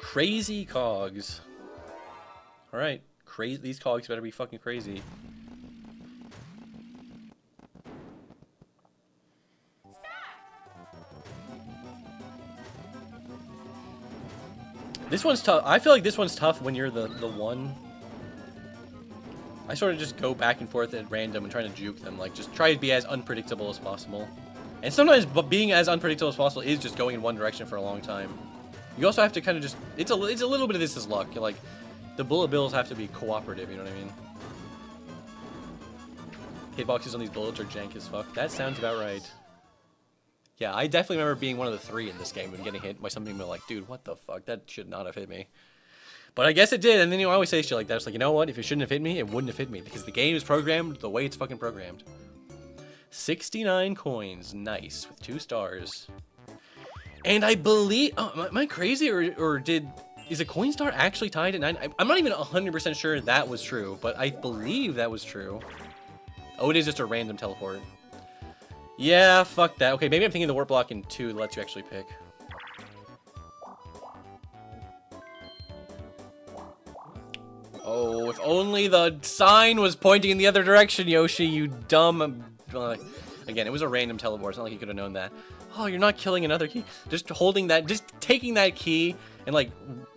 Crazy cogs. All right, crazy. These cogs better be fucking crazy. This one's tough. I feel like this one's tough when you're the one. I sort of just go back and forth at random and trying to juke them. Like, just try to be as unpredictable as possible. And sometimes being as unpredictable as possible is just going in one direction for a long time. You also have to kind of just... It's a little bit of this is luck. You're like, the bullet bills have to be cooperative, you know what I mean? Hitboxes on these bullets are jank as fuck. That sounds about right. Yeah, I definitely remember being one of the 3 in this game and getting hit by something like, dude, what the fuck? That should not have hit me. But I guess it did, and then you always say shit like that. It's like, you know what? If it shouldn't have hit me, it wouldn't have hit me. Because the game is programmed the way it's fucking programmed. 69 coins. Nice. With 2 stars. And I believe... Oh, am I crazy? Or is a coin star actually tied at 9? I'm not even 100% sure that was true, but I believe that was true. Oh, it is just a random teleport. Yeah, fuck that. Okay, maybe I'm thinking the warp block in 2 lets you actually pick. Oh, if only the sign was pointing in the other direction, Yoshi, you dumb... again, it was a random teleport. It's not like you could have known that. Oh, you're not killing another key. Just holding that, just taking that key and, like,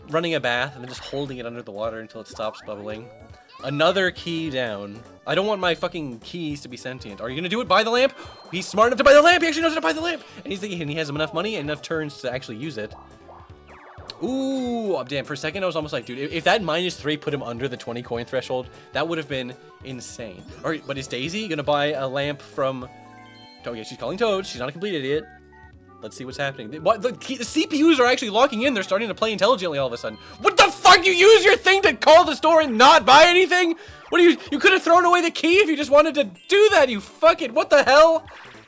running a bath and then just holding it under the water until it stops bubbling. Another key down. I don't want my fucking keys to be sentient. Are you gonna do it by the lamp? He's smart enough to buy the lamp. He actually knows how to buy the lamp. And he's thinking he has enough money and enough turns to actually use it. Ooh, oh, damn. For a second, I was almost like, dude, if that -3 put him under the 20 coin threshold, that would have been insane. All right, but is Daisy gonna buy a lamp from... Oh, yeah, she's calling Toad. She's not a complete idiot. Let's see what's happening. What, the CPUs are actually locking in. They're starting to play intelligently all of a sudden. What the fuck? You use your thing to call the store and not buy anything? What do you could have thrown away the key if you just wanted to do that, you fucking... What the hell?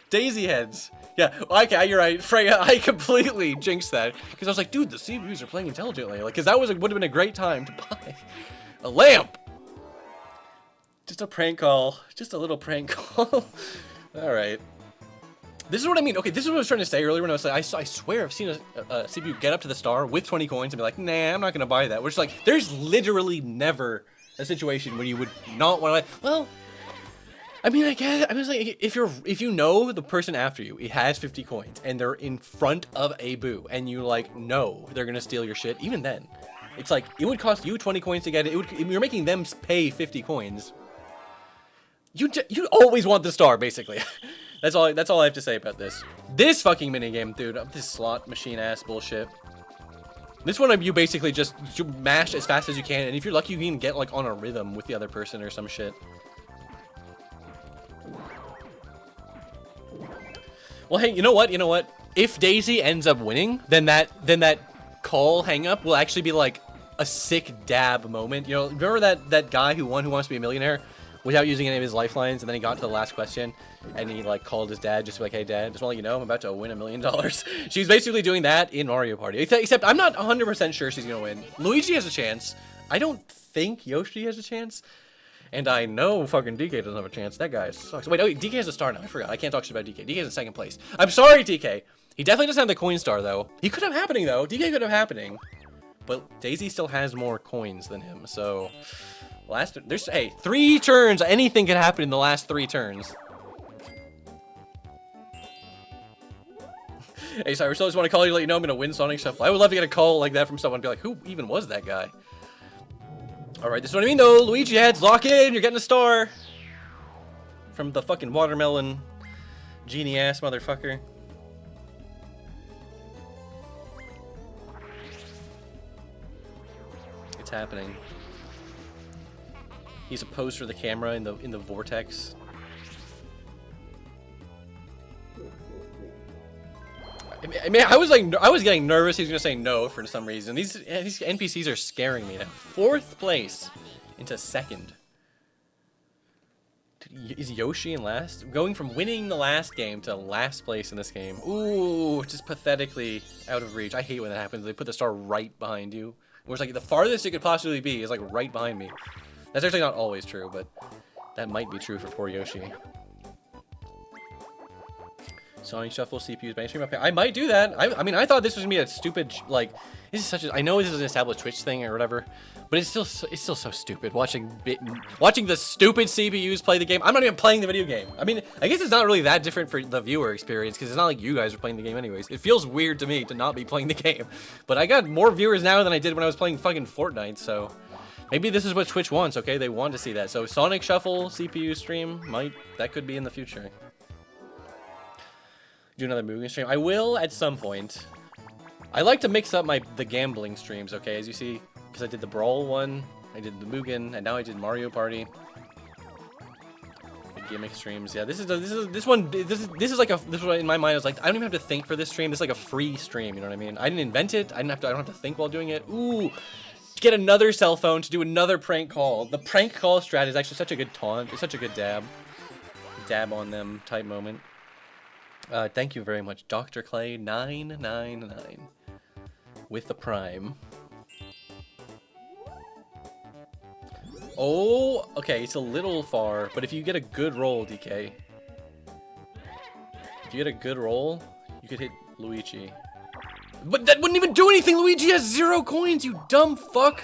Daisy heads. Yeah, okay, you're right. Freya, I completely jinxed that. Because I was like, dude, the CPUs are playing intelligently. Like, because that would have been a great time to buy a lamp. Just a prank call. Just a little prank call. All right. This is what I mean. Okay, this is what I was trying to say earlier when I was like, I swear I've seen a CPU get up to the star with 20 coins and be like, nah, I'm not going to buy that. Which is like, there's literally never a situation where you would not want to, well, I mean, I guess, I was like, if you know the person after you, it has 50 coins and they're in front of a boo and you like, know they're going to steal your shit, even then, it's like, it would cost you 20 coins to get it. You're making them pay 50 coins. You always want the star, basically. That's all I have to say about this. This fucking minigame, dude. This slot machine ass bullshit. This one, you basically just mash as fast as you can, and if you're lucky, you can get like on a rhythm with the other person or some shit. Well, hey, you know what? You know what? If Daisy ends up winning, then that call hang up will actually be like a sick dab moment. You know, remember that guy who won Who Wants to Be a Millionaire? without using any of his lifelines, and then he got to the last question, and he like called his dad just to be like, hey dad, just want to let you know I'm about to win $1 million. She's basically doing that in Mario Party. Except I'm not 100% sure she's gonna win. Luigi has a chance. I don't think Yoshi has a chance. And I know fucking DK doesn't have a chance. That guy sucks. Wait, DK has a star now. I forgot. I can't talk shit about DK. DK's in second place. I'm sorry, DK. He definitely doesn't have the coin star, though. He could have happening, though. DK could have happening. But Daisy still has more coins than him, so... Hey, 3 turns. Anything could happen in the last 3 turns. Hey, sorry, I still just want to call you to let you know I'm going to win Sonic Shuffle. I would love to get a call like that from someone and be like, who even was that guy? Alright, this is what I mean though. Luigi heads, lock in, you're getting a star. From the fucking watermelon genie ass motherfucker. It's happening. He's a pose for the camera in the vortex. I mean, I was getting nervous. He was gonna say no for some reason. These NPCs are scaring me now. 4th place into 2nd. Is Yoshi in last? Going from winning the last game to last place in this game. Ooh, just pathetically out of reach. I hate when that happens. They put the star right behind you. Where it's like the farthest it could possibly be is like right behind me. That's actually not always true, but that might be true for poor Yoshi. Sonic Shuffle CPU's mainstream up here. I might do that. I mean, I thought this was gonna be a stupid, like, this is such a, I know this is an established Twitch thing or whatever, but it's still so stupid watching the stupid CPUs play the game. I'm not even playing the video game. I mean, I guess it's not really that different for the viewer experience because it's not like you guys are playing the game anyways. It feels weird to me to not be playing the game, but I got more viewers now than I did when I was playing fucking Fortnite, so maybe this is what Twitch wants, okay? They want to see that. So Sonic Shuffle CPU stream, that could be in the future. Do another Mugen stream. I will at some point. I like to mix up the gambling streams, okay? As you see, because I did the Brawl one, I did the Mugen, and now I did Mario Party. The gimmick streams. Yeah, this is one in my mind is like I don't even have to think for this stream. This is like a free stream, you know what I mean? I didn't invent it. I don't have to think while doing it. Ooh. To get another cell phone to do another prank call. The prank call strat is actually such a good taunt. It's such a good dab. Dab on them type moment. Thank you very much, Dr. Clay 999 with the Prime. Oh, okay, it's a little far, but if you get a good roll, DK, if you get a good roll, you could hit Luigi. But that wouldn't even do anything. Luigi has 0 coins, you dumb fuck.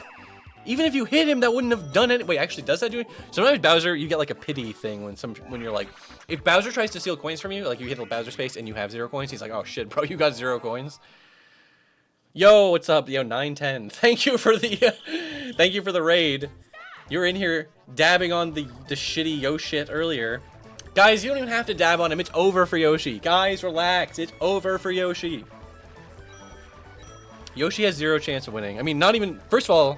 Even if you hit him, that wouldn't have done it. Wait, actually, does that do it? Sometimes Bowser, you get like a pity thing when you're like, if Bowser tries to steal coins from you, like you hit the Bowser space and you have 0 coins, he's like, oh shit, bro, you got 0 coins. Yo, what's up? Yo, 910. Thank you for the raid. You were in here dabbing on the shitty Yoshi shit earlier. Guys, you don't even have to dab on him. It's over for Yoshi. Guys, relax. It's over for Yoshi. Yoshi has 0 chance of winning. I mean, not even, first of all,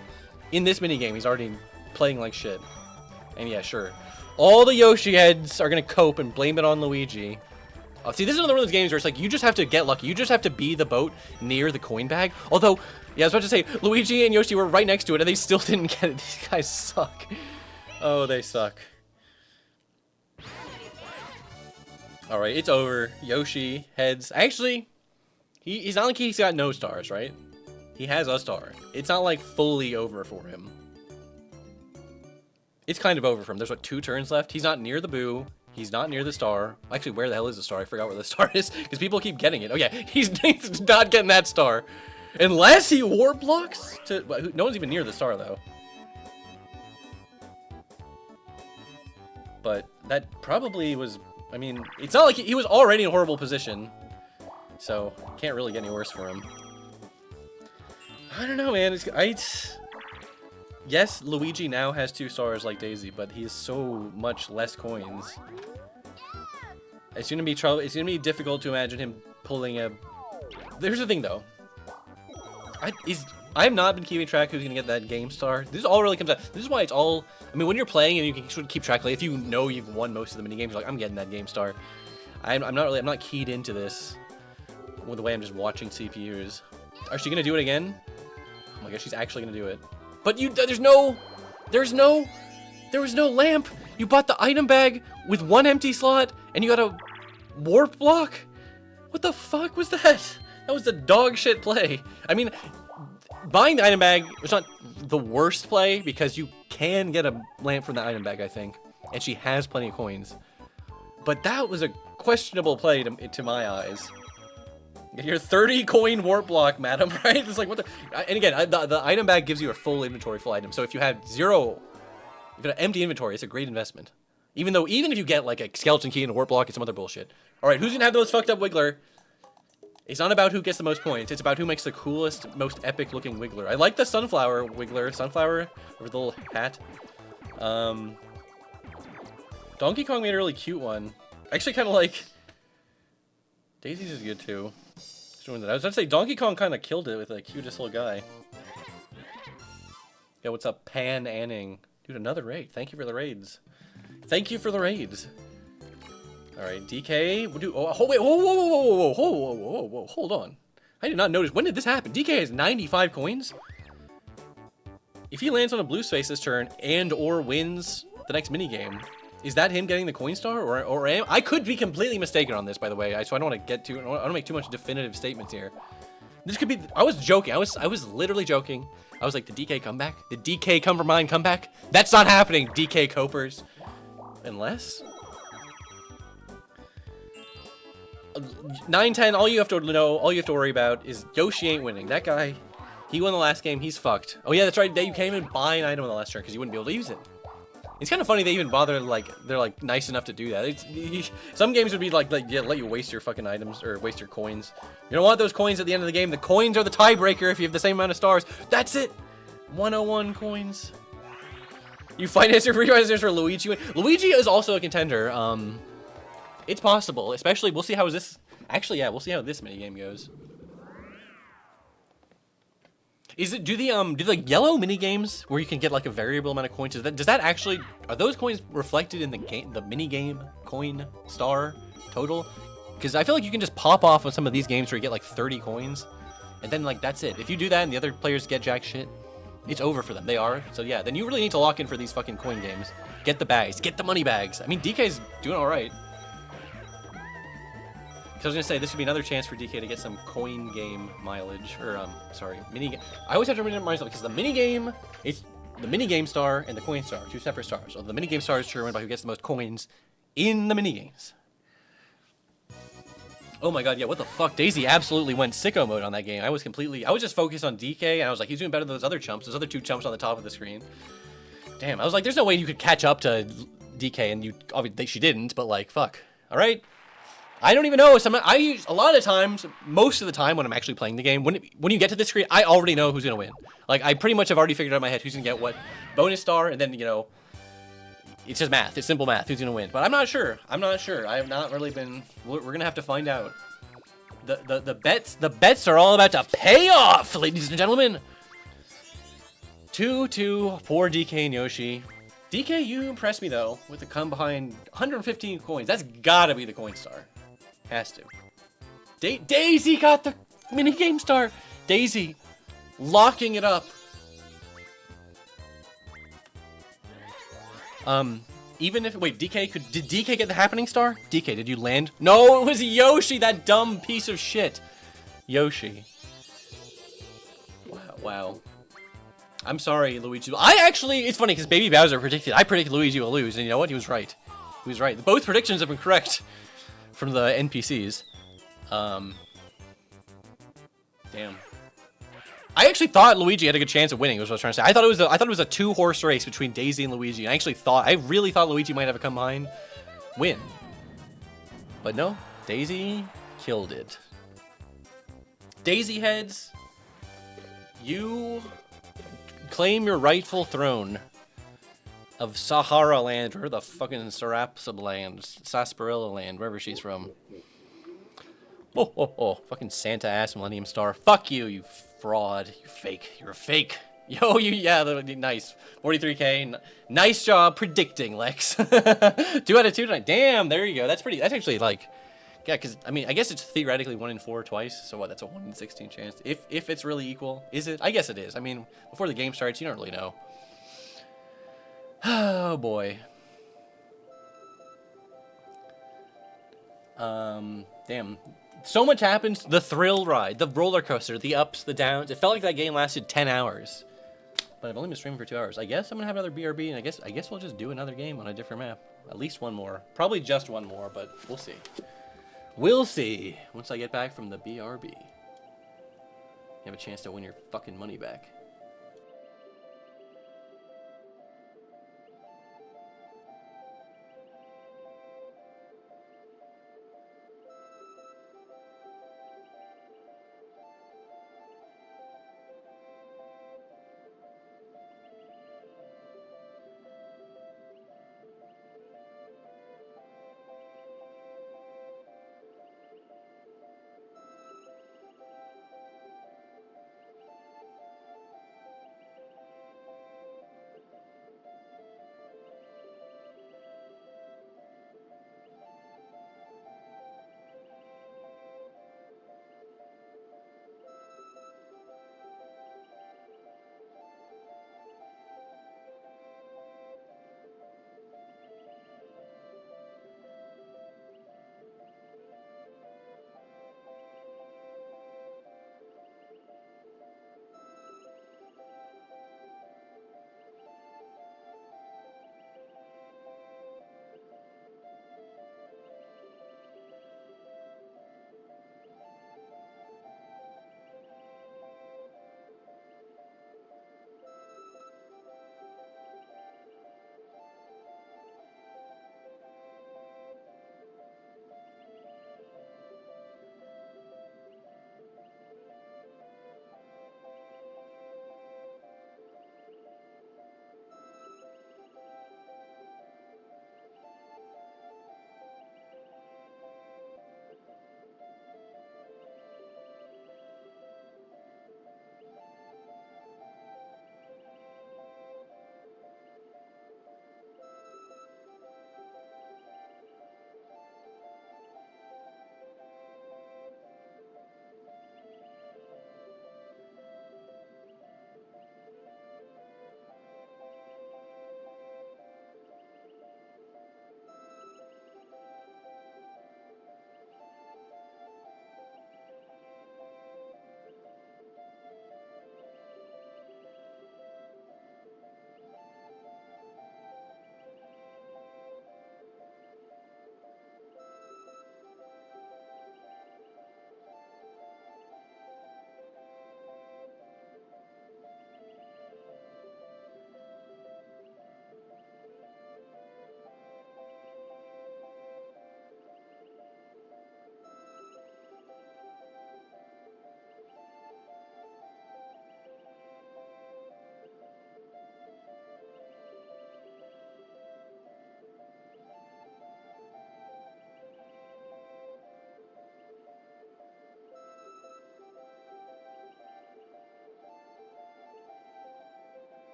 in this minigame, he's already playing like shit. And yeah, sure. All the Yoshi heads are gonna cope and blame it on Luigi. See, this is another one of those games where it's like, you just have to get lucky. You just have to be the boat near the coin bag. Although, yeah, I was about to say, Luigi and Yoshi were right next to it, and they still didn't get it. These guys suck. Oh, they suck. Alright, it's over. Yoshi heads. Actually, he's not like he's got no stars, right? He has a star. It's not like fully over for him. It's kind of over for him. There's what, 2 turns left? He's not near the boo. He's not near the star. Actually, where the hell is the star? I forgot where the star is because people keep getting it. Oh yeah, he's not getting that star. Unless he warp blocks to... No one's even near the star though. But that probably was... I mean, it's not like he was already in a horrible position. So, can't really get any worse for him. I don't know, man. Yes, Luigi now has 2 stars like Daisy, but he has so much less coins. It's gonna be difficult to imagine him pulling a... There's the thing, though. I have not been keeping track who's gonna get that game star. This all really comes out. This is why it's all... I mean, when you're playing and you can sort of keep track, like if you know you've won most of the minigames, you're like, I'm getting that game star. I'm not keyed into this with the way I'm just watching CPUs. Is she gonna do it again? Oh my gosh, she's actually gonna do it. But there was no lamp. You bought the item bag with 1 empty slot, and you got a warp block? What the fuck was that? That was a dog shit play. I mean, buying the item bag was not the worst play, because you can get a lamp from the item bag, I think. And she has plenty of coins. But that was a questionable play to my eyes. Your 30 coin warp block, madam, right? It's like, what the... And again, the item bag gives you a full inventory, full item. So if you have zero... If you have an empty inventory, it's a great investment. Even if you get like a skeleton key and a warp block and some other bullshit. Alright, who's gonna have the most fucked up Wiggler? It's not about who gets the most points. It's about who makes the coolest, most epic looking Wiggler. I like the sunflower Wiggler. Sunflower with the little hat. Donkey Kong made a really cute one. I actually kind of like... Daisy's is good too. I was about to say, Donkey Kong kind of killed it with the cutest little guy. Yo, what's up, Pan Anning? Dude, another raid. Thank you for the raids. Thank you for the raids. Alright, DK. We'll do... Oh, wait, whoa, hold on. I did not notice. When did this happen? DK has 95 coins? If he lands on a blue space this turn and/or wins the next minigame, is that him getting the coin star? Or am... I could be completely mistaken on this, by the way. So I don't want to get too... I don't want to make too much definitive statements here. This could be... I was joking. I was literally joking. I was like, the DK comeback? The DK come from mine comeback? That's not happening, DK Copers. Unless... 9-10, all you have to know, all you have to worry about is Yoshi ain't winning. That guy, he won the last game, he's fucked. Oh yeah, that's right, you can't even buy an item in the last turn because you wouldn't be able to use it. It's kind of funny they even bother, like, they're like nice enough to do that. Some games would be like yeah, let you waste your fucking items, or waste your coins. You don't want those coins at the end of the game. The coins are the tiebreaker if you have the same amount of stars. That's it! 101 coins. You finance your free prizes for Luigi. Luigi is also a contender. It's possible, especially, we'll see how this... Actually, yeah, we'll see how this minigame goes. Is it... Do the yellow minigames where you can get, like, a variable amount of coins, does that actually... Are those coins reflected in the game, the minigame coin star total? Because I feel like you can just pop off on some of these games where you get, like, 30 coins, and then, like, that's it. If you do that and the other players get jack shit, it's over for them. They are. So, yeah, then you really need to lock in for these fucking coin games. Get the bags. Get the money bags. I mean, DK's doing all right. I was gonna say, this would be another chance for DK to get some coin game mileage, or, sorry, minigame. I always have to remind myself, because the minigame, it's the minigame star and the coin star, two separate stars. So the minigame star is determined by who gets the most coins in the minigames. Oh my god, yeah, what the fuck? Daisy absolutely went sicko mode on that game. I was just focused on DK, and I was like, he's doing better than those other chumps, those other two chumps on the top of the screen. Damn, I was like, there's no way you could catch up to DK, and obviously she didn't, but like, fuck. Alright? I don't even know. A lot of times, most of the time when I'm actually playing the game, when you get to this screen, I already know who's gonna win. Like, I pretty much have already figured out in my head who's gonna get what bonus star, and then, you know, it's just math. It's simple math. Who's gonna win? But I'm not sure. I have not really been. We're gonna have to find out. The bets are all about to pay off, ladies and gentlemen. 2-2, poor DK and Yoshi. DK, you impressed me though with the come behind 115 coins. That's gotta be the coin star. Has to. Daisy got the minigame star. Daisy locking it up. Even if... Wait, did DK get the happening star? DK, did you land? No, it was Yoshi, that dumb piece of shit. Yoshi. Wow. I'm sorry, Luigi. It's funny, because Baby Bowser I predicted Luigi will lose, and you know what? He was right. He was right. Both predictions have been correct from the NPCs. Damn. I actually thought Luigi had a good chance of winning, was what I was trying to say. I thought it was a two-horse race between Daisy and Luigi. I really thought Luigi might have a come behind win. But no, Daisy killed it. Daisy heads, you claim your rightful throne of Sahara Land, or the fucking Sarapsab Land, Sarsaparilla Land, wherever she's from. Oh, fucking Santa ass Millennium Star. Fuck you, you fraud. You fake. You're a fake. Yo, yeah, nice. 43k. Nice job predicting, Lex. 2 out of 2 tonight. Damn, there you go. That's actually like, yeah, because, I mean, I guess it's theoretically 1 in 4 twice. So what, that's a 1 in 16 chance. If it's really equal. Is it? I guess it is. I mean, before the game starts, you don't really know. Oh, boy. Damn. So much happens. The thrill ride, the roller coaster, the ups, the downs. It felt like that game lasted 10 hours. But I've only been streaming for 2 hours. I guess I'm gonna have another BRB, and I guess we'll just do another game on a different map. At least one more. Probably just one more, but we'll see. We'll see once I get back from the BRB. You have a chance to win your fucking money back.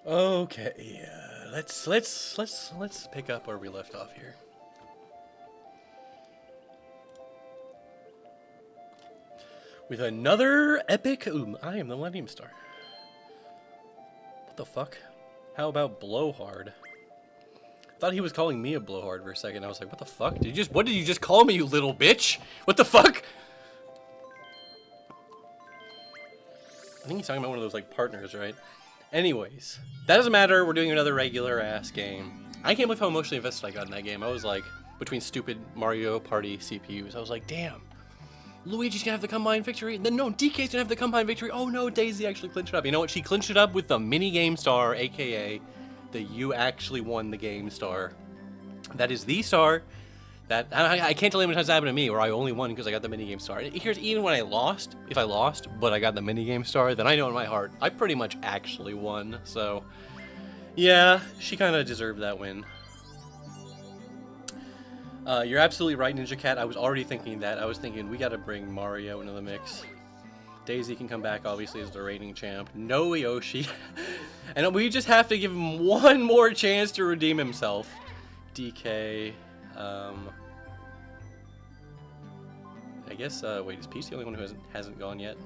Okay, let's pick up where we left off here. With another epic. Ooh, I am the Millennium Star. What the fuck? How about Blowhard? I thought he was calling me a blowhard for a second. I was like, what the fuck? What did you just call me, you little bitch? What the fuck? I think he's talking about one of those like partners, right? Anyways, that doesn't matter. We're doing another regular ass game. I can't believe how emotionally invested I got in that game. I was like, between stupid Mario Party CPUs, I was like, damn, Luigi's gonna have the combined victory. And then no, DK's gonna have the combined victory. Oh no, Daisy actually clinched it up. You know what? She clinched it up with the mini game star, aka the you actually won the game star. That is the star That I can't tell you how many times that happened to me where I only won because I got the minigame star. Here's even when I lost, if I lost, but I got the minigame star, then I know in my heart I pretty much actually won. So, yeah, she kind of deserved that win. You're absolutely right, Ninja Cat. I was already thinking that. I was thinking we got to bring Mario into the mix. Daisy can come back, obviously, as the reigning champ. No Yoshi. And we just have to give him one more chance to redeem himself. DK. I guess, wait, is Peach the only one who hasn't gone yet?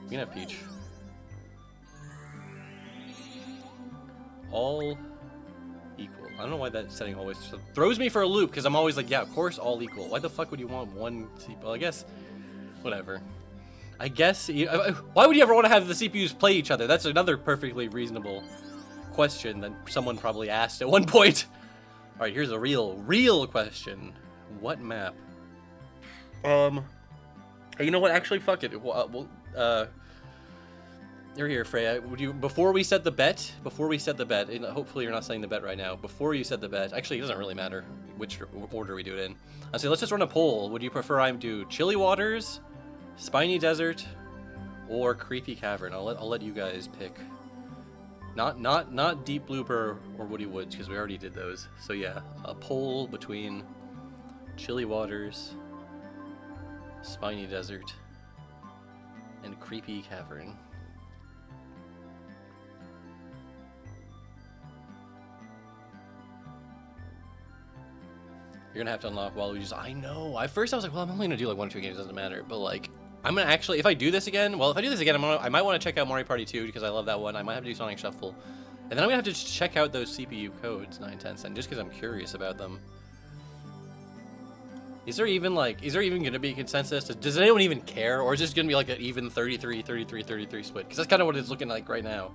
We can have Peach. All equal. I don't know why that setting always throws me for a loop, because I'm always like, yeah, of course, all equal. Why the fuck would you want one CPU? Well, I guess, whatever. I guess, why would you ever want to have the CPUs play each other? That's another perfectly reasonable question that someone probably asked at one point. All right, here's a real question. What map? You know what? Actually, fuck it. You're here, Freya. Would you, before we set the bet, and hopefully you're not setting the bet right now, before you set the bet, actually, it doesn't really matter which order we do it in. I'll say, let's just run a poll. Would you prefer I do Chilly Waters, Spiny Desert, or Creepy Cavern? I'll let you guys pick. Not Deep Blooper or Woody Woods, because we already did those. So yeah, a poll between Chilly Waters, Spiny Desert, and Creepy Cavern. You're gonna have to unlock Waluigi's. I know. At first I was like, well, I'm only gonna do like 1 or 2 games, it doesn't matter. But like, I'm gonna actually, if I do this again, I might want to check out Mario Party 2 because I love that one. I might have to do Sonic Shuffle, and then I'm gonna have to check out those CPU codes 9, 10 cents, just because I'm curious about them. Is there even gonna be a consensus? Does anyone even care, or is this gonna be like an even 33 split? Because that's kind of what it's looking like right now.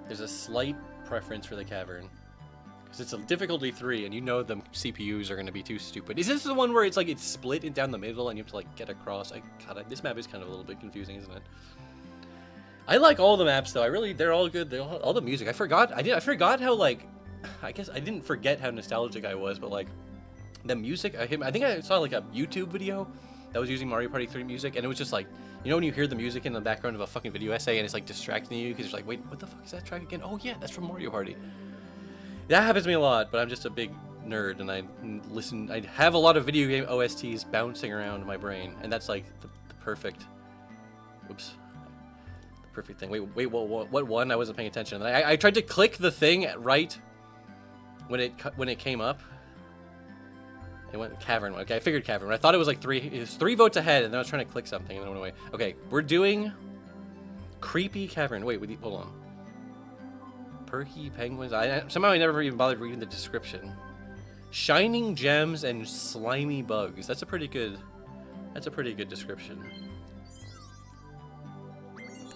There's a slight preference for the cavern. It's a difficulty 3, and you know the CPUs are going to be too stupid. Is this the one where it's like it's split down the middle and you have to like get across? God, this map is kind of a little bit confusing, isn't it? I like all the maps though. They're all good. All the music. I forgot how like, I guess I didn't forget how nostalgic I was, but like the music. I think I saw like a YouTube video that was using Mario Party 3 music, and it was just like, you know when you hear the music in the background of a fucking video essay and it's like distracting you because you're like, wait, what the fuck is that track again? Oh yeah, that's from Mario Party. That happens to me a lot, but I'm just a big nerd, and I have a lot of video game OSTs bouncing around in my brain, and that's like the perfect, the perfect thing. Wait, what one? I wasn't paying attention. I tried to click the thing right when it came up. It went Cavern. Okay, I figured Cavern. I thought it was like it was 3 votes ahead, and then I was trying to click something, and then it went away. Okay, we're doing Creepy Cavern. Wait, hold on. Perky penguins. Somehow I never even bothered reading the description. Shining gems and slimy bugs. That's a pretty good description.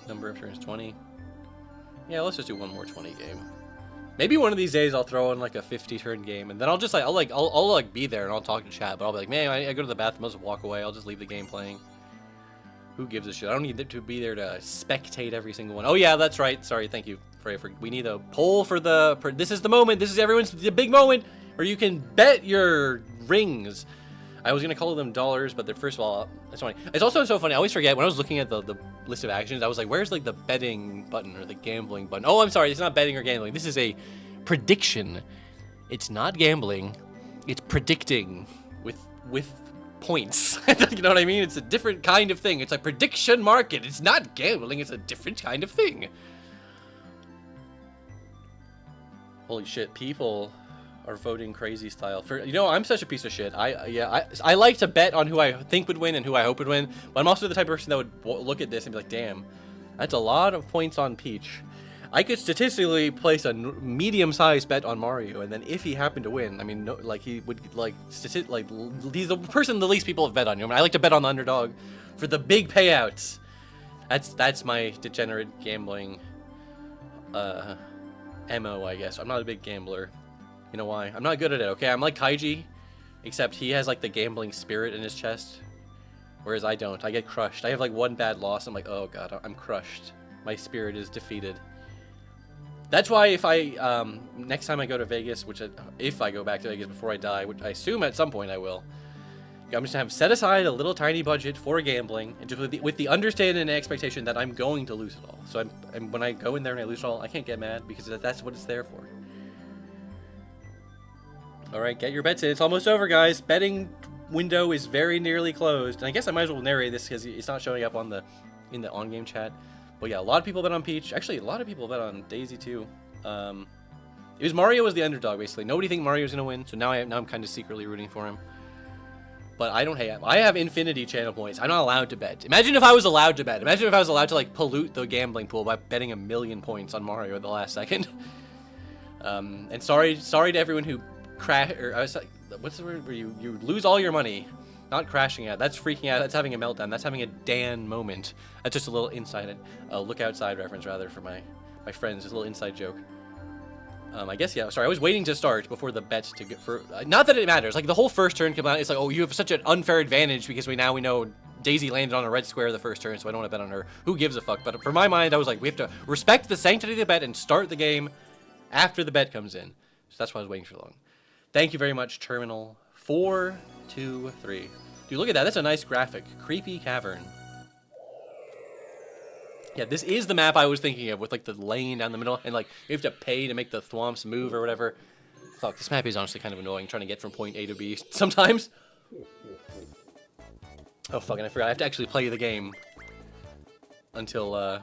Number of turns 20. Yeah, let's just do one more 20 game. Maybe one of these days I'll throw in like a 50 turn game, and then I'll just like I'll be there and I'll talk to chat, but I'll be like, man, I go to the bathroom, I'll just walk away. I'll just leave the game playing. Who gives a shit? I don't need to be there to spectate every single one. Oh yeah, that's right. Sorry, thank you. We need a poll for this is the moment. This is the big moment where you can bet your rings. I was gonna call them dollars, but first of all, that's funny. It's also so funny. I always forget when I was looking at the list of actions. I was like, where's like the betting button or the gambling button? Oh, I'm sorry. It's not betting or gambling. This is a prediction. It's not gambling. It's predicting with points. You know what I mean? It's a different kind of thing. It's a prediction market. It's not gambling. It's a different kind of thing. Holy shit, people are voting crazy style. I'm such a piece of shit. I like to bet on who I think would win and who I hope would win, but I'm also the type of person that would look at this and be like, damn, that's a lot of points on Peach. I could statistically place a medium-sized bet on Mario, and then if he happened to win, I mean, no, like he would he's the person the least people have bet on. I like to bet on the underdog for the big payouts. That's my degenerate gambling MO, I guess. I'm not a big gambler. You know why? I'm not good at it, okay? I'm like Kaiji, except he has like the gambling spirit in his chest, whereas I don't. I get crushed. I have like one bad loss. I'm like, oh god, I'm crushed. My spirit is defeated. That's why if I, next time I go to Vegas, if I go back to Vegas before I die, which I assume at some point I will, I'm just gonna have set aside a little tiny budget for gambling, and just with the understanding and expectation that I'm going to lose it all. So when I go in there and I lose it all, I can't get mad because that's what it's there for. All right, get your bets in. It's almost over, guys. Betting window is very nearly closed, and I guess I might as well narrate this because it's not showing up in the on-game chat. But yeah, a lot of people bet on Peach. Actually, a lot of people bet on Daisy too. It was Mario was the underdog basically. Nobody think Mario was gonna win, so now I'm kind of secretly rooting for him. But I don't have. I have infinity channel points. I'm not allowed to bet. Imagine if I was allowed to bet. Imagine if I was allowed to like pollute the gambling pool by betting 1,000,000 points on Mario at the last second. And sorry to everyone who I was like, what's the word where you lose all your money? Not crashing out. That's freaking out. That's having a meltdown. That's having a Dan moment. That's just a little inside, look outside reference rather for my friends. Just a little inside joke. I guess, yeah, sorry, I was waiting to start before the bet to get for, not that it matters, like the whole first turn came out, it's like, oh, you have such an unfair advantage because we know Daisy landed on a red square the first turn, so I don't want to bet on her. Who gives a fuck? But for my mind, I was like, we have to respect the sanctity of the bet and start the game after the bet comes in. So that's why I was waiting for long. Thank you very much, Terminal 423. Dude, look at that, that's a nice graphic. Creepy Cavern. Yeah, this is the map I was thinking of with like the lane down the middle and like you have to pay to make the thwomps move or whatever. Fuck, this map is honestly kind of annoying trying to get from point A to B sometimes. Oh fuck, and I forgot I have to actually play the game until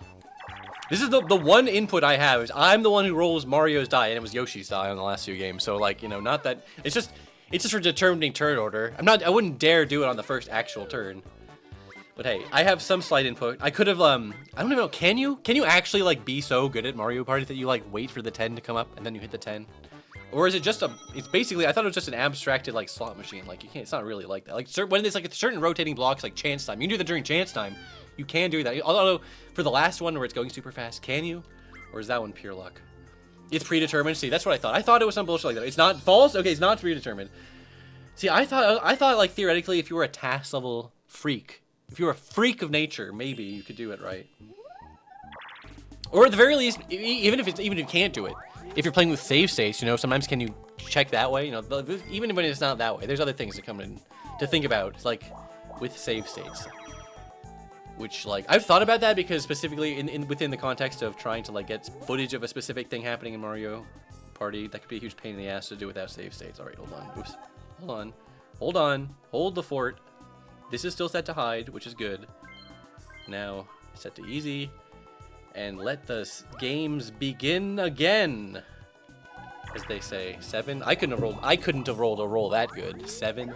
this is the one input I have is I'm the one who rolls Mario's die and it was Yoshi's die on the last two games. So like, you know, not that it's just for determining turn order. I wouldn't dare do it on the first actual turn. But hey, I have some slight input. I could have, I don't even know, can you actually, like, be so good at Mario Party that you, like, wait for the 10 to come up and then you hit the 10? Or is it just it's basically, I thought it was just an abstracted, like, slot machine. Like, you can't, it's not really like that. Like, when there's, like, certain rotating blocks, like chance time, you can do that during chance time. You can do that. Although, for the last one where it's going super fast, can you? Or is that one pure luck? It's predetermined. See, that's what I thought. I thought it was some bullshit like that. It's not false? Okay, it's not predetermined. See, I thought, like, theoretically, if you were a task level freak, if you're a freak of nature, maybe you could do it right. Or at the very least, even if you can't do it, if you're playing with save states, you know, sometimes can you check that way? You know, even when it's not that way, there's other things that come in to think about, like with save states. Which, like, I've thought about that because specifically within the context of trying to like get footage of a specific thing happening in Mario Party, that could be a huge pain in the ass to do without save states. All right, hold on. Oops. Hold on. Hold the fort. This is still set to hide, which is good. Now, set to easy. And let the games begin again. As they say. 7. I couldn't have rolled a roll that good. 7.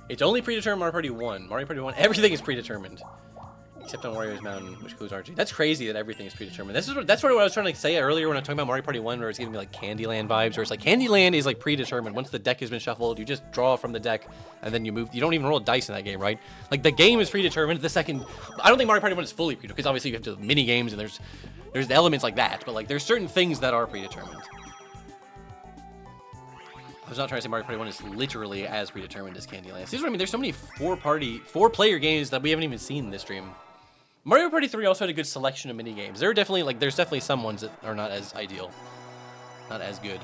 It's only predetermined Mario Party 1. Mario Party 1, everything is predetermined. Except on Wario's Mountain, which includes RG. That's crazy that everything is predetermined. That's what I was trying to say earlier when I was talking about Mario Party 1, where it's giving me like Candyland vibes, where it's like Candyland is like predetermined. Once the deck has been shuffled, you just draw from the deck, and then you move. You don't even roll dice in that game, right? Like the game is predetermined. The second, I don't think Mario Party 1 is fully predetermined, because obviously you have to mini games and there's elements like that, but like there's certain things that are predetermined. I was not trying to say Mario Party 1 is literally as predetermined as Candyland. See what I mean? There's so many four-player games that we haven't even seen in this stream. Mario Party 3 also had a good selection of mini games. There's definitely some ones that are not as ideal, not as good.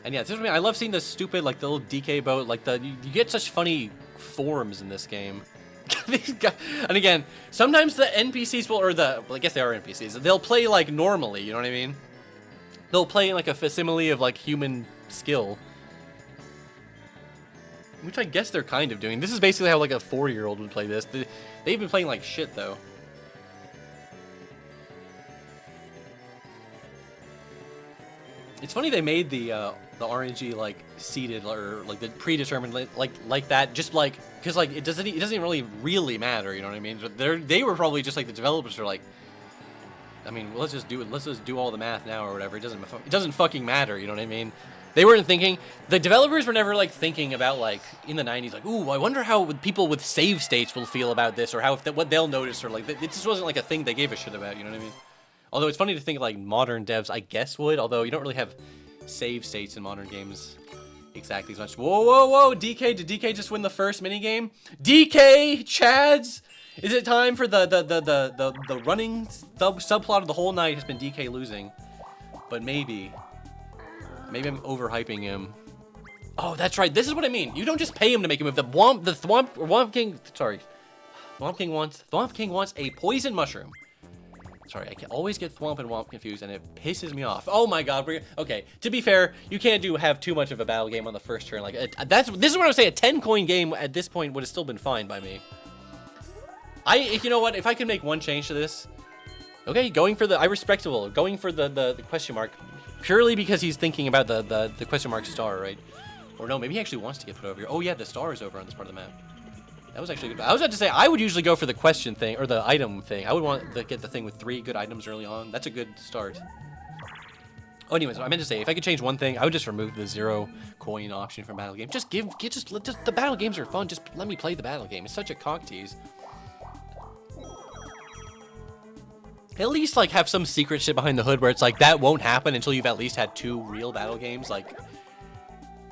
And yeah, this is what I mean. I love seeing the stupid, like the little DK boat, like you get such funny forms in this game. And again, sometimes the NPCs well, I guess they are NPCs. They'll play like normally, you know what I mean? They'll play like a facsimile of like human skill. Which I guess they're kind of doing. This is basically how like a 4-year-old would play this. They've been playing like shit though. It's funny they made the RNG like seeded or like the predetermined like that just like because like it doesn't even really matter, you know what I mean? They were probably just like the developers are like, I mean, let's just do all the math now or whatever. It doesn't fucking matter, you know what I mean? They weren't thinking. The developers were never like thinking about like in the 90s like, ooh, I wonder how people with save states will feel about this or what they'll notice or like it just wasn't like a thing they gave a shit about, you know what I mean? Although it's funny to think like modern devs I guess would, although you don't really have save states in modern games exactly as much. Whoa, whoa, whoa! DK, did DK just win the first minigame? DK, Chads! Is it time for the running subplot of the whole night has been DK losing? But maybe I'm overhyping him. Oh, that's right. This is what I mean. You don't just pay him to make a move. The Thwomp King wants a poison mushroom. Sorry, I can always get Thwomp and Womp confused, and it pisses me off. Oh my god. Okay, to be fair, you can't have too much of a battle game on the first turn. Like this is what I would say. A 10-coin game at this point would have still been fine by me. You know what? If I could make one change to this, okay, going for the question mark, purely because he's thinking about the question mark star, right? Or no, maybe he actually wants to get put over here. Oh yeah, the star is over on this part of the map. That was actually good. I was about to say, I would usually go for the question thing, or the item thing. I would want to get the thing with 3 good items early on. That's a good start. Oh, anyways, I meant to say, if I could change one thing, I would just remove the 0 coin option from battle game. The battle games are fun. Just let me play the battle game. It's such a cock tease. At least, like, have some secret shit behind the hood where it's like, that won't happen until you've at least had 2 real battle games. Like,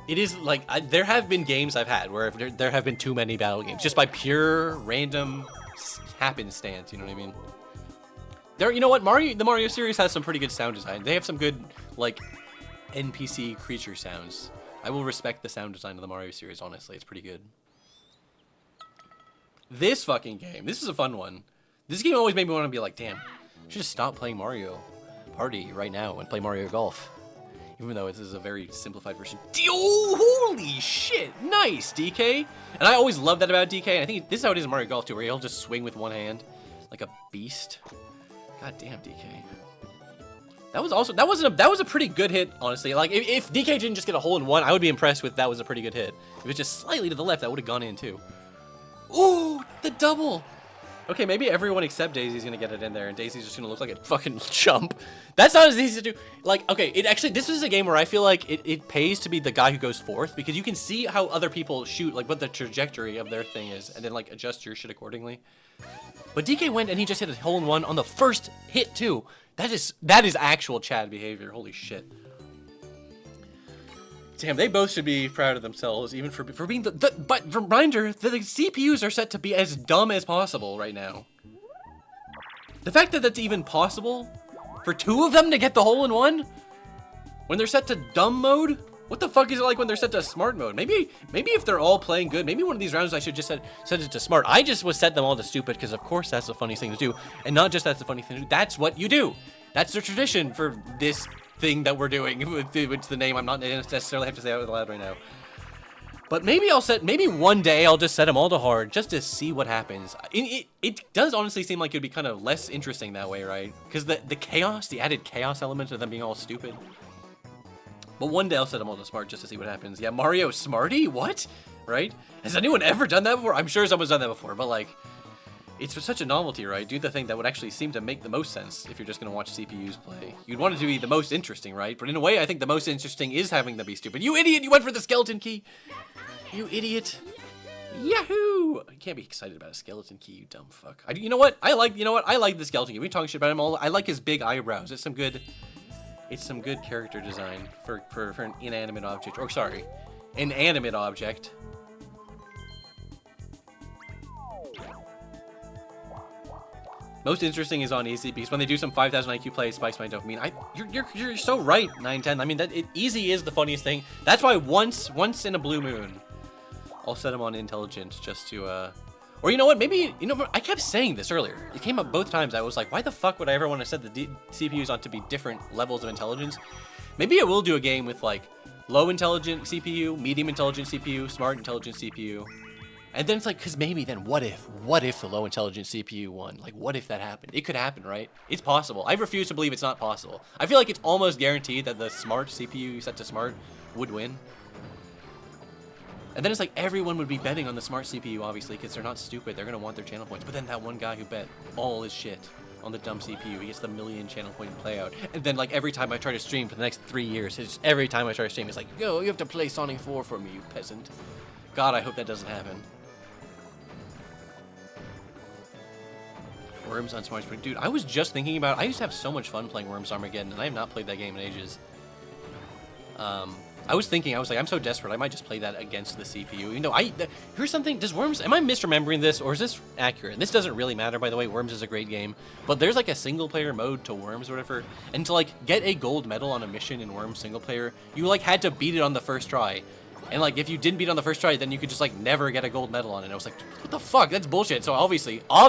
it is, like, there have been games I've had where there have been too many battle games. Just by pure, random happenstance, you know what I mean? You know what? The Mario series has some pretty good sound design. They have some good, like, NPC creature sounds. I will respect the sound design of the Mario series, honestly. It's pretty good. This fucking game. This is a fun one. This game always made me want to be like, damn, I should just stop playing Mario Party right now and play Mario Golf. Even though this is a very simplified version. Oh, holy shit! Nice, DK! And I always love that about DK. And I think this is how it is in Mario Golf too, where he'll just swing with one hand like a beast. God damn, DK. That was a pretty good hit, honestly. Like if DK didn't just get a hole in one, I would be impressed with that was a pretty good hit. If it was just slightly to the left, that would have gone in too. Ooh, the double! Okay, maybe everyone except Daisy's gonna get it in there, and Daisy's just gonna look like a fucking chump. That's not as easy to do. Like, okay, this is a game where I feel like it pays to be the guy who goes fourth, because you can see how other people shoot, like what the trajectory of their thing is, and then like adjust your shit accordingly. But DK went and he just hit a hole in one on the first hit too. That is actual Chad behavior. Holy shit. Damn, they both should be proud of themselves, even for being but reminder, the CPUs are set to be as dumb as possible right now. The fact that that's even possible, for 2 of them to get the hole in one, when they're set to dumb mode, what the fuck is it like when they're set to smart mode? Maybe if they're all playing good, maybe one of these rounds I should just set it to smart. I just set them all to stupid, because of course that's the funniest thing to do, and not just that's the funny thing to do, that's what you do. That's the tradition for this thing that we're doing, which the name I'm not necessarily have to say out loud right now. But maybe one day I'll just set them all to hard just to see what happens. It does honestly seem like it'd be kind of less interesting that way, right? Because the added chaos element of them being all stupid. But one day I'll set them all to smart just to see what happens. Yeah, Mario Smarty? What? Right? Has anyone ever done that before? I'm sure someone's done that before, but like, it's such a novelty, right? Do the thing that would actually seem to make the most sense if you're just going to watch CPUs play. You'd want it to be the most interesting, right? But in a way, I think the most interesting is having them be stupid. You idiot! You went for the skeleton key! You idiot! Yahoo! You can't be excited about a skeleton key, you dumb fuck. You know what? I like the skeleton key. We talking shit about him all. I like his big eyebrows. It's some good character design for an inanimate object. Or sorry, an animate object. Most interesting is on easy, because when they do some 5,000 IQ play, it spikes my dopamine. You're so right, 910. I mean, easy is the funniest thing. That's why once in a blue moon, I'll set them on intelligent just to, or you know what? Maybe, you know, I kept saying this earlier. It came up both times. I was like, why the fuck would I ever want to set the CPUs on to be different levels of intelligence? Maybe I will do a game with like low intelligent CPU, medium intelligent CPU, smart intelligent CPU. And then it's like, because maybe then what if the low intelligence CPU won? Like, what if that happened? It could happen, right? It's possible. I refuse to believe it's not possible. I feel like it's almost guaranteed that the smart CPU set to smart would win. And then it's like everyone would be betting on the smart CPU, obviously, because they're not stupid. They're going to want their channel points. But then that one guy who bet all his shit on the dumb CPU, he gets the 1,000,000 channel point play out. And then, like, every time I try to stream for the next 3 years, every time I try to stream, it's like, yo, you have to play Sonic 4 for me, you peasant. God, I hope that doesn't happen. Worms on Smart Spring. Dude, I was just thinking about, I used to have so much fun playing Worms Armageddon, and I have not played that game in ages. I was thinking, I was like, I'm so desperate, I might just play that against the CPU. You know, here's something, does Worms, am I misremembering this, or is this accurate? And this doesn't really matter, by the way, Worms is a great game, but there's like a single player mode to Worms or whatever, and to like get a gold medal on a mission in Worms single player, you like had to beat it on the first try. And like, if you didn't beat it on the first try, then you could just like never get a gold medal on it. And I was like, what the fuck, that's bullshit. So obviously, I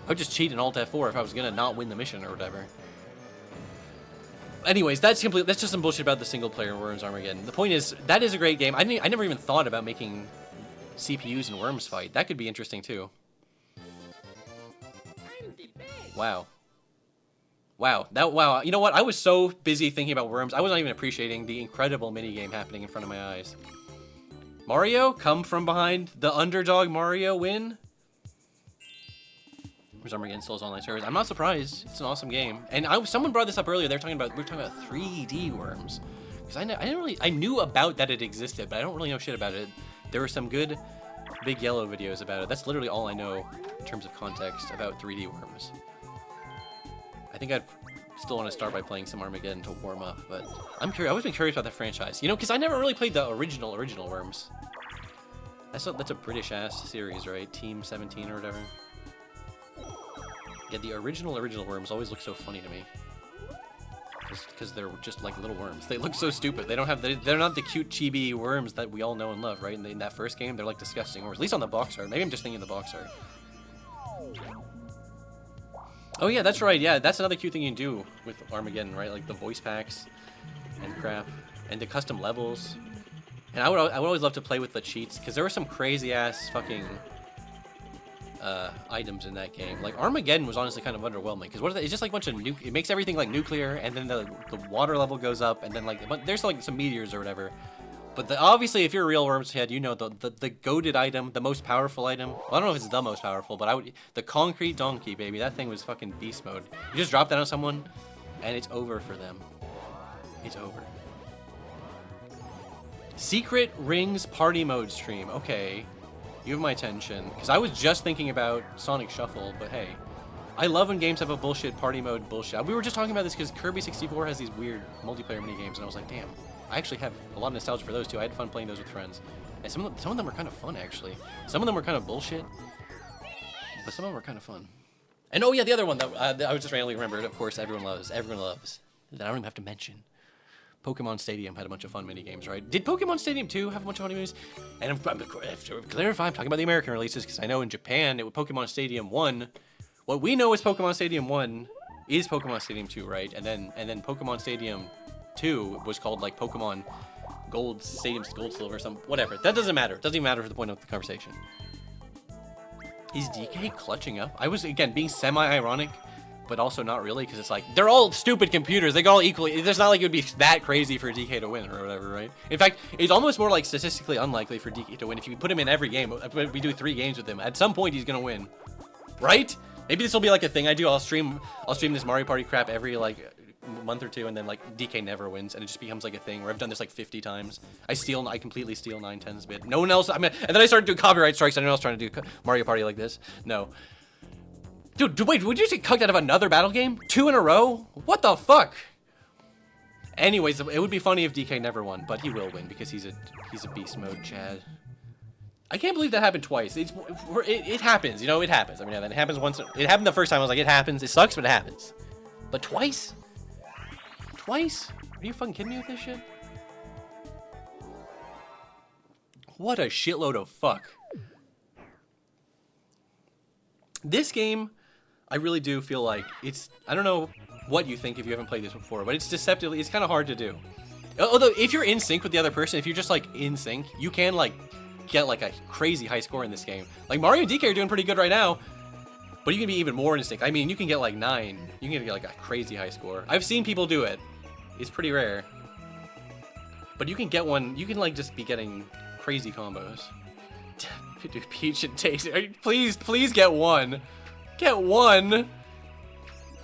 would just cheat in Alt F4 if I was gonna not win the mission or whatever. Anyways, that's just some bullshit about the single player Worms Armageddon. The point is, that is a great game. I never even thought about making CPUs in Worms fight. That could be interesting too. Wow. Wow. Wow. You know what? I was so busy thinking about Worms, I wasn't even appreciating the incredible minigame happening in front of my eyes. Mario, come from behind. The underdog Mario win. Armageddon still is online servers. I'm not surprised. It's an awesome game. And someone brought this up earlier. We were talking about 3D Worms, because I knew about that it existed, but I don't really know shit about it. There were some good Big Yellow videos about it. That's literally all I know in terms of context about 3D Worms. I think I'd still want to start by playing some Armageddon to warm up, but I'm curious. I've always been curious about the franchise, you know, because I never really played the original Worms. That's a British ass series, right? Team 17 or whatever. Yeah, the original Worms always look so funny to me. Because they're just like little worms. They look so stupid. They're not the cute chibi worms that we all know and love, right? In that first game, they're like disgusting worms. At least on the box art. Maybe I'm just thinking of the box art. Oh yeah, that's right. Yeah, that's another cute thing you can do with Armageddon, right? Like the voice packs and crap, and the custom levels. And I would always love to play with the cheats, because there were some crazy ass fucking items in that game. Like Armageddon was honestly kind of underwhelming, because what is that? It's just like a bunch of it makes everything like nuclear, and then the water level goes up, and then like there's like some meteors or whatever. But obviously, if you're a real Worms head, you know the goated item, the most powerful item. Well, I don't know if it's the most powerful, but the concrete donkey, baby. That thing was fucking beast mode. You just drop that on someone, and it's over for them. It's over. Secret Rings party mode stream. Okay. You have my attention, because I was just thinking about Sonic Shuffle, but hey, I love when games have a bullshit party mode bullshit. We were just talking about this because Kirby 64 has these weird multiplayer mini games, and I was like, damn, I actually have a lot of nostalgia for those too. I had fun playing those with friends, and some of them were kind of fun actually. Some of them were kind of bullshit, but some of them were kind of fun. And oh yeah, the other one that I was just randomly remembered, of course, everyone loves, that I don't even have to mention. Pokemon Stadium had a bunch of fun mini games, right? Did Pokemon Stadium 2 have a bunch of fun mini games? And I have to clarify, I'm talking about the American releases, because I know in Japan, it was Pokemon Stadium 1. What we know as Pokemon Stadium 1 is Pokemon Stadium 2, right? And then Pokemon Stadium 2 was called like Pokemon Gold Stadium, Gold Silver, some whatever. That doesn't matter. It doesn't even matter for the point of the conversation. Is DK clutching up? I was, again, being semi-ironic, but also not really, because it's like, they're all stupid computers. They go all equally. It's not like it would be that crazy for DK to win or whatever, right? In fact, it's almost more like statistically unlikely for DK to win. If you put him in every game, if we do 3 games with him, at some point he's gonna win, right? Maybe this will be like a thing I do. I'll stream this Mario Party crap every like month or two, and then like DK never wins, and it just becomes like a thing where I've done this like 50 times. I completely steal 9/10's bit. No one else. I mean, and then I started doing copyright strikes. Anyone else trying to do Mario Party like this? No. Dude, wait, would you get kicked out of another battle game? 2 in a row? What the fuck? Anyways, it would be funny if DK never won, but he will win because he's a beast mode, Chad. I can't believe that happened twice. It happens, you know, it happens. I mean, it happens once. It happened the first time. I was like, it happens. It sucks, but it happens. But twice? Twice? Are you fucking kidding me with this shit? What a shitload of fuck. This game, I really do feel like it's, I don't know what you think if you haven't played this before, but it's deceptively, it's kind of hard to do. Although, if you're in sync with the other person, if you're just like in sync, you can like get like a crazy high score in this game. Like Mario and DK are doing pretty good right now, but you can be even more in sync. I mean, you can get like 9. You can get like a crazy high score. I've seen people do it. It's pretty rare. But you can get one, you can like just be getting crazy combos. Dude, Peach and Daisy, please get one. Get one.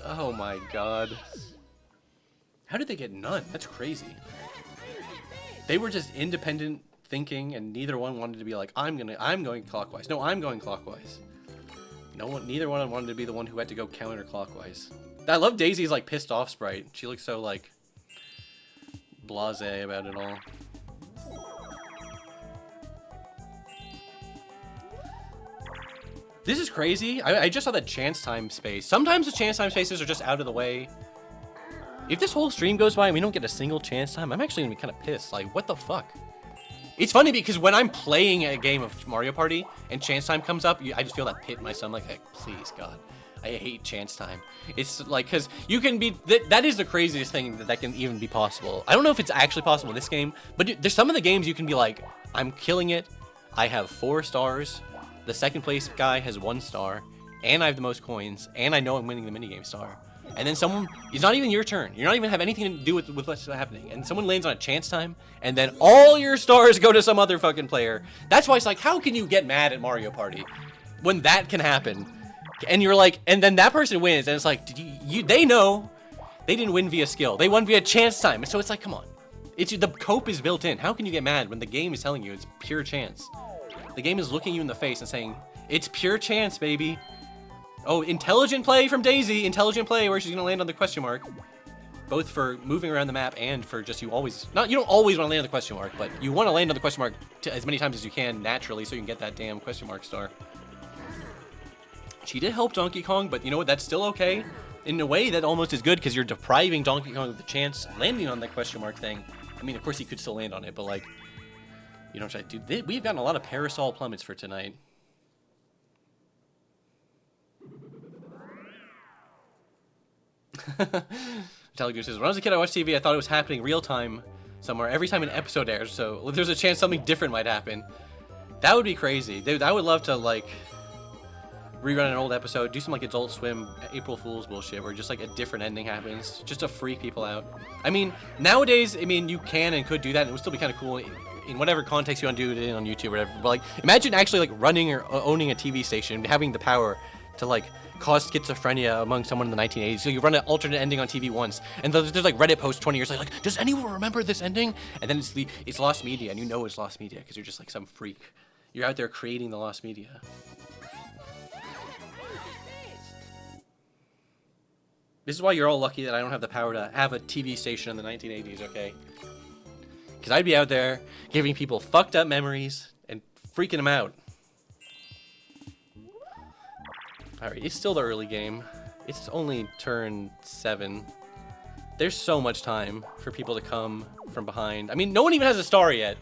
Oh my god. How did they get none? That's crazy. They were just independent thinking, and neither one wanted to be like, I'm going clockwise. No, I'm going clockwise. Neither one wanted to be the one who had to go counterclockwise. I love Daisy's like pissed off sprite. She looks so like blasé about it all. This is crazy. I just saw that chance time space. Sometimes the chance time spaces are just out of the way. If this whole stream goes by and we don't get a single chance time, I'm actually gonna be kind of pissed. Like, what the fuck? It's funny because when I'm playing a game of Mario Party and chance time comes up, I just feel that pit in my stomach. Like, please, God, I hate chance time. It's like, because you can be, that is the craziest thing that can even be possible. I don't know if it's actually possible in this game, but there's some of the games you can be like, I'm killing it. I have 4 stars. The second place guy has 1 star, and I have the most coins, and I know I'm winning the minigame star. And then someone, it's not even your turn. You're not even have anything to do with what's happening. And someone lands on a chance time, and then all your stars go to some other fucking player. That's why it's like, how can you get mad at Mario Party when that can happen? And you're like, and then that person wins, and it's like, they know they didn't win via skill. They won via chance time. And so it's like, come on. The cope is built in. How can you get mad when the game is telling you it's pure chance? The game is looking you in the face and saying, it's pure chance, baby. Oh, intelligent play from Daisy. Intelligent play where she's going to land on the question mark. Both for moving around the map and for just you don't always want to land on the question mark, but you want to land on the question mark as many times as you can naturally so you can get that damn question mark star. She did help Donkey Kong, but you know what? That's still okay. In a way, that almost is good because you're depriving Donkey Kong of the chance landing on that question mark thing. I mean, of course, he could still land on it, but like, you know what I'm saying? Dude, we've gotten a lot of parasol plummets for tonight. Telegoose says, when I was a kid, I watched TV. I thought it was happening real time somewhere every time an episode airs. So there's a chance something different might happen. That would be crazy. Dude, I would love to like rerun an old episode, do some like Adult Swim April Fool's bullshit where just like a different ending happens just to freak people out. I mean, nowadays, I mean, you can and could do that and it would still be kind of cool in whatever context you want to do it in on YouTube or whatever. But like, imagine actually like running or owning a TV station, having the power to like cause schizophrenia among someone in the 1980s. So you run an alternate ending on TV once, and there's like Reddit posts 20 years later, like, does anyone remember this ending? And then it's lost media, and you know it's lost media because you're just like some freak. You're out there creating the lost media. This is why you're all lucky that I don't have the power to have a TV station in the 1980s, okay? Because I'd be out there giving people fucked up memories and freaking them out. Alright, it's still the early game. It's only turn 7. There's so much time for people to come from behind. I mean, no one even has a star yet.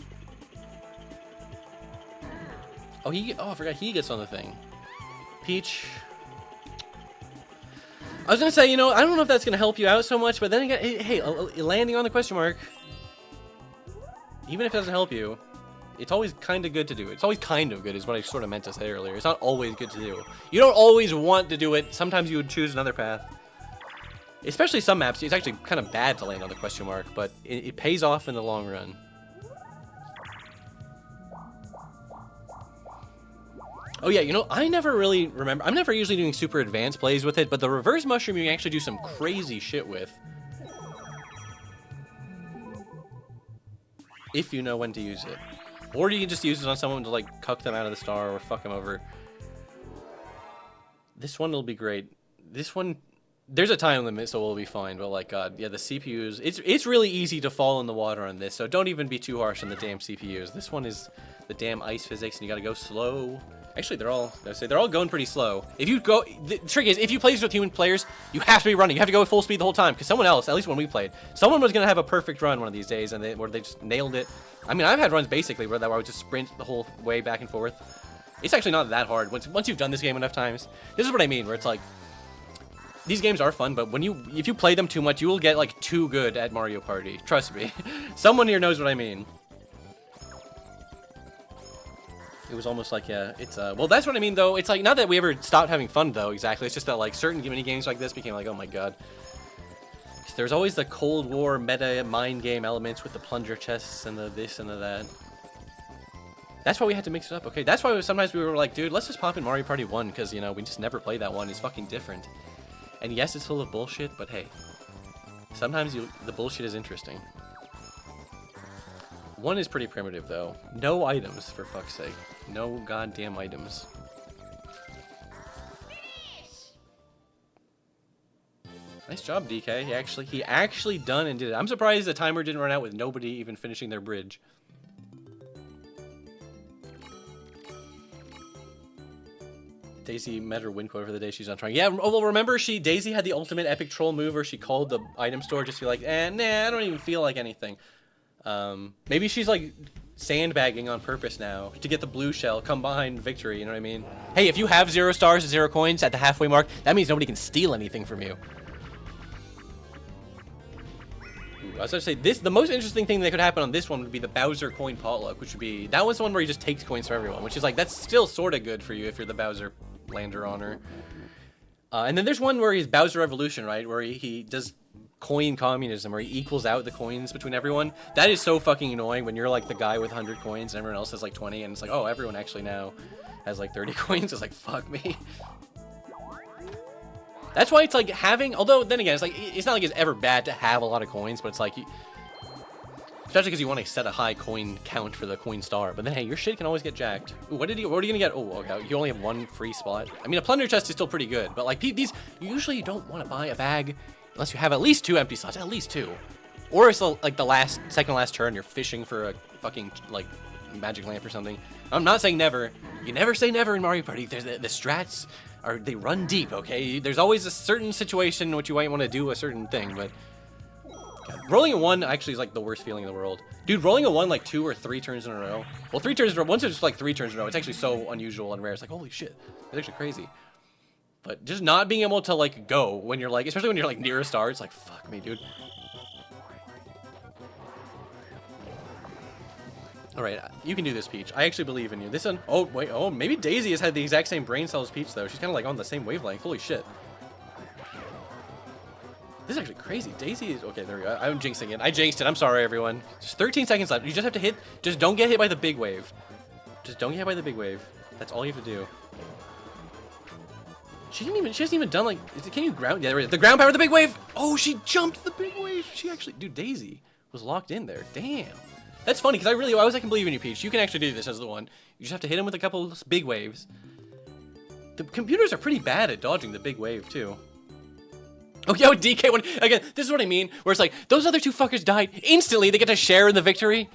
Oh, I forgot he gets on the thing. Peach. I was gonna say, you know, I don't know if that's gonna help you out so much, but then again, hey, landing on the question mark, even if it doesn't help you, it's always kind of good to do. It's always kind of good is what I sort of meant to say earlier. It's not always good to do. You don't always want to do it. Sometimes you would choose another path. Especially some maps, it's actually kind of bad to land on the question mark, but it pays off in the long run. Oh yeah, you know, I never really remember. I'm never usually doing super advanced plays with it, but the reverse mushroom you can actually do some crazy shit with. If you know when to use it. Or you can just use it on someone to like cuck them out of the star or fuck them over. This one will be great. This one, there's a time limit, so we'll be fine. But like, God, yeah, the CPUs, it's really easy to fall in the water on this. So don't even be too harsh on the damn CPUs. This one is the damn ice physics, and you gotta go slow. Actually, they're all going pretty slow. If you go, the trick is, if you play this with human players, you have to be running. You have to go at full speed the whole time, because someone else, at least when we played, someone was gonna have a perfect run one of these days, and where they just nailed it. I mean, I've had runs basically where I would just sprint the whole way back and forth. It's actually not that hard once you've done this game enough times. This is what I mean, where it's like, these games are fun, but if you play them too much, you will get like too good at Mario Party. Trust me. Someone here knows what I mean. It was almost like, yeah, it's, well, that's what I mean, though. It's like, not that we ever stopped having fun, though, exactly. It's just that, like, certain mini games like this became like, oh my god. There's always the Cold War meta mind game elements with the plunger chests and the this and the that. That's why we had to mix it up, okay? That's why sometimes we were like, dude, let's just pop in Mario Party 1, because, you know, we just never play that one. It's fucking different. And yes, it's full of bullshit, but hey, sometimes the bullshit is interesting. 1 is pretty primitive, though. No items, for fuck's sake. No goddamn items. Nice job, DK. He actually done and did it. I'm surprised the timer didn't run out with nobody even finishing their bridge. Daisy met her win quota for the day. She's not trying. Yeah, well, remember Daisy had the ultimate epic troll move where she called the item store just to be like, nah, I don't even feel like anything. Maybe she's like sandbagging on purpose now to get the blue shell, come behind victory, you know what I mean? Hey, if you have 0 stars and 0 coins at the halfway mark, that means nobody can steal anything from you. I was going to say, the most interesting thing that could happen on this one would be the Bowser coin potluck, which would be, that one's the one where he just takes coins from everyone, which is like, that's still sort of good for you if you're the Bowser lander honor. And then there's one where he's Bowser Revolution, right? Where he does coin communism, where he equals out the coins between everyone. That is so fucking annoying when you're like the guy with 100 coins and everyone else has like 20, and it's like, oh, everyone actually now has like 30 coins. It's like, fuck me. That's why it's like having, although then again, it's like, it's not like it's ever bad to have a lot of coins, but it's like, especially because you want to set a high coin count for the coin star. But then, hey, your shit can always get jacked. Ooh, what are you gonna get? Oh, okay, you only have 1 free spot. I mean, a plunder chest is still pretty good, but like these, usually you don't want to buy a bag unless you have at least 2 empty slots, at least 2. Or it's like the second last turn, you're fishing for a fucking like magic lamp or something. I'm not saying never. You never say never in Mario Party. There's the strats. They run deep, okay? There's always a certain situation in which you might want to do a certain thing, but God, rolling a 1 actually is like the worst feeling in the world. Dude, rolling a 1 like 2 or 3 turns in a row. Well, 3 turns in a row. Once it's like 3 turns in a row, it's actually so unusual and rare. It's like, holy shit, it's actually crazy. But just not being able to like go when you're like, especially when you're like near a star, it's like, fuck me, dude. All right, you can do this, Peach. I actually believe in you. This one, oh wait, oh maybe Daisy has had the exact same brain cell as Peach though. She's kind of like on the same wavelength. Holy shit. This is actually crazy. Daisy is, okay, there we go. I'm jinxing it. I jinxed it. I'm sorry, everyone. Just 13 seconds left. You just have to hit, just don't get hit by the big wave. Just don't get hit by the big wave. That's all you have to do. She hasn't even done like, can you ground? Yeah, the ground power, the big wave. Oh, she jumped the big wave. She actually, dude, Daisy was locked in there. Damn. That's funny, because I can believe in you, Peach. You can actually do this as the one. You just have to hit him with a couple of big waves. The computers are pretty bad at dodging the big wave, too. Oh, yeah, with DK one. Again, this is what I mean, where it's like, those other 2 fuckers died. Instantly, they get to share in the victory.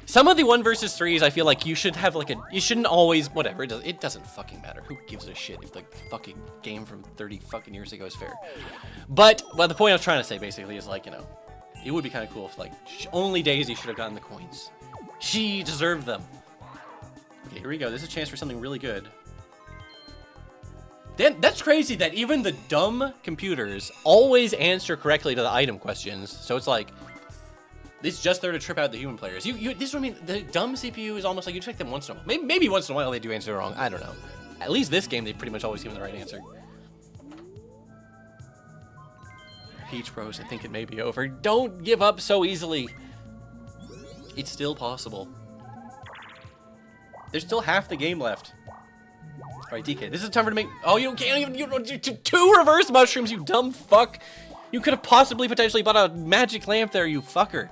Some of the 1 versus 3s, I feel like you should have like you shouldn't always, whatever, it doesn't fucking matter. Who gives a shit if the fucking game from 30 fucking years ago is fair? But the point I was trying to say, basically, is like, you know, it would be kind of cool if, like, only Daisy should have gotten the coins. She deserved them. Okay, here we go. This is a chance for something really good. That's crazy that even the dumb computers always answer correctly to the item questions. So it's like, it's just there to trip out the human players. This is what I mean. The dumb CPU is almost like you check them once in a while. Maybe once in a while they do answer wrong. I don't know. At least this game, they pretty much always give them the right answer. Peach Bros, I think it may be over. Don't give up so easily. It's still possible. There's still half the game left. All right, DK, this is time for to make. Oh, you can't even. You do 2 reverse mushrooms, you dumb fuck. You could have possibly potentially bought a magic lamp there, you fucker.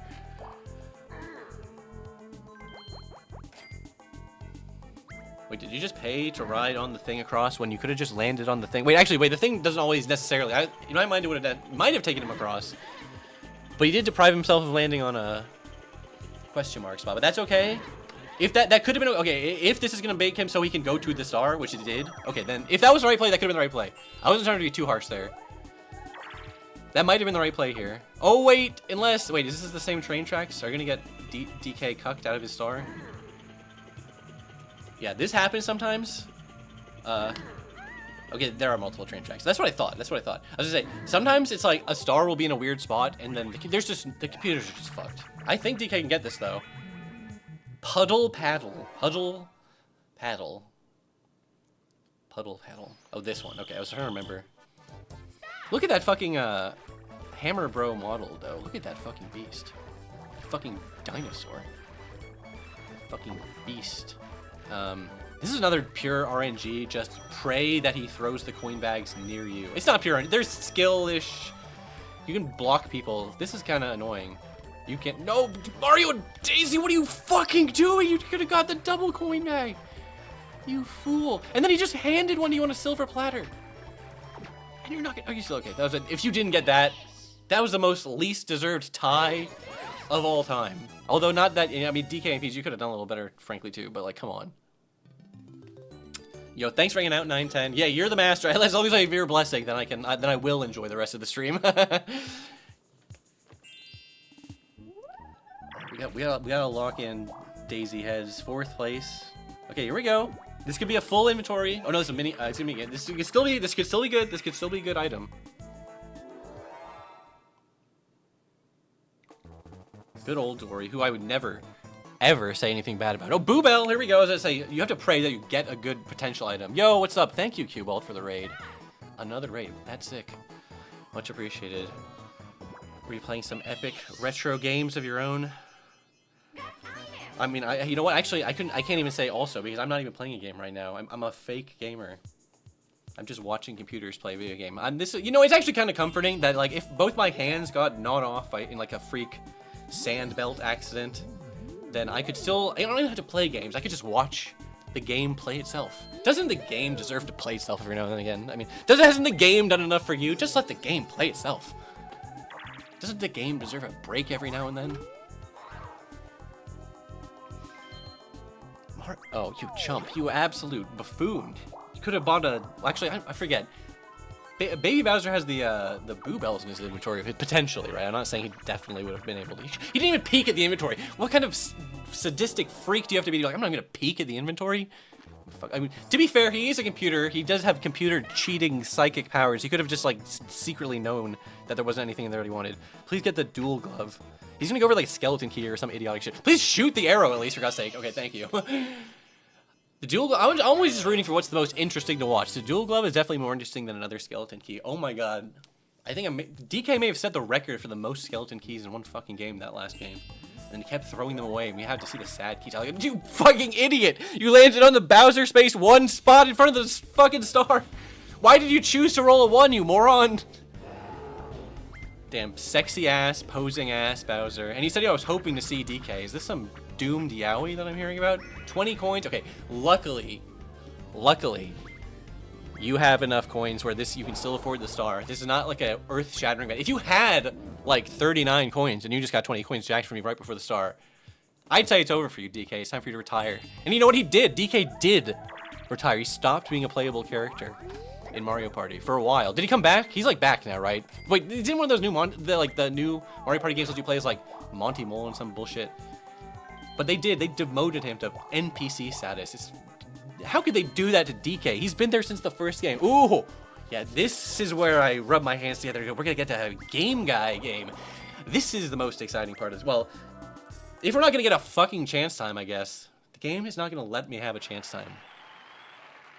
Wait, did you just pay to ride on the thing across when you could have just landed on the thing? Wait, actually, wait, the thing doesn't always necessarily... in my mind, it might have taken him across. But he did deprive himself of landing on a question mark spot, but that's okay. If that could have been... Okay, if this is going to make him so he can go to the star, which it did, okay, then if that was the right play, that could have been the right play. I wasn't trying to be too harsh there. That might have been the right play here. Oh, wait, unless... Wait, is this the same train tracks? Are you going to get DK cucked out of his star? Yeah, this happens sometimes. Okay, there are multiple train tracks. That's what I thought. I was gonna say, sometimes it's like a star will be in a weird spot, and then the computers are just fucked. I think DK can get this, though. Puddle paddle. Puddle paddle. Puddle paddle. Oh, this one. Okay, I was trying to remember. Look at that fucking, Hammer Bro model, though. Look at that fucking beast. Fucking dinosaur. Fucking beast. This is another pure RNG. Just pray that he throws the coin bags near you. It's not pure RNG. There's skill-ish. You can block people. This is kind of annoying. You can't. No, Mario and Daisy, what are you fucking doing? You could have got the double coin bag. You fool. And then he just handed one to you on a silver platter. And you're not gonna, oh, you still okay. That was if you didn't get that, that was the most least deserved tie of all time. Although not that, I mean, DK and PG could have done a little better, frankly, too, but like, come on. Yo, thanks for hanging out, 910. Yeah, you're the master. As long as I have your blessing, then I will enjoy the rest of the stream. we gotta lock in Daisy Heads, 4th place. Okay, here we go. This could be a full inventory. Oh no, it's a mini. It's gonna be. This could still be good. This could still be a good item. Good old Dory, who I would never, ever say anything bad about. Oh, Boo Bell, here we go. As I say, you have to pray that you get a good potential item. Yo, what's up? Thank you, Cubalt, for the raid. Another raid. That's sick. Much appreciated. Were you playing some epic retro games of your own? I mean, you know what? Actually, I can't even say also because I'm not even playing a game right now. I'm a fake gamer. I'm just watching computers play a video game. You know, it's actually kind of comforting that like if both my hands got gnawed off in like a freak sand belt accident, then I don't even have to play games. I could just watch the game play itself. Doesn't the game deserve to play itself every now and again? I mean, hasn't the game done enough for you? Just let the game play itself. Doesn't the game deserve a break every now and then? Oh, you chump. You absolute buffoon. You could have bought a... Actually, I forget. Baby Bowser has the Boo Bells in his inventory, potentially, right? I'm not saying he definitely would have been able to. He didn't even peek at the inventory. What kind of sadistic freak do you have to be? Like, I'm not going to peek at the inventory? Fuck. I mean, to be fair, he is a computer. He does have computer cheating psychic powers. He could have just, like, secretly known that there wasn't anything in there that he wanted. Please get the dual glove. He's gonna go over like skeleton key or some idiotic shit. Please shoot the arrow at least, for God's sake. Okay, thank you. The dual glove, I'm always just rooting for what's the most interesting to watch. The dual glove is definitely more interesting than another skeleton key. Oh my god. I think DK may have set the record for the most skeleton keys in one fucking game that last game. And he kept throwing them away, and we had to see the sad keys. I was like, you fucking idiot! You landed on the Bowser space 1 spot in front of the fucking star! Why did you choose to roll a 1, you moron? Damn, sexy ass, posing ass Bowser. And he said, yo, I was hoping to see DK. Is this some doomed yaoi that I'm hearing about? 20 coins? Okay, luckily, you have enough coins where you can still afford the star. This is not like a earth-shattering event. If you had like 39 coins and you just got 20 coins jacked from me right before the star, I'd say it's over for you, DK. It's time for you to retire. And you know what he did? DK did retire. He stopped being a playable character in Mario Party for a while. Did he come back? He's like back now, right? Wait, didn't one of those new the new Mario Party games let you play as like Monty Mole and some bullshit? But they demoted him to NPC status. How could they do that to DK? He's been there since the first game. Ooh, yeah, this is where I rub my hands together and go, we're gonna get to a game guy game. This is the most exciting part as well. If we're not gonna get a fucking chance time, I guess, the game is not gonna let me have a chance time.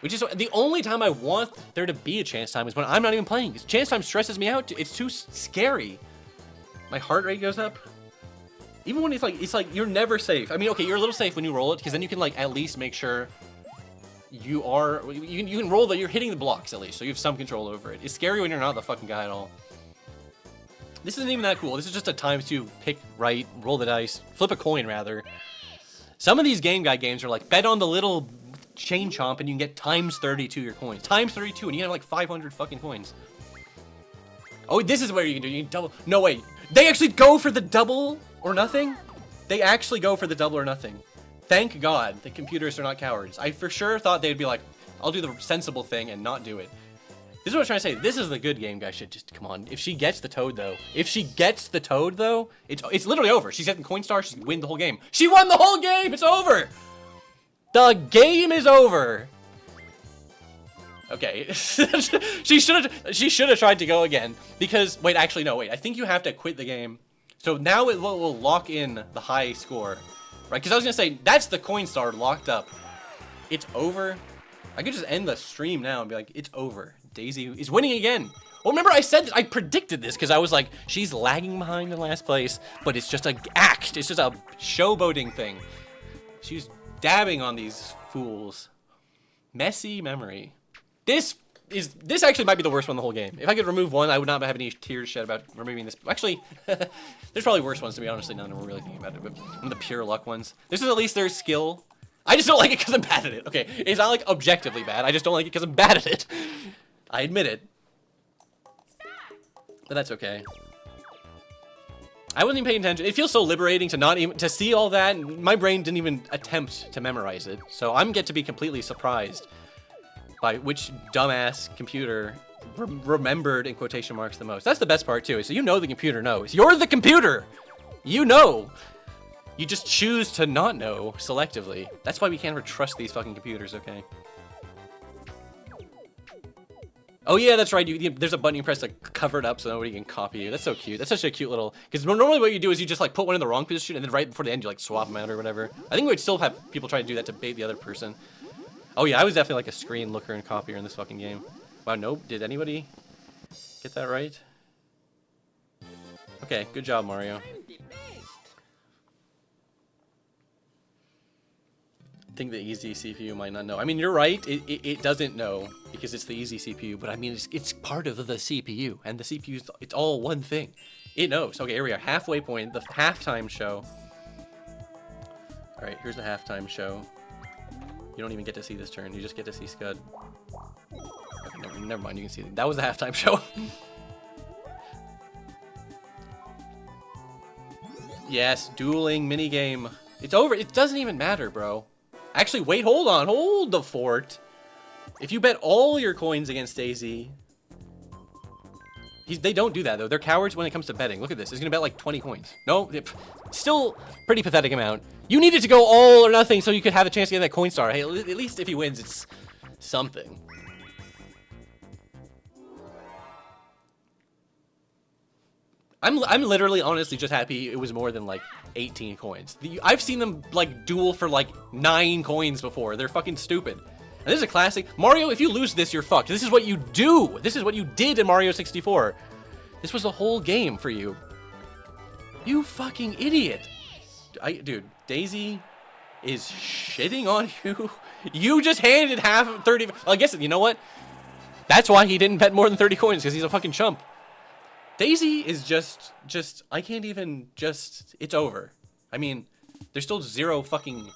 Which is the only time I want there to be a chance time is when I'm not even playing. Chance time stresses me out. It's too scary. My heart rate goes up. Even when it's like you're never safe. I mean, okay, you're a little safe when you roll it because then you can like at least make sure you can roll that you're hitting the blocks at least, so you have some control over it. It's scary when you're not the fucking guy at all. This isn't even that cool. This is just a times 2 pick right, roll the dice, flip a coin rather. Some of these game guy games are like bet on the little chain chomp and you can get times 32 your coins. Times 32 and you have like 500 fucking coins. Oh, this is where you can double. No, wait. They actually go for the double or nothing? They actually go for the double or nothing. Thank God the computers are not cowards. I for sure thought they'd be like, I'll do the sensible thing and not do it. This is what I'm trying to say. This is the good game guy shit. Just come on. If she gets the toad though, it's literally over. She's getting coin star. She's gonna win the whole game. She won the whole game. It's over. The game is over. Okay. she should have tried to go again because wait, actually no, wait. I think you have to quit the game. So now it will lock in the high score. Right? Cuz I was going to say that's the coin star locked up. It's over. I could just end the stream now and be like, it's over. Daisy is winning again. Well, remember I said this, I predicted this because I was like, she's lagging behind in last place, but it's just an act. It's just a showboating thing. She's dabbing on these fools. Messy memory. This actually might be the worst one in the whole game. If I could remove one, I would not have any tears shed about removing this. Actually, there's probably worse ones to be honestly. None of them we're really thinking about it, but one of the pure luck ones. This is at least their skill. I just don't like it because I'm bad at it. Okay, it's not like objectively bad. I just don't like it because I'm bad at it. I admit it. But that's okay. I wasn't even paying attention. It feels so liberating to not even to see all that. My brain didn't even attempt to memorize it. So I'm get to be completely surprised by which dumbass computer remembered in quotation marks the most. That's the best part too. So you know the computer knows. You're the computer. You know. You just choose to not know selectively. That's why we can't ever trust these fucking computers, okay? Oh yeah, that's right. There's a button you press to cover it up so nobody can copy you. That's so cute. That's such a cute little... Because normally what you do is you just like put one in the wrong position and then right before the end you like swap them out or whatever. I think we'd still have people try to do that to bait the other person. Oh yeah, I was definitely like a screen looker and copier in this fucking game. Wow, nope. Did anybody get that right? Okay, good job, Mario. I think the easy CPU might not know. I mean, you're right. It doesn't know because it's the easy CPU, but I mean, it's part of the CPU, and the CPU, it's all one thing. It knows. Okay, here we are. Halfway point, the halftime show. All right, here's the halftime show. You don't even get to see this turn. You just get to see Scud. Okay, never mind. You can see that was the halftime show. Yes, dueling minigame. It's over. It doesn't even matter, bro. Actually, wait, hold on. Hold the fort. If you bet all your coins against Daisy... They don't do that, though. They're cowards when it comes to betting. Look at this. He's going to bet like 20 coins. No, still pretty pathetic amount. You needed to go all or nothing so you could have a chance to get that coin star. Hey, at least if he wins, it's something. I'm literally, honestly, just happy it was more than, like, 18 coins. I've seen them, like, duel for, like, 9 coins before. They're fucking stupid. And this is a classic. Mario, if you lose this, you're fucked. This is what you do. This is what you did in Mario 64. This was the whole game for you. You fucking idiot. Dude, Daisy is shitting on you. You just handed half 30. Well, I guess, you know what? That's why he didn't bet more than 30 coins, because he's a fucking chump. Daisy is just, I can't even it's over. I mean, there's still 0 fucking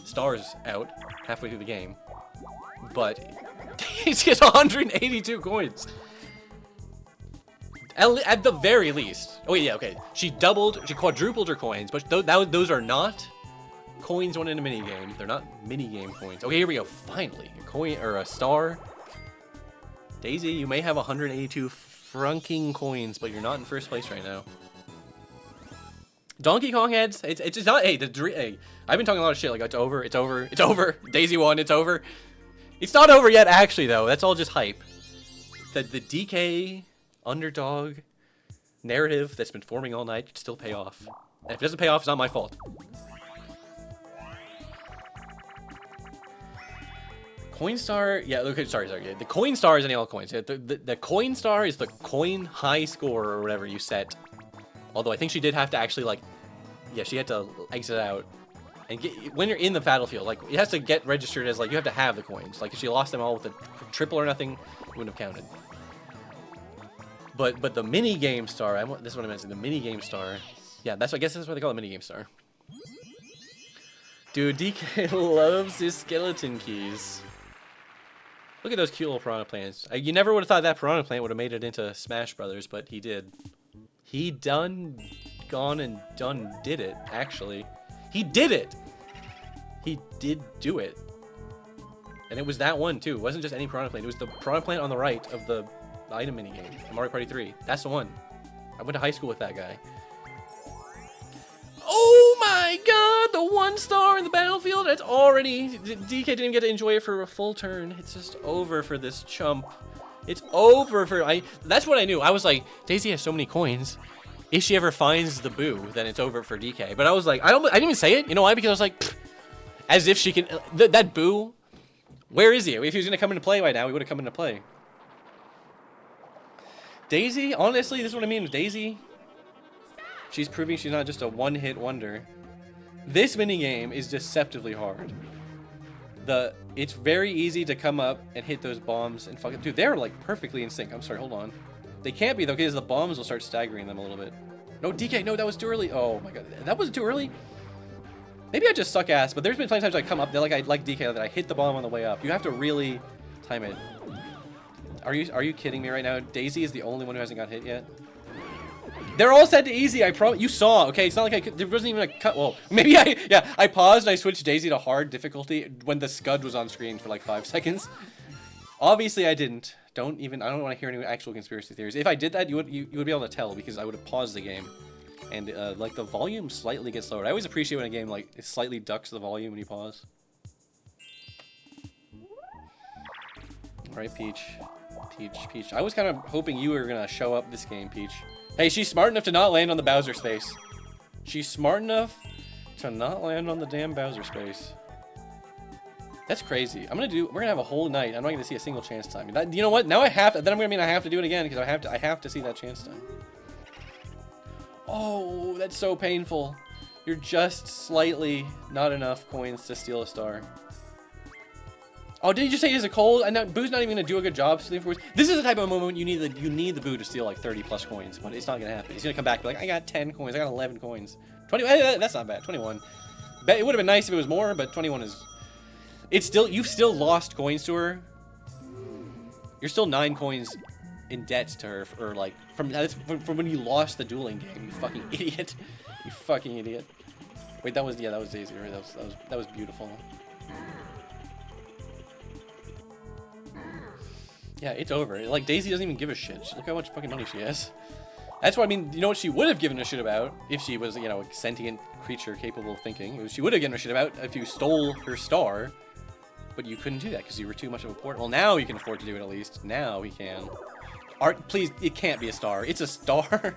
stars out halfway through the game. But Daisy has 182 coins. At the very least. Oh, yeah, okay. She quadrupled her coins, but those are not coins won in a minigame. They're not minigame coins. Okay, here we go. Finally, a coin or a star. Daisy, you may have 182 frunking coins, but you're not in first place right now. Donkey Kong heads, it's not. Hey, I've been talking a lot of shit. Like it's over. Daisy won. It's over. It's not over yet, actually. Though that's all just hype. The DK underdog narrative that's been forming all night could still pay off. And if it doesn't pay off, it's not my fault. Coin star, yeah. Okay, sorry. Yeah, the coin star is any all coins. Yeah, the coin star is the coin high score or whatever you set. Although I think she did have to actually like, yeah, she had to exit out and get when you're in the battlefield. Like it has to get registered as like you have to have the coins. Like if she lost them all with a triple or nothing, it wouldn't have counted. But the mini game star, this is what I meant. The mini game star, yeah. I guess that's what they call a mini game star. Dude, DK loves his skeleton keys. Look at those cute little piranha plants. You never would have thought that piranha plant would have made it into Smash Brothers, but he did. He did it, actually. He did it! He did do it. And it was that one, too. It wasn't just any piranha plant. It was the piranha plant on the right of the item minigame in Mario Party 3. That's the one. I went to high school with that guy. Oh my god! The 1 star in the battlefield! That's already... DK didn't even get to enjoy it for a full turn. It's just over for this chump. It's over for... That's what I knew. I was like, Daisy has so many coins. If she ever finds the boo, then it's over for DK. But I was like... I didn't even say it. You know why? Because I was like... Pfft, as if she can... That boo... Where is he? If he was going to come into play right now, he would have come into play. Daisy? Honestly, this is what I mean with Daisy. She's proving she's not just a one-hit wonder. This minigame is deceptively hard. It's very easy to come up and hit those bombs and fucking... Dude, they're like perfectly in sync. I'm sorry, hold on. They can't be though, because the bombs will start staggering them a little bit. No, DK, no, that was too early. Oh my god, that wasn't too early? Maybe I just suck ass, but there's been plenty of times I come up, I like DK, that I hit the bomb on the way up. You have to really time it. Are you kidding me right now? Daisy is the only one who hasn't got hit yet. They're all set to easy. You saw. Okay, it's not like there wasn't even a cut. Well, maybe I paused and I switched Daisy to hard difficulty when the scud was on screen for like 5 seconds. Obviously, I didn't. I don't want to hear any actual conspiracy theories. If I did that, you would be able to tell because I would have paused the game, and like the volume slightly gets lowered. I always appreciate when a game like it slightly ducks the volume when you pause. All right, Peach. I was kind of hoping you were gonna show up this game, Peach. Hey, she's smart enough to not land on the Bowser space. She's smart enough to not land on the damn Bowser space. That's crazy. We're gonna have a whole night. I'm not gonna see a single chance time. You know what? Now I have to. Then I'm gonna mean I have to do it again because I have to see that chance time. Oh, that's so painful. You're just slightly not enough coins to steal a star. Oh, did you just say he's a cold? And now Boo's not even gonna do a good job stealing coins. This is the type of moment you need the Boo to steal like 30 plus coins, but it's not gonna happen. He's gonna come back and be like, I got 10 coins, I got 11 coins, 20. That's not bad. 21. Bet it would have been nice if it was more, but 21 is. It's still you've still lost coins to her. You're still 9 coins in debt to her, or like from when you lost the dueling game. You fucking idiot. You fucking idiot. Wait, that was Daisy, right? That was beautiful. Yeah, it's over. Like, Daisy doesn't even give a shit. Look how much fucking money she has. That's what I mean. You know what she would have given a shit about if she was, you know, a sentient creature capable of thinking? She would have given a shit about if you stole her star. But you couldn't do that because you were too much of a port. Well, now you can afford to do it at least. Now we can. Art, please, it can't be a star. It's a star.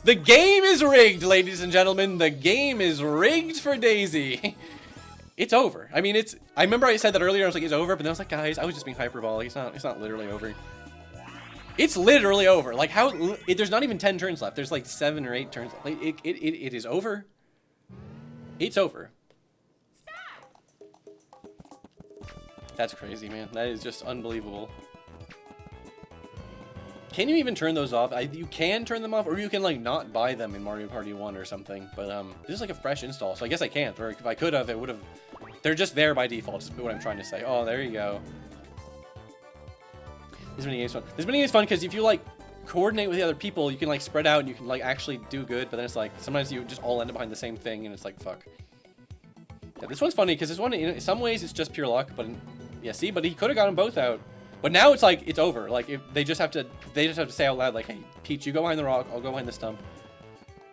The game is rigged, ladies and gentlemen. The game is rigged for Daisy. It's over. I mean, I remember I said that earlier. I was like, it's over. But then I was like, guys, I was just being hyperbolic. It's not literally over. It's literally over. Like, there's not even 10 turns left. There's like 7 or 8 turns left. Like, it is over. It's over. That's crazy, man. That is just unbelievable. Can you even turn those off? You can turn them off, or you can like not buy them in Mario Party 1 or something. But this is like a fresh install, so I guess I can't. Or if I could have, it would have. They're just there by default. Is what I'm trying to say. Oh, there you go. This minigame's fun. This minigame's fun because if you like coordinate with the other people, you can like spread out and you can like actually do good. But then it's like sometimes you just all end up behind the same thing, and it's like fuck. Yeah, this one's funny because this one, in some ways, it's just pure luck. But yeah, see, but he could have got them both out. But now it's like it's over. Like if they just have to say out loud like, "Hey, Peach, you go behind the rock. I'll go behind the stump."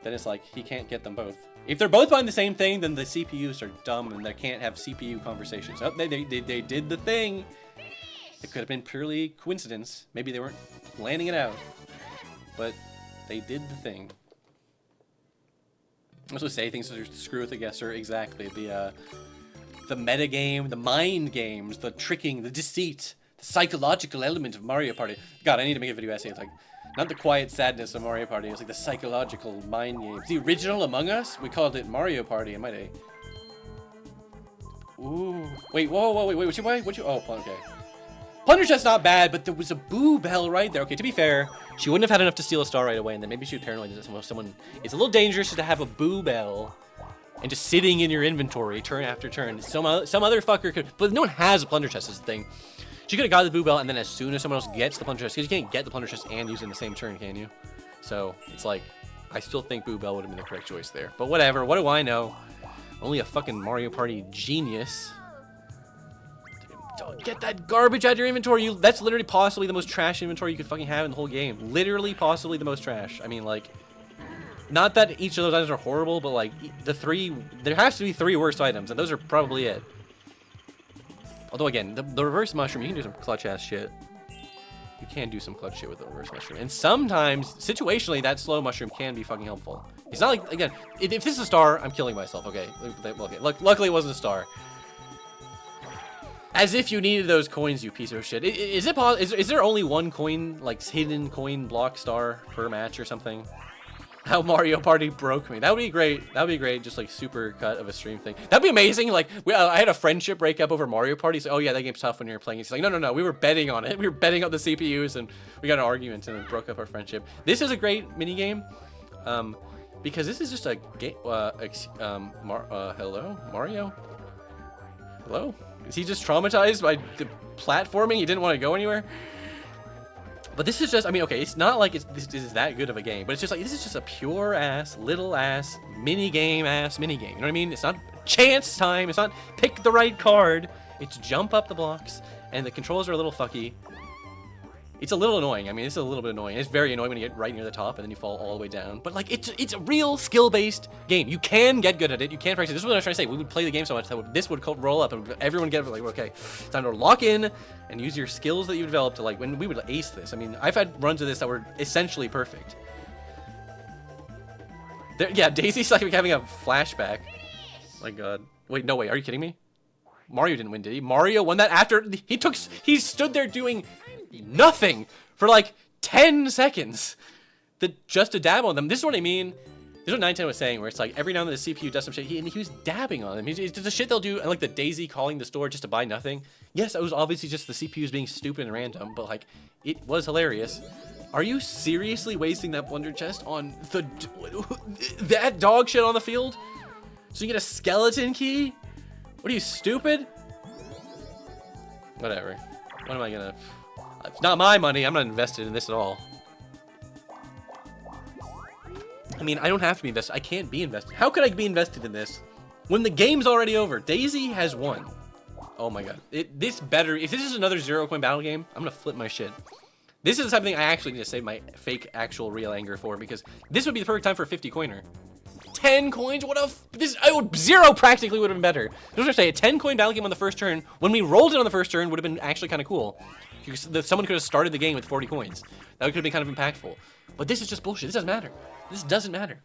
Then it's like he can't get them both. If they're both behind the same thing, then the CPUs are dumb and they can't have CPU conversations. Oh, they did the thing. It could have been purely coincidence. Maybe they weren't planning it out, but they did the thing. I also say things to screw with the guesser. Exactly. The meta game, the mind games, the tricking, the deceit, the psychological element of Mario Party. God, I need to make a video essay. It's like, not the quiet sadness of Mario Party. It's like the psychological mind games. The original Among Us, we called it Mario Party. Am I a? Ooh. Wait, whoa, wait. What you? Oh, okay. Plunder chest's not bad, but there was a boo bell right there. Okay, to be fair, she wouldn't have had enough to steal a star right away, and then maybe she was paranoid that someone. It's a little dangerous to have a boo bell and just sitting in your inventory turn after turn. Some other fucker could, but no one has a plunder chest is the thing. She could have got the boo bell, and then as soon as someone else gets the plunder chest, because you can't get the plunder chest and use it in the same turn, can you? So it's like, I still think boo bell would have been the correct choice there. But whatever, what do I know? Only a fucking Mario Party genius. Don't get that garbage out of your inventory. That's literally possibly the most trash inventory you could fucking have in the whole game. Literally, possibly the most trash. I mean, like, not that each of those items are horrible, but like there has to be 3 worst items, and those are probably it. Although again, the reverse mushroom, you can do some clutch ass shit. You can do some clutch shit with the reverse mushroom, and sometimes situationally that slow mushroom can be fucking helpful. It's not like, again, if this is a star, I'm killing myself. Okay, luckily it wasn't a star. As if you needed those coins, you piece of shit. Is there only one coin, like hidden coin block star per match or something? How Mario Party broke me. That would be great. That would be great. Just like super cut of a stream thing. That'd be amazing. Like I had a friendship breakup over Mario Party. So, oh yeah, that game's tough when you're playing. It's like, no. We were betting on it. We were betting on the CPUs, and we got an argument, and it broke up our friendship. This is a great mini game, because this is just a game. Hello, Mario. Hello. Is he just traumatized by the platforming? He didn't want to go anywhere? But this is just, I mean, okay, it's not like this is that good of a game, but it's just like, this is just a pure ass, little ass, mini game. You know what I mean? It's not chance time. It's not pick the right card. It's jump up the blocks, and the controls are a little fucky. It's a little annoying. I mean, it's a little bit annoying. It's very annoying when you get right near the top and then you fall all the way down. But like, it's a real skill-based game. You can get good at it. You can practice. This is what I was trying to say. We would play the game so much that this would roll up and everyone get like, okay, it's time to lock in and use your skills that you developed to like when we would ace this. I mean, I've had runs of this that were essentially perfect. Yeah, Daisy's like having a flashback. My God. Wait, no way. Are you kidding me? Mario didn't win, did he? Mario won that after he stood there doing nothing for like 10 seconds just to dab on them. This is what I mean. This is what 910 was saying, where it's like every now and then the CPU does some shit, he was dabbing on them. It's the shit they'll do, and like the Daisy calling the store just to buy nothing. Yes, it was obviously just the CPUs being stupid and random, but like, it was hilarious. Are you seriously wasting that Blunder chest on that dog shit on the field? So you get a skeleton key? What are you, stupid? Whatever. What am I gonna... It's not my money. I'm not invested in this at all. I mean, I don't have to be invested. I can't be invested. How could I be invested in this when the game's already over? Daisy has won. Oh my God. If this is another 0-coin battle game, I'm gonna flip my shit. This is the type of thing I actually need to save my fake, actual, real anger for, because this would be the perfect time for a 50-coiner. 10 coins? What a... Zero practically would have been better. I was gonna say, a 10-coin battle game on the first turn, when we rolled it on the first turn, would have been actually kind of cool. Someone could have started the game with 40 coins. That could have been kind of impactful. But this is just bullshit. This doesn't matter. This doesn't matter.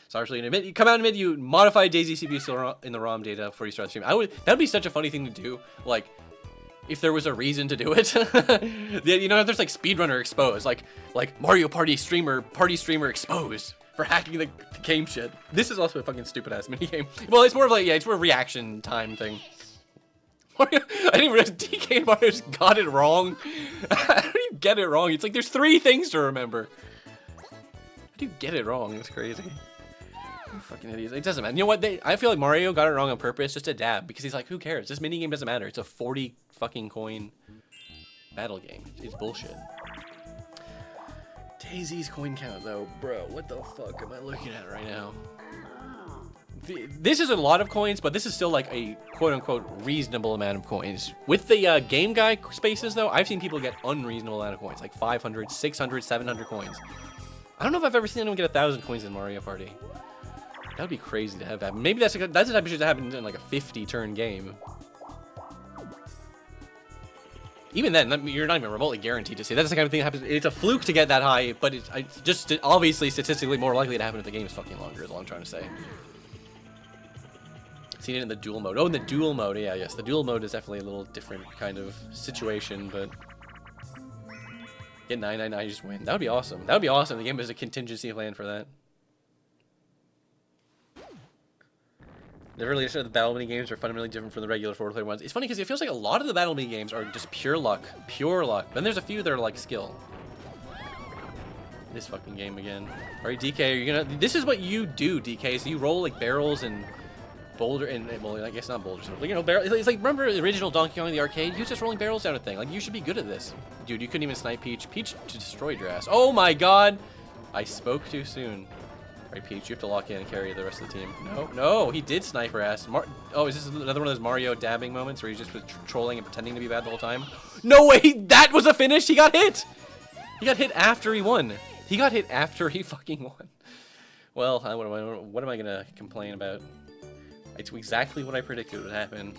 Sorry, you come out and admit you modified Daisy CPU still in the ROM data before you start the stream. That would be such a funny thing to do. Like, if there was a reason to do it. You know, there's like speedrunner exposed, like Mario Party streamer exposed for hacking the game shit. This is also a fucking stupid ass mini game. Well, it's more of like, yeah, it's more a reaction time thing. Mario, I didn't realize DK and Mario just got it wrong. How do you get it wrong? It's like there's 3 things to remember. How do you get it wrong? It's crazy. You fucking idiots. It doesn't matter. You know what? I feel like Mario got it wrong on purpose just to dab, because he's like, who cares? This minigame doesn't matter. It's a 40 fucking coin battle game. It's bullshit. Daisy's coin count though, bro. What the fuck am I looking at right now? This is a lot of coins, but this is still like a quote-unquote reasonable amount of coins. With the Game Guy spaces, though, I've seen people get unreasonable amount of coins, like 500, 600, 700 coins. I don't know if I've ever seen anyone get 1,000 coins in Mario Party. That would be crazy to have happen. Maybe that's the type of shit that happens in like a 50-turn game. Even then, you're not even remotely guaranteed to see. That's the kind of thing that happens. It's a fluke to get that high, but it's just obviously statistically more likely to happen if the game is fucking longer, is all I'm trying to say. Seen it in the dual mode. Oh, in the dual mode. Yeah, yes. The dual mode is definitely a little different kind of situation, but get 999, just win. That would be awesome. That would be awesome. The game has a contingency plan for that. Never really understood the battle mini games are fundamentally different from the regular 4-player ones. It's funny because it feels like a lot of the battle mini games are just pure luck. Pure luck. Then there's a few that are like skill. This fucking game again. Alright, DK, are you gonna... This is what you do, DK. So you roll like barrels and boulder and well, I guess not boulders, but you know, barrel. It's like, remember the original Donkey Kong in the arcade? He was just rolling barrels down a thing. Like, you should be good at this, dude. You couldn't even snipe Peach. Peach destroyed your ass. Oh my God, I spoke too soon. All right, Peach, you have to lock in and carry the rest of the team. No, he did snipe her ass. Oh, is this another one of those Mario dabbing moments where he's just trolling and pretending to be bad the whole time? No way, that was a finish. He got hit. He got hit after he won. He got hit after he fucking won. Well, what am I gonna complain about? It's exactly what I predicted would happen.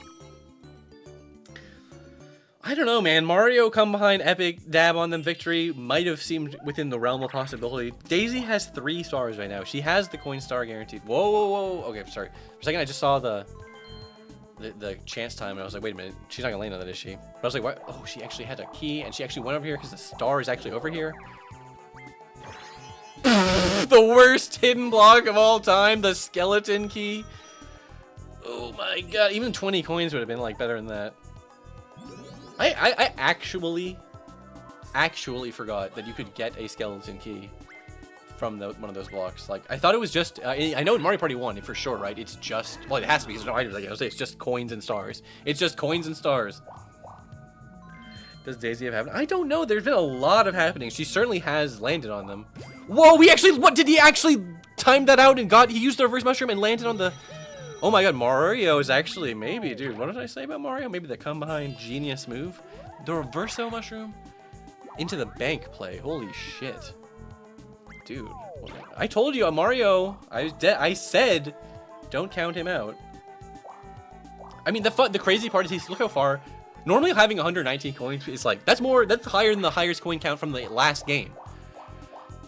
I don't know, man. Mario come behind epic dab on them victory might have seemed within the realm of possibility. Daisy has 3 stars right now. She has the coin star guaranteed. Whoa. Okay, sorry. For a second, I just saw the chance time, and I was like, wait a minute. She's not gonna land on that, is she? But I was like, what? Oh, she actually had a key, and she actually went over here because the star is actually over here. The worst hidden block of all time, the skeleton key. Oh my God, even 20 coins would have been like better than that. I actually forgot that you could get a skeleton key from one of those blocks. Like, I thought it was just, I know in Mario Party 1, for sure, right? It's just, well, it has to be because there's no items, like I was saying, it's just coins and stars. It's just coins and stars. Does Daisy have happened? I don't know. There's been a lot of happenings. She certainly has landed on them. Whoa, what did he actually time that out and he used the reverse mushroom and landed on the... Oh my god, Mario is actually, maybe, dude, what did I say about Mario? Maybe the come behind genius move? The reverso mushroom? Into the bank play. Holy shit. Dude, I told you, Mario, I said, don't count him out. I mean, the crazy part is look how far. Normally having 119 coins is like, that's higher than the highest coin count from the last game.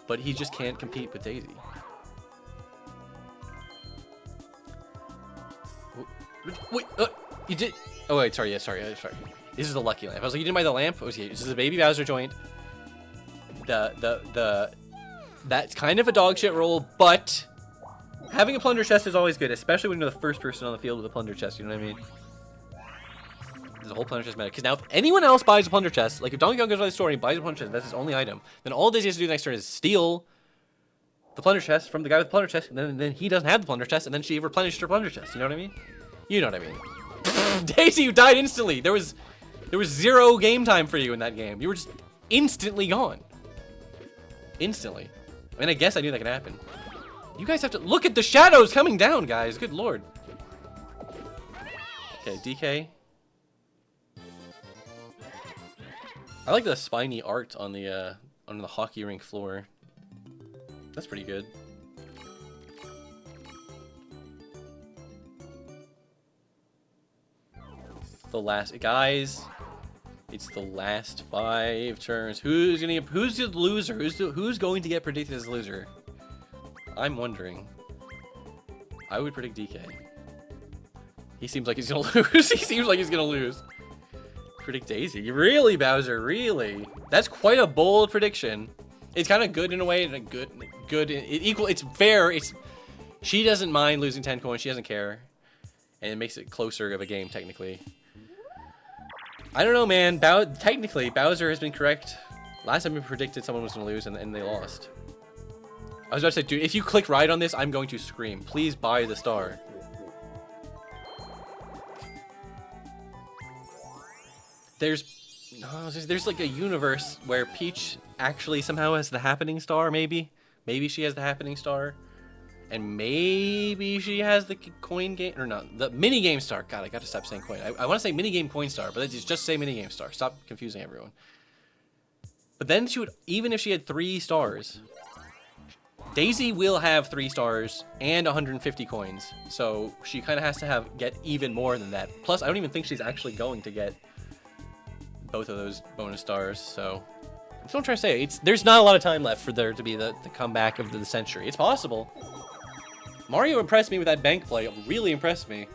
But he just can't compete with Daisy. Wait, you did, oh wait, sorry. This is the lucky lamp. I was like, you didn't buy the lamp? Okay, this is a baby Bowser joint. That's kind of a dog shit roll, but having a plunder chest is always good, especially when you're the first person on the field with a plunder chest, you know what I mean? There's a whole plunder chest meta. Because now if anyone else buys a plunder chest, like if Donkey Kong goes by the store and he buys a plunder chest, that's his only item, then all Daisy has to do next turn is steal the plunder chest from the guy with the plunder chest, and then he doesn't have the plunder chest, and then she replenished her plunder chest, you know what I mean? You know what I mean. Daisy, you died instantly. There was 0 game time for you in that game. You were just instantly gone. Instantly. I mean, I guess I knew that could happen. You guys have to look at the shadows coming down, guys. Good lord. Okay, DK. I like the spiny art on the hockey rink floor. That's pretty good. The last guys, it's the last 5 turns. Who's the loser? Who's going to get predicted as the loser? I'm wondering. I would predict DK. He seems like he's gonna lose. He seems like he's gonna lose. Predict Daisy. Really, Bowser? Really? That's quite a bold prediction. It's kind of good in a way, and good. It's fair. She doesn't mind losing 10 coins. She doesn't care, and it makes it closer of a game technically. I don't know, man. Technically, Bowser has been correct. Last time we predicted someone was going to lose, and they lost. I was about to say, dude, if you click right on this, I'm going to scream. Please buy the star. There's like a universe where Peach actually somehow has the happening star, maybe. Maybe she has the happening star. And maybe she has the coin game, or not, the mini game star. God, I gotta stop saying coin. I want to say mini game coin star, but let's just say mini game star. Stop confusing everyone. But then she would, even if she had 3 stars, Daisy will have 3 stars and 150 coins. So she kind of has to get even more than that. Plus, I don't even think she's actually going to get both of those bonus stars. So that's what I'm trying to say. There's not a lot of time left for there to be the comeback of the century. It's possible. Mario impressed me with that bank play. It really impressed me.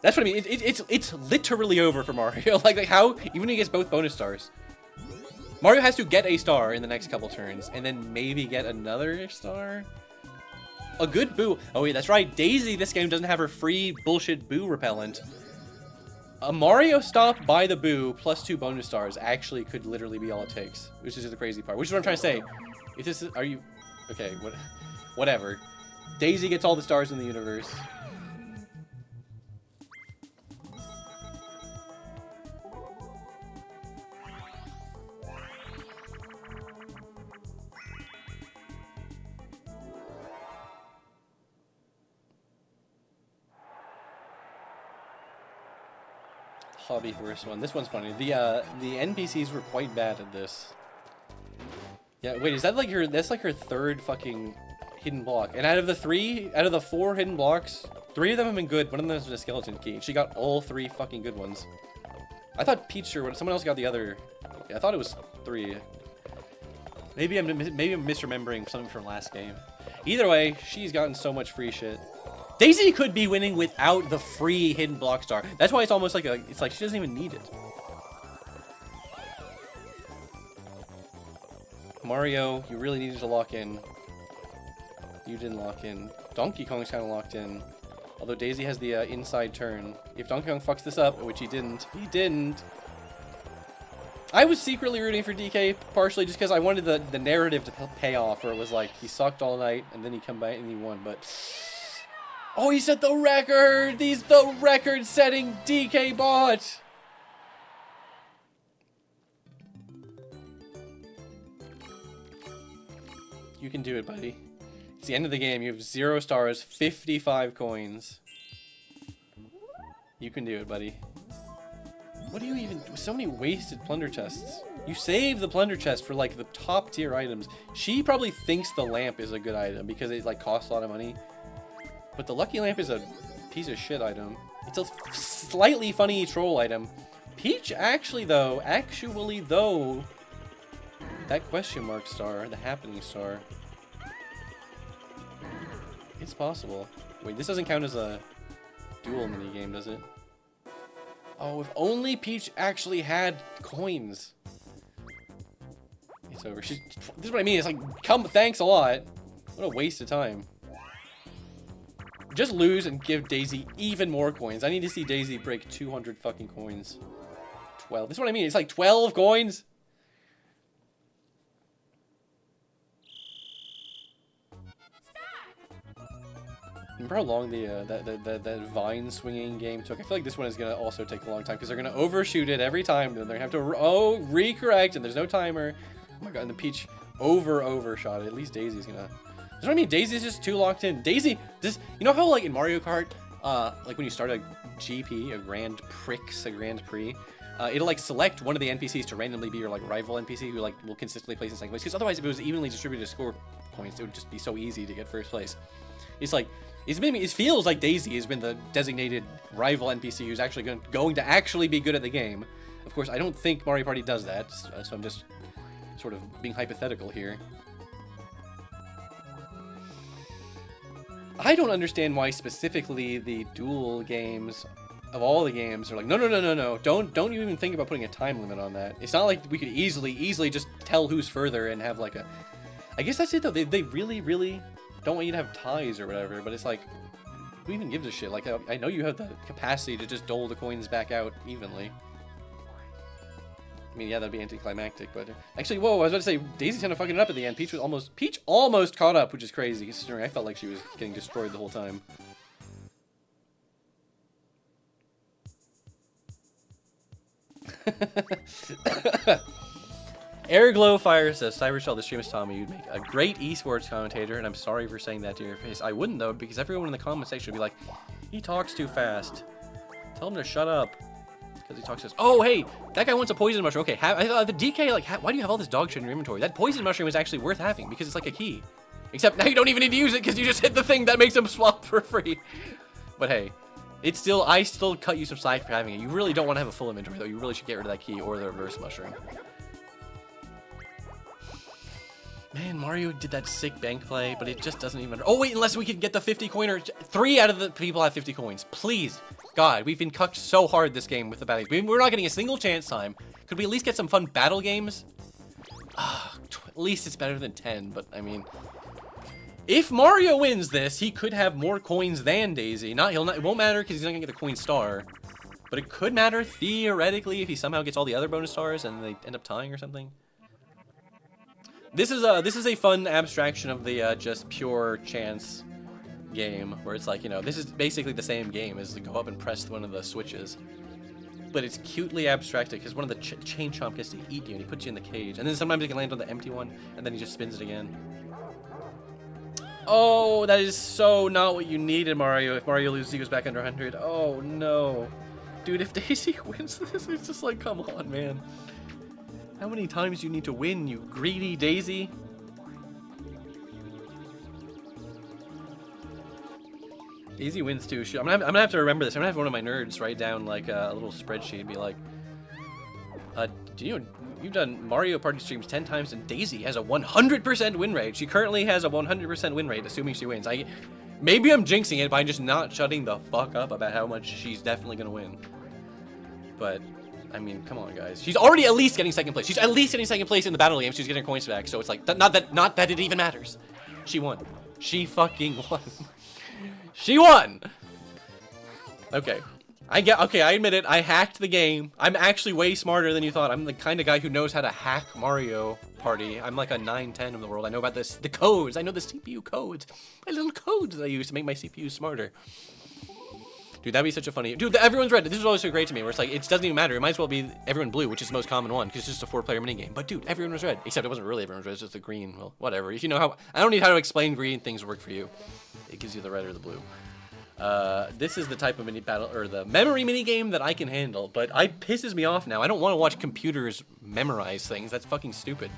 That's what I mean. It's literally over for Mario. like how, even when he gets both bonus stars, Mario has to get a star in the next couple turns, and then maybe get another star. A good boo. Oh wait, that's right. Daisy this game doesn't have her free bullshit boo repellent. A Mario stop by the boo plus 2 bonus stars actually could literally be all it takes, which is the crazy part. Which is what I'm trying to say. If this is, okay, whatever. Daisy gets all the stars in the universe. Hobby horse one. This one's funny. The NPCs were quite bad at this. Yeah, wait, is that like that's like her 3rd fucking hidden block. And out of the 4 hidden blocks, 3 of them have been good. One of them is a skeleton key. She got all 3 fucking good ones. I thought Peach or someone else got the other. Yeah, I thought it was 3. Maybe I'm misremembering something from last game. Either way, she's gotten so much free shit. Daisy could be winning without the free hidden block star. That's why it's almost like it's like she doesn't even need it. Mario, you really needed to lock in. You didn't lock in. Donkey Kong's kind of locked in. Although Daisy has the inside turn. If Donkey Kong fucks this up, which he didn't. I was secretly rooting for DK, partially just because I wanted the narrative to pay off, where it was like, he sucked all night, and then he come back and he won, but... Oh, he set the record! He's the record-setting DK bot! You can do it, buddy. It's the end of the game. You have 0 stars, 55 coins. You can do it, buddy. What do you even... So many wasted plunder chests. You save the plunder chest for, like, the top tier items. She probably thinks the lamp is a good item because it, like, costs a lot of money. But the lucky lamp is a piece of shit item. It's a slightly funny troll item. Peach actually, though, that question mark star, the happening star. It's possible. Wait, this doesn't count as a duel minigame, does it? Oh, if only Peach actually had coins. It's over. This is what I mean. It's like, thanks a lot. What a waste of time. Just lose and give Daisy even more coins. I need to see Daisy break 200 fucking coins. 12. This is what I mean. It's like 12 coins. Remember how long that vine swinging game took? I feel like this one is gonna also take a long time because they're gonna overshoot it every time. Then they're gonna have to recorrect, and there's no timer. Oh my god! And the Peach overshot it. At least Daisy's gonna. That's what I mean. Daisy's just too locked in. Daisy, just you know how like in Mario Kart, like when you start a GP, a Grand Prix, it'll like select one of the NPCs to randomly be your like rival NPC who like will consistently place in second place. Because otherwise, if it was evenly distributed score points, it would just be so easy to get first place. It's like. It feels like Daisy has been the designated rival NPC who's actually going to actually be good at the game. Of course, I don't think Mario Party does that, so I'm just sort of being hypothetical here. I don't understand why specifically the duel games, of all the games, are like, no, don't you even think about putting a time limit on that. It's not like we could easily just tell who's further and have like a... I guess that's it though, they really... don't want you to have ties or whatever, but it's like, who even gives a shit? Like, I know you have the capacity to just dole the coins back out evenly. I mean, yeah, that'd be anticlimactic, but... Actually, whoa, I was about to say, Daisy's kind of fucking it up at the end. Peach almost caught up, which is crazy, considering I felt like she was getting destroyed the whole time. Airglowfire says, Cybershell, the stream is telling me you'd make a great esports commentator, and I'm sorry for saying that to your face. I wouldn't, though, because everyone in the comment section would be like, he talks too fast. Tell him to shut up. Because he talks to us. Oh, hey, that guy wants a poison mushroom. Okay, the DK, like, why do you have all this dog shit in your inventory? That poison mushroom is actually worth having, because it's like a key. Except now you don't even need to use it, because you just hit the thing that makes him swap for free. But hey, I still cut you some slack for having it. You really don't want to have a full inventory, though. You really should get rid of that key or the reverse mushroom. Man, Mario did that sick bank play, but it just doesn't even... Oh, wait, unless we could get the 50 coiner. 3 out of the people have 50 coins. Please. God, we've been cucked so hard this game with the battle games. We're not getting a single chance time. Could we at least get some fun battle games? At least it's better than 10, but I mean... If Mario wins this, he could have more coins than Daisy. It won't matter because he's not going to get the coin star. But it could matter, theoretically, if he somehow gets all the other bonus stars and they end up tying or something. This is a fun abstraction of the just pure chance game where it's like, you know, this is basically the same game as to go up and press one of the switches, but it's cutely abstracted because one of the chain chomp gets to eat you and he puts you in the cage, and then sometimes he can land on the empty one and then he just spins it again. Oh, that is so not what you needed, Mario. If Mario loses, he goes back under 100. Oh no, dude, if Daisy wins this, it's just like, come on, man. How many times do you need to win, you greedy Daisy? Daisy wins too. I'm gonna have to remember this. I'm gonna have one of my nerds write down like a little spreadsheet and be like, do you know you've done Mario Party streams 10 times and Daisy has a 100% win rate. She currently has a 100% win rate, assuming she wins. Maybe I'm jinxing it by just not shutting the fuck up about how much she's definitely gonna win. But I mean, come on, guys. She's already at least getting second place. She's at least getting second place in the battle game. She's getting her coins back. So it's like, not that it even matters. She won. She fucking won. She won. Okay. Okay, I admit it. I hacked the game. I'm actually way smarter than you thought. I'm the kind of guy who knows how to hack Mario Party. I'm like a 9-10 of the world. I know about the codes. I know the CPU codes. My little codes that I use to make my CPU smarter. Dude, that'd be such a funny... Dude, everyone's red. This is always so great to me, where it's like, it doesn't even matter. It might as well be everyone blue, which is the most common one, because it's just a 4-player minigame. But dude, everyone was red. Except it wasn't really everyone was red, it's just the green. Well, whatever. If you know how... I don't need how to explain green things work for you. It gives you the red or the blue. This is the type of mini battle, or the memory mini game that I can handle, but it pisses me off now. I don't want to watch computers memorize things. That's fucking stupid.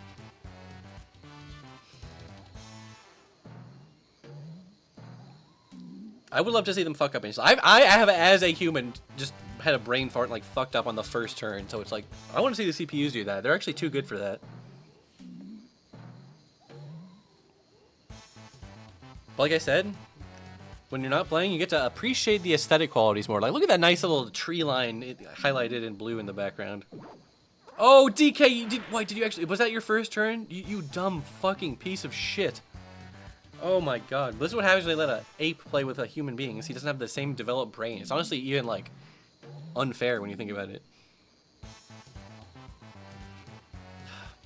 I would love to see them fuck up. I have, as a human, just had a brain fart and like fucked up on the first turn, so it's like, I want to see the CPUs do that. They're actually too good for that. But like I said, when you're not playing, you get to appreciate the aesthetic qualities more. Like, look at that nice little tree line highlighted in blue in the background. Oh, DK, did you actually, was that your first turn? You dumb fucking piece of shit. Oh my god. This is what happens when they let an ape play with a human being. He doesn't have the same developed brain. It's honestly even, like, unfair when you think about it.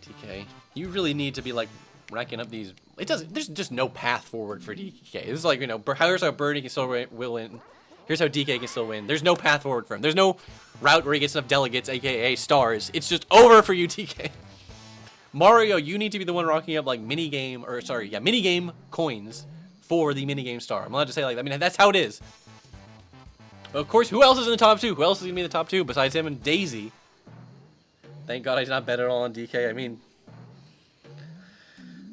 DK, you really need to be, like, racking up these... There's just no path forward for DK. This is like, you know, here's how Birdie can still win. Here's how DK can still win. There's no path forward for him. There's no route where he gets enough delegates, aka stars. It's just over for you, DK. Mario, you need to be the one rocking up, like, minigame coins for the minigame star. I'm allowed to say like that. I mean, that's how it is. But of course, who else is in the top 2? Who else is going to be in the top 2 besides him and Daisy? Thank God I did not bet at all on DK. I mean...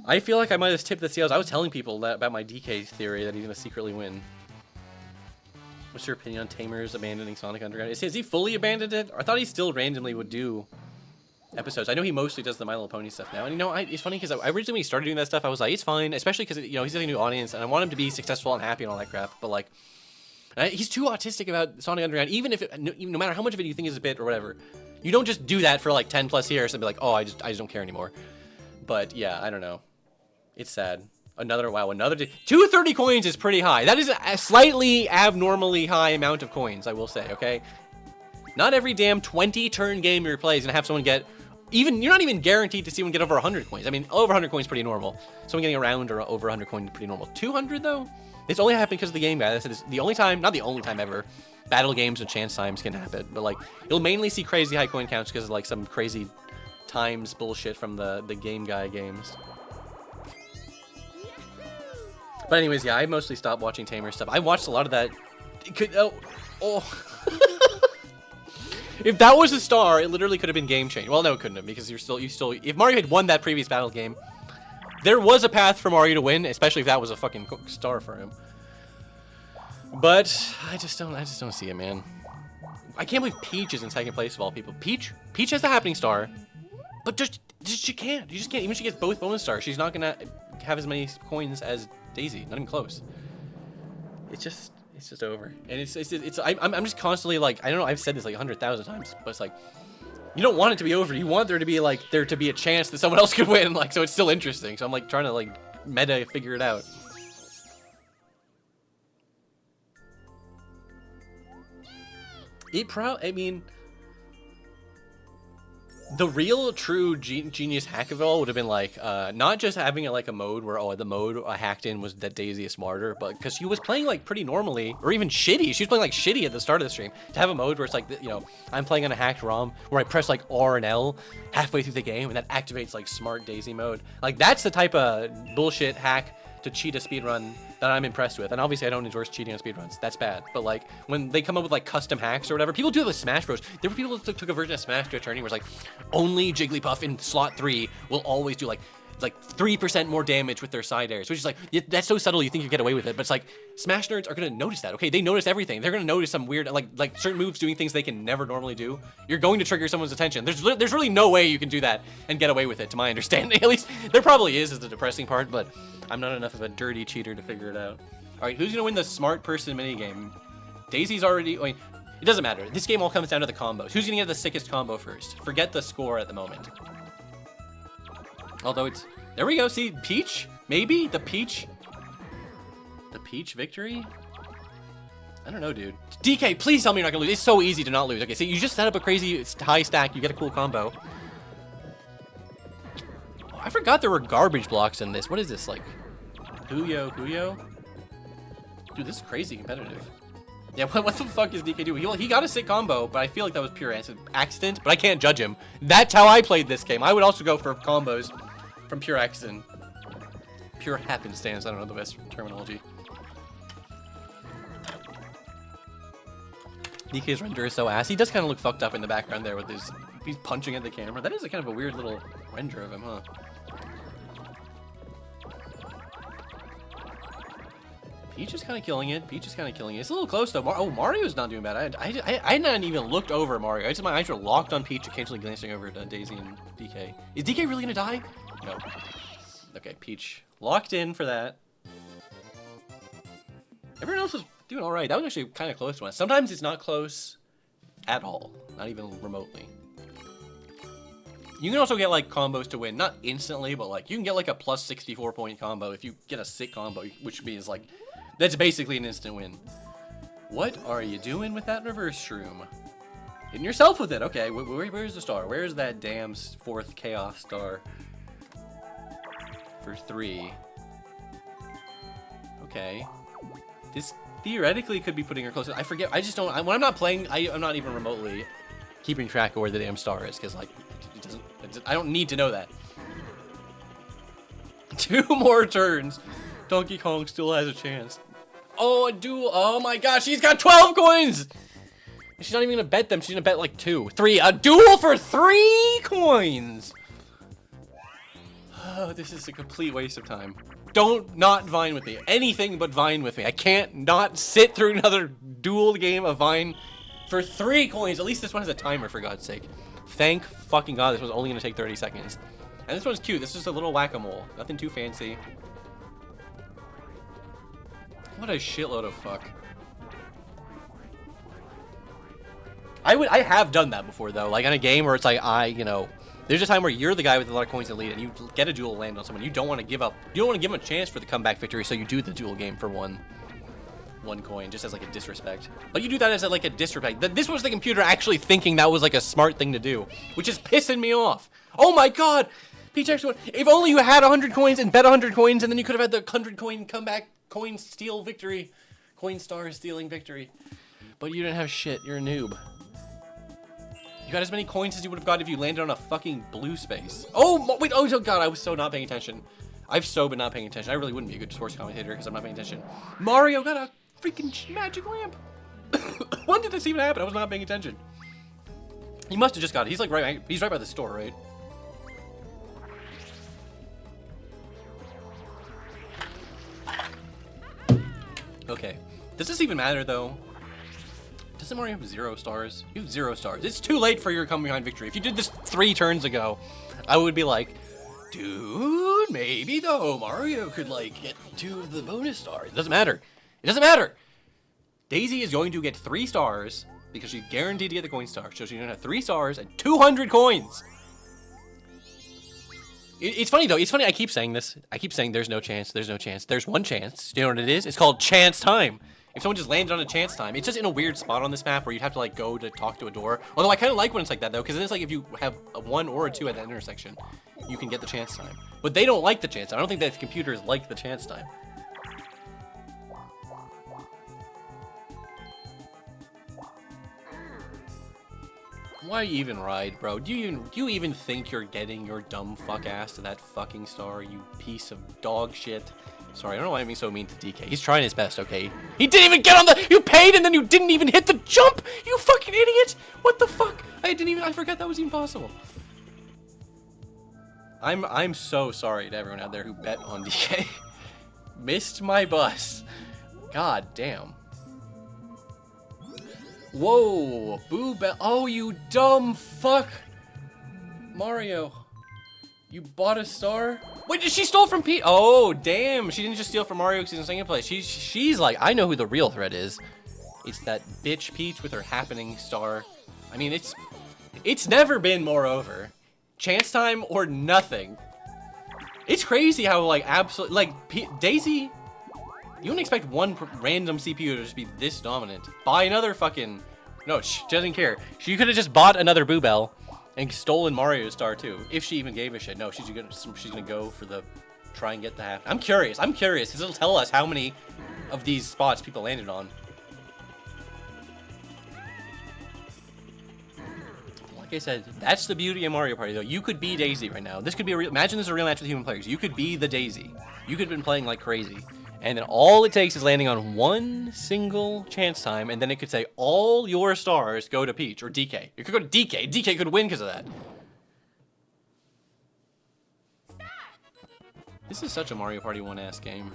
I feel like I might have tipped the scales. I was telling people that about my DK theory that he's going to secretly win. What's your opinion on Tamers abandoning Sonic Underground? Has he fully abandoned it? I thought he still randomly would do episodes. I know he mostly does the My Little Pony stuff now. And you know, it's funny because I originally when he started doing that stuff, I was like, it's fine. Especially because, you know, he's a new audience and I want him to be successful and happy and all that crap. But like, he's too autistic about Sonic Underground. Even if, no matter how much of it you think is a bit or whatever, you don't just do that for like 10 plus years and be like, oh, I just don't care anymore. But yeah, I don't know. It's sad. Another 230 coins is pretty high. That is a slightly abnormally high amount of coins, I will say, okay? Not every damn 20-turn game you play is gonna have someone get... You're not even guaranteed to see someone get over 100 coins. I mean, over 100 coins is pretty normal. Someone getting around or over 100 coins is pretty normal. 200, though? It's only happened because of the game guy. That's the only time, not the only time ever, battle games and chance times can happen. But, like, you'll mainly see crazy high coin counts because of, like, some crazy times bullshit from the game guy games. But anyways, yeah, I mostly stopped watching Tamer stuff. I watched a lot of that. If that was a star, it literally could have been game changing. Well, no, it couldn't have because you still. If Mario had won that previous battle game, there was a path for Mario to win, especially if that was a fucking star for him. But I just don't see it, man. I can't believe Peach is in second place of all people. Peach has the happening star, but she can't. You just can't. Even if she gets both bonus stars, she's not gonna have as many coins as Daisy. Not even close. It's just over. And I'm just constantly like, I don't know, I've said this like 100,000 times, but it's like, you don't want it to be over. You want there to be like, a chance that someone else could win, like, so it's still interesting. So I'm like trying to like meta figure it out. I mean, the real true genius hack of it all would have been like, not just having it like a mode where, the mode I hacked in was that Daisy is smarter, but because she was playing like pretty normally, or even shitty. She was playing like shitty at the start of the stream. To have a mode where it's like, you know, I'm playing on a hacked ROM where I press like R and L halfway through the game and that activates like smart Daisy mode. Like that's the type of bullshit hack to cheat a speedrun that I'm impressed with. And obviously I don't endorse cheating on speedruns. That's bad. But like when they come up with like custom hacks or whatever, people do it with Smash Bros. There were people that took a version of Smash to a tourney where it's like only Jigglypuff in slot 3 will always do like 3% more damage with their side airs, which is like, that's so subtle you think you get away with it, but it's like, Smash nerds are gonna notice that, okay? They notice everything. They're gonna notice some weird, like certain moves doing things they can never normally do. You're going to trigger someone's attention. There's really no way you can do that and get away with it, to my understanding. At least, there probably is the depressing part, but I'm not enough of a dirty cheater to figure it out. All right, who's gonna win the smart person minigame? Daisy's already, it doesn't matter. This game all comes down to the combos. Who's gonna get the sickest combo first? Forget the score at the moment. Although there we go, see, Peach? Maybe? The Peach victory? I don't know, dude. DK, please tell me you're not gonna lose. It's so easy to not lose. Okay, so you just set up a crazy high stack. You get a cool combo. Oh, I forgot there were garbage blocks in this. What is this, like? Kuyo? Dude, this is crazy competitive. Yeah, what the fuck is DK doing? He got a sick combo, but I feel like that was pure accident, but I can't judge him. That's how I played this game. I would also go for combos from pure accident. Pure happenstance. I don't know the best terminology. DK's render is so ass. He does kind of look fucked up in the background there with his... He's punching at the camera. That is a kind of a weird little render of him, huh? Peach is kind of killing it. It's a little close, though. Oh, Mario's not doing bad. I hadn't even looked over Mario. My eyes were locked on Peach, occasionally glancing over at Daisy and DK. Is DK really going to die? No. Okay, Peach locked in for that. Everyone else was doing all right. That was actually kind of close to us. Sometimes it's not close at all. Not even remotely. You can also get, like, combos to win. Not instantly, but, like, you can get, like, a plus 64-point combo if you get a sick combo, which means, like... That's basically an instant win. What are you doing with that reverse shroom? Hitting yourself with it. Okay, where's the star? Where's that damn 4th chaos star? For 3. Okay. This theoretically could be putting her closer. I forget. I just don't. When I'm not playing, I'm not even remotely keeping track of where the damn star is. Because, like, I don't need to know that. 2 more turns. Donkey Kong still has a chance. Oh, a duel. Oh my gosh, she's got 12 coins! She's not even gonna bet them. She's gonna bet like 2. 3. A duel for 3 coins! Oh, this is a complete waste of time. Don't not Vine with me. Anything but Vine with me. I can't not sit through another duel game of Vine for 3 coins. At least this one has a timer, for God's sake. Thank fucking God this was only gonna take 30 seconds. And this one's cute. This is just a little whack-a-mole. Nothing too fancy. What a shitload of fuck. I have done that before, though. Like, in a game where it's like, there's a time where you're the guy with a lot of coins in the lead, and you get a duel land on someone. You don't want to give up. You don't want to give them a chance for the comeback victory, so you do the duel game for one coin, just as, like, a disrespect. But you do that as, like, a disrespect. This was the computer actually thinking that was, like, a smart thing to do, which is pissing me off. Oh, my God! Peach actually won. If only you had 100 coins and bet 100 coins, and then you could have had the 100 coin comeback coin steal victory. Coin star stealing victory. But you didn't have shit. You're a noob. You got as many coins as you would have got if you landed on a fucking blue space. Oh, wait. Oh, God. I was so not paying attention. I've so been not paying attention. I really wouldn't be a good sports commentator because I'm not paying attention. Mario got a freaking magic lamp. When did this even happen? I was not paying attention. He must have just got it. He's like he's right by the store, right? Okay. Does this even matter, though? Doesn't Mario have 0 stars? You have 0 stars. It's too late for your come behind victory. If you did this 3 turns ago, I would be like, dude, maybe, though, Mario could, like, get 2 of the bonus stars. It doesn't matter. It doesn't matter. Daisy is going to get 3 stars because she's guaranteed to get the coin star. So she's going to have 3 stars and 200 coins. It's funny, though. It's funny. I keep saying this. I keep saying there's no chance. There's no chance. There's one chance. Do you know what it is? It's called chance time. If someone just landed on a chance time, it's just in a weird spot on this map where you'd have to, like, go to talk to a door. Although I kind of like when it's like that, though, because then it's like if you have a 1 or a 2 at that intersection, you can get the chance time. But they don't like the chance time. I don't think that computers like the chance time. Why even ride, bro? Do you even think you're getting your dumb fuck ass to that fucking star, you piece of dog shit? Sorry, I don't know why I'm being so mean to DK. He's trying his best, okay? He didn't even get on the... You paid and then you didn't even hit the jump! You fucking idiot! What the fuck? I forgot that was even possible. I'm so sorry to everyone out there who bet on DK. Missed my bus. God damn. Whoa, boo bell. Oh, you dumb fuck. Mario. You bought a star? Wait, did she stole from Pete? Oh, damn. She didn't just steal from Mario because he's in second place. She's like, I know who the real threat is. It's that bitch Peach with her happening star. I mean, it's never been more over. Chance time or nothing. It's crazy how, like, absolutely, like, Daisy You wouldn't expect one random CPU to just be this dominant. Buy another fucking... No, she doesn't care. She could have just bought another Boo Bell and stolen Mario Star too, if she even gave a shit. No, she's gonna go for the... Try and get the half. I'm curious, because it'll tell us how many of these spots people landed on. Like I said, that's the beauty of Mario Party, though. You could be Daisy right now. This could be a real... Imagine this is a real match with human players. You could be the Daisy. You could have been playing like crazy. And then all it takes is landing on one single chance time, and then it could say all your stars go to Peach or DK. It could go to DK. DK could win because of that. This is such a Mario Party 1-ass game.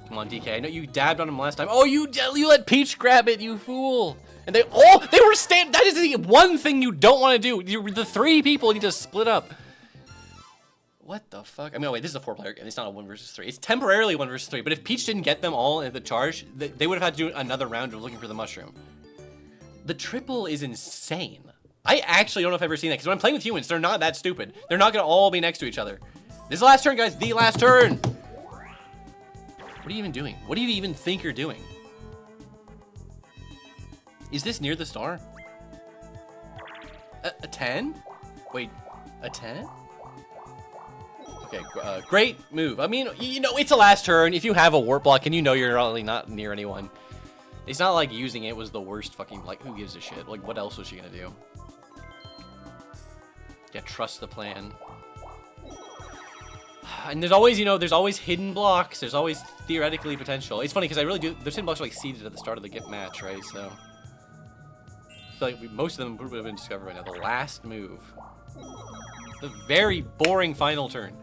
Come on, DK. I know you dabbed on him last time. Oh, you let Peach grab it, you fool. And they were that is the one thing you don't want to do. The 3 people need to split up. What the fuck? I mean, oh, wait, this is a 4-player game. It's not a 1 versus 3. It's temporarily 1 versus 3, but if Peach didn't get them all in the charge, they would have had to do another round of looking for the mushroom. The triple is insane. I actually don't know if I've ever seen that, because when I'm playing with humans, they're not that stupid. They're not going to all be next to each other. This is the last turn, guys. The last turn. What are you even doing? What do you even think you're doing? Is this near the star? A 10? Wait, a 10? Okay, great move. I mean, you know, it's a last turn. If you have a warp block and you know you're really not near anyone, it's not like using it was the worst fucking, like, who gives a shit? Like, what else was she gonna do? Yeah, trust the plan. And there's always, you know, there's always hidden blocks. There's always theoretically potential. It's funny because I really do. Those hidden blocks are like seeded at the start of the gift match, right? So I feel like most of them would have been discovered right now. The last move, the very boring final turn.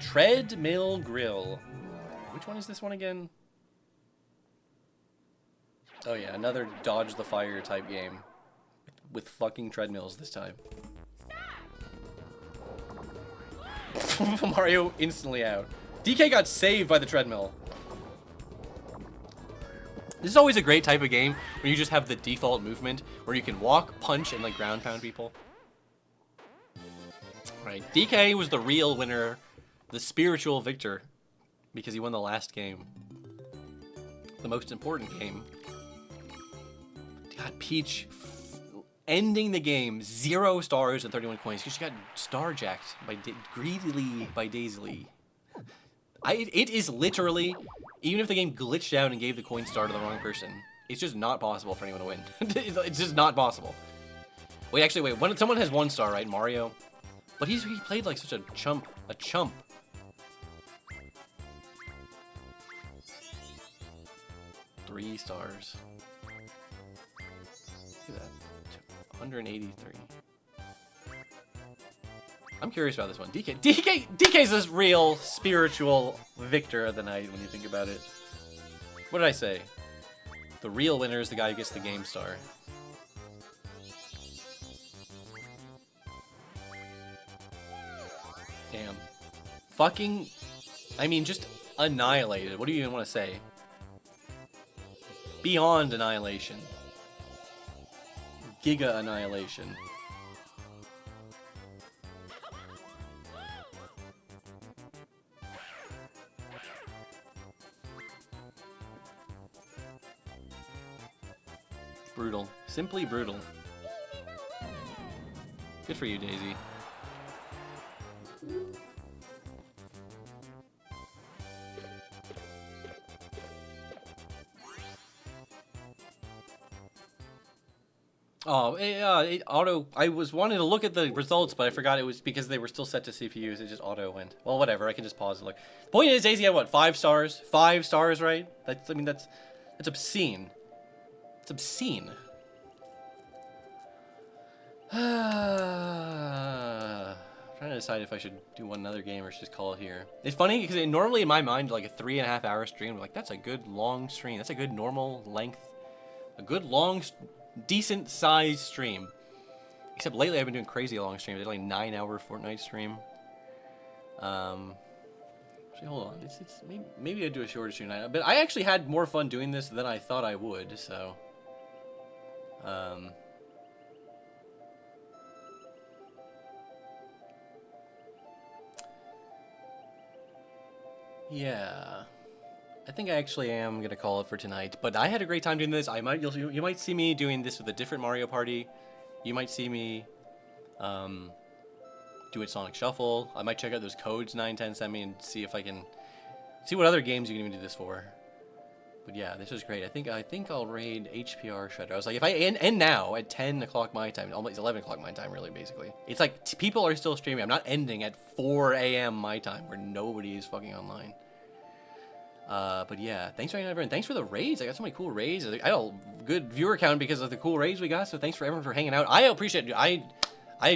Treadmill Grill. Which one is this one again? Oh yeah, another dodge the fire type game with fucking treadmills this time. Mario instantly out. DK got saved by the treadmill. This is always a great type of game where you just have the default movement where you can walk, punch, and like ground pound people. Right, DK was the real winner, the spiritual victor, because he won the last game. The most important game. God, Peach ending the game 0 stars and 31 coins because she got star-jacked by greedily by Daisy. It is literally, even if the game glitched out and gave the coin star to the wrong person, it's just not possible for anyone to win. It's just not possible. Wait, actually, wait. When someone has 1 star, right? Mario. But he played like such a chump. A chump. Three stars. Look at that. 183. I'm curious about this one. DK's this real spiritual victor of the night when you think about it. What did I say? The real winner is the guy who gets the game star. Damn. Fucking, I mean, just annihilated. What do you even want to say? Beyond annihilation. Giga annihilation. Brutal. Simply brutal. Good for you, Daisy. Oh, it auto. I was wanting to look at the results, but I forgot it was because they were still set to CPUs. It just auto went. Well, whatever. I can just pause and look. The point is, Daisy had what? 5 stars? 5 stars, right? That's. I mean, that's obscene. It's obscene. Trying to decide if I should do one other game or just call it here. It's funny because normally in my mind, like a 3.5 hour stream, like that's a good long stream. That's a good normal length. A good long, decent sized stream. Except lately I've been doing crazy long streams. I did like 9-hour Fortnite stream. Actually, hold on. Maybe I'd do a shorter stream. But I actually had more fun doing this than I thought I would. So. Yeah. I think I actually am gonna call it for tonight. But I had a great time doing this. You might see me doing this with a different Mario Party. You might see me do it Sonic Shuffle. I might check out those codes 910 sent me and see if I can see what other games you can even do this for. But yeah, this was great. I think I'll raid HPR Shredder. I was like, if I end now at 10 o'clock my time, almost 11 o'clock my time, really, basically. It's like people are still streaming. I'm not ending at 4 a.m. my time where nobody is fucking online. But yeah, thanks for everyone. Thanks for the raids. I got so many cool raids. I got a good viewer count because of the cool raids we got. So thanks for everyone for hanging out. I appreciate it. I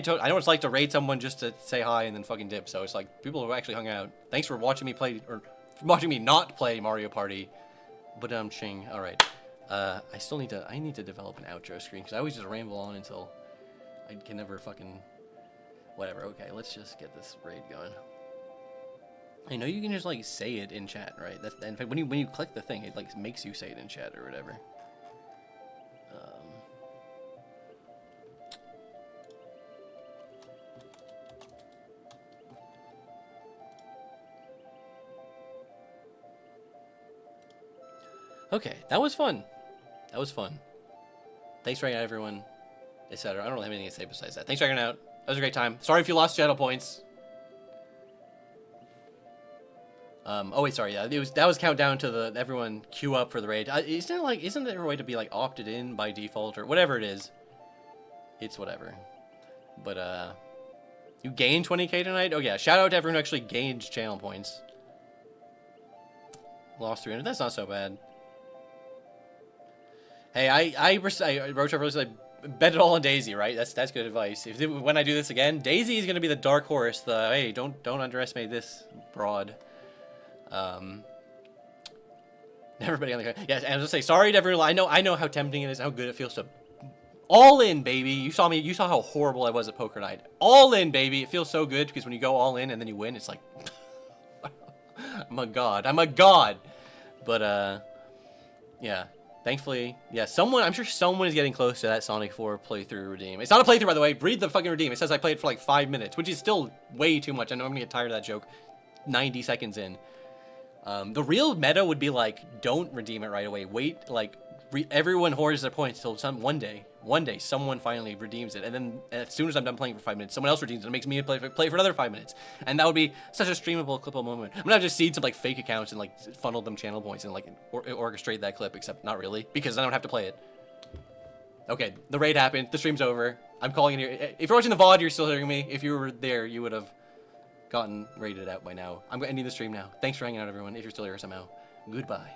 know what it's like to raid someone just to say hi and then fucking dip. So it's like people who actually hung out. Thanks for watching me play or watching me not play Mario Party. But ching. All right. I need to develop an outro screen because I always just ramble on until I can never fucking whatever. Okay, let's just get this raid going. I know you can just like say it in chat, right? That's in fact when you click the thing, it like makes you say it in chat or whatever. Okay, that was fun. That was fun. Thanks for hanging out, everyone, etc. I don't really have anything to say besides that. Thanks for hanging out. That was a great time. Sorry if you lost channel points. Oh wait, sorry. Yeah, that was countdown to the everyone queue up for the raid. Isn't there a way to be like opted in by default or whatever it is? It's whatever. But you gained 20k tonight. Oh yeah, shout out to everyone who actually gained channel points. Lost 300. That's not so bad. Hey, I wrote to bet it all on Daisy, right? That's good advice. When I do this again, Daisy is gonna be the dark horse. Hey, don't underestimate this broad. Everybody on the yes, and I was just say sorry to everyone. I know how tempting it is, how good it feels to all in, baby. You saw how horrible I was at poker night. All in, baby. It feels so good because when you go all in and then you win, it's like I'm a god. But yeah. Thankfully, yeah, I'm sure someone is getting close to that Sonic 4 playthrough redeem. It's not a playthrough, by the way. Read the fucking redeem. It says I played for like 5 minutes, which is still way too much. I know I'm gonna get tired of that joke 90 seconds in. The real meta would be like, don't redeem it right away. Wait, like, everyone hoards their points until one day, someone finally redeems it. And then as soon as I'm done playing for 5 minutes, someone else redeems it. It makes me play for another 5 minutes. And that would be such a streamable, clippable moment. I'm gonna just seed some like fake accounts and like funnel them channel points and like orchestrate that clip, except not really, because I don't have to play it. Okay, the raid happened. The stream's over. I'm calling it here. If you're watching the VOD, you're still hearing me. If you were there, you would have gotten rated out by now. I'm ending the stream now. Thanks for hanging out, everyone. If you're still here somehow, goodbye.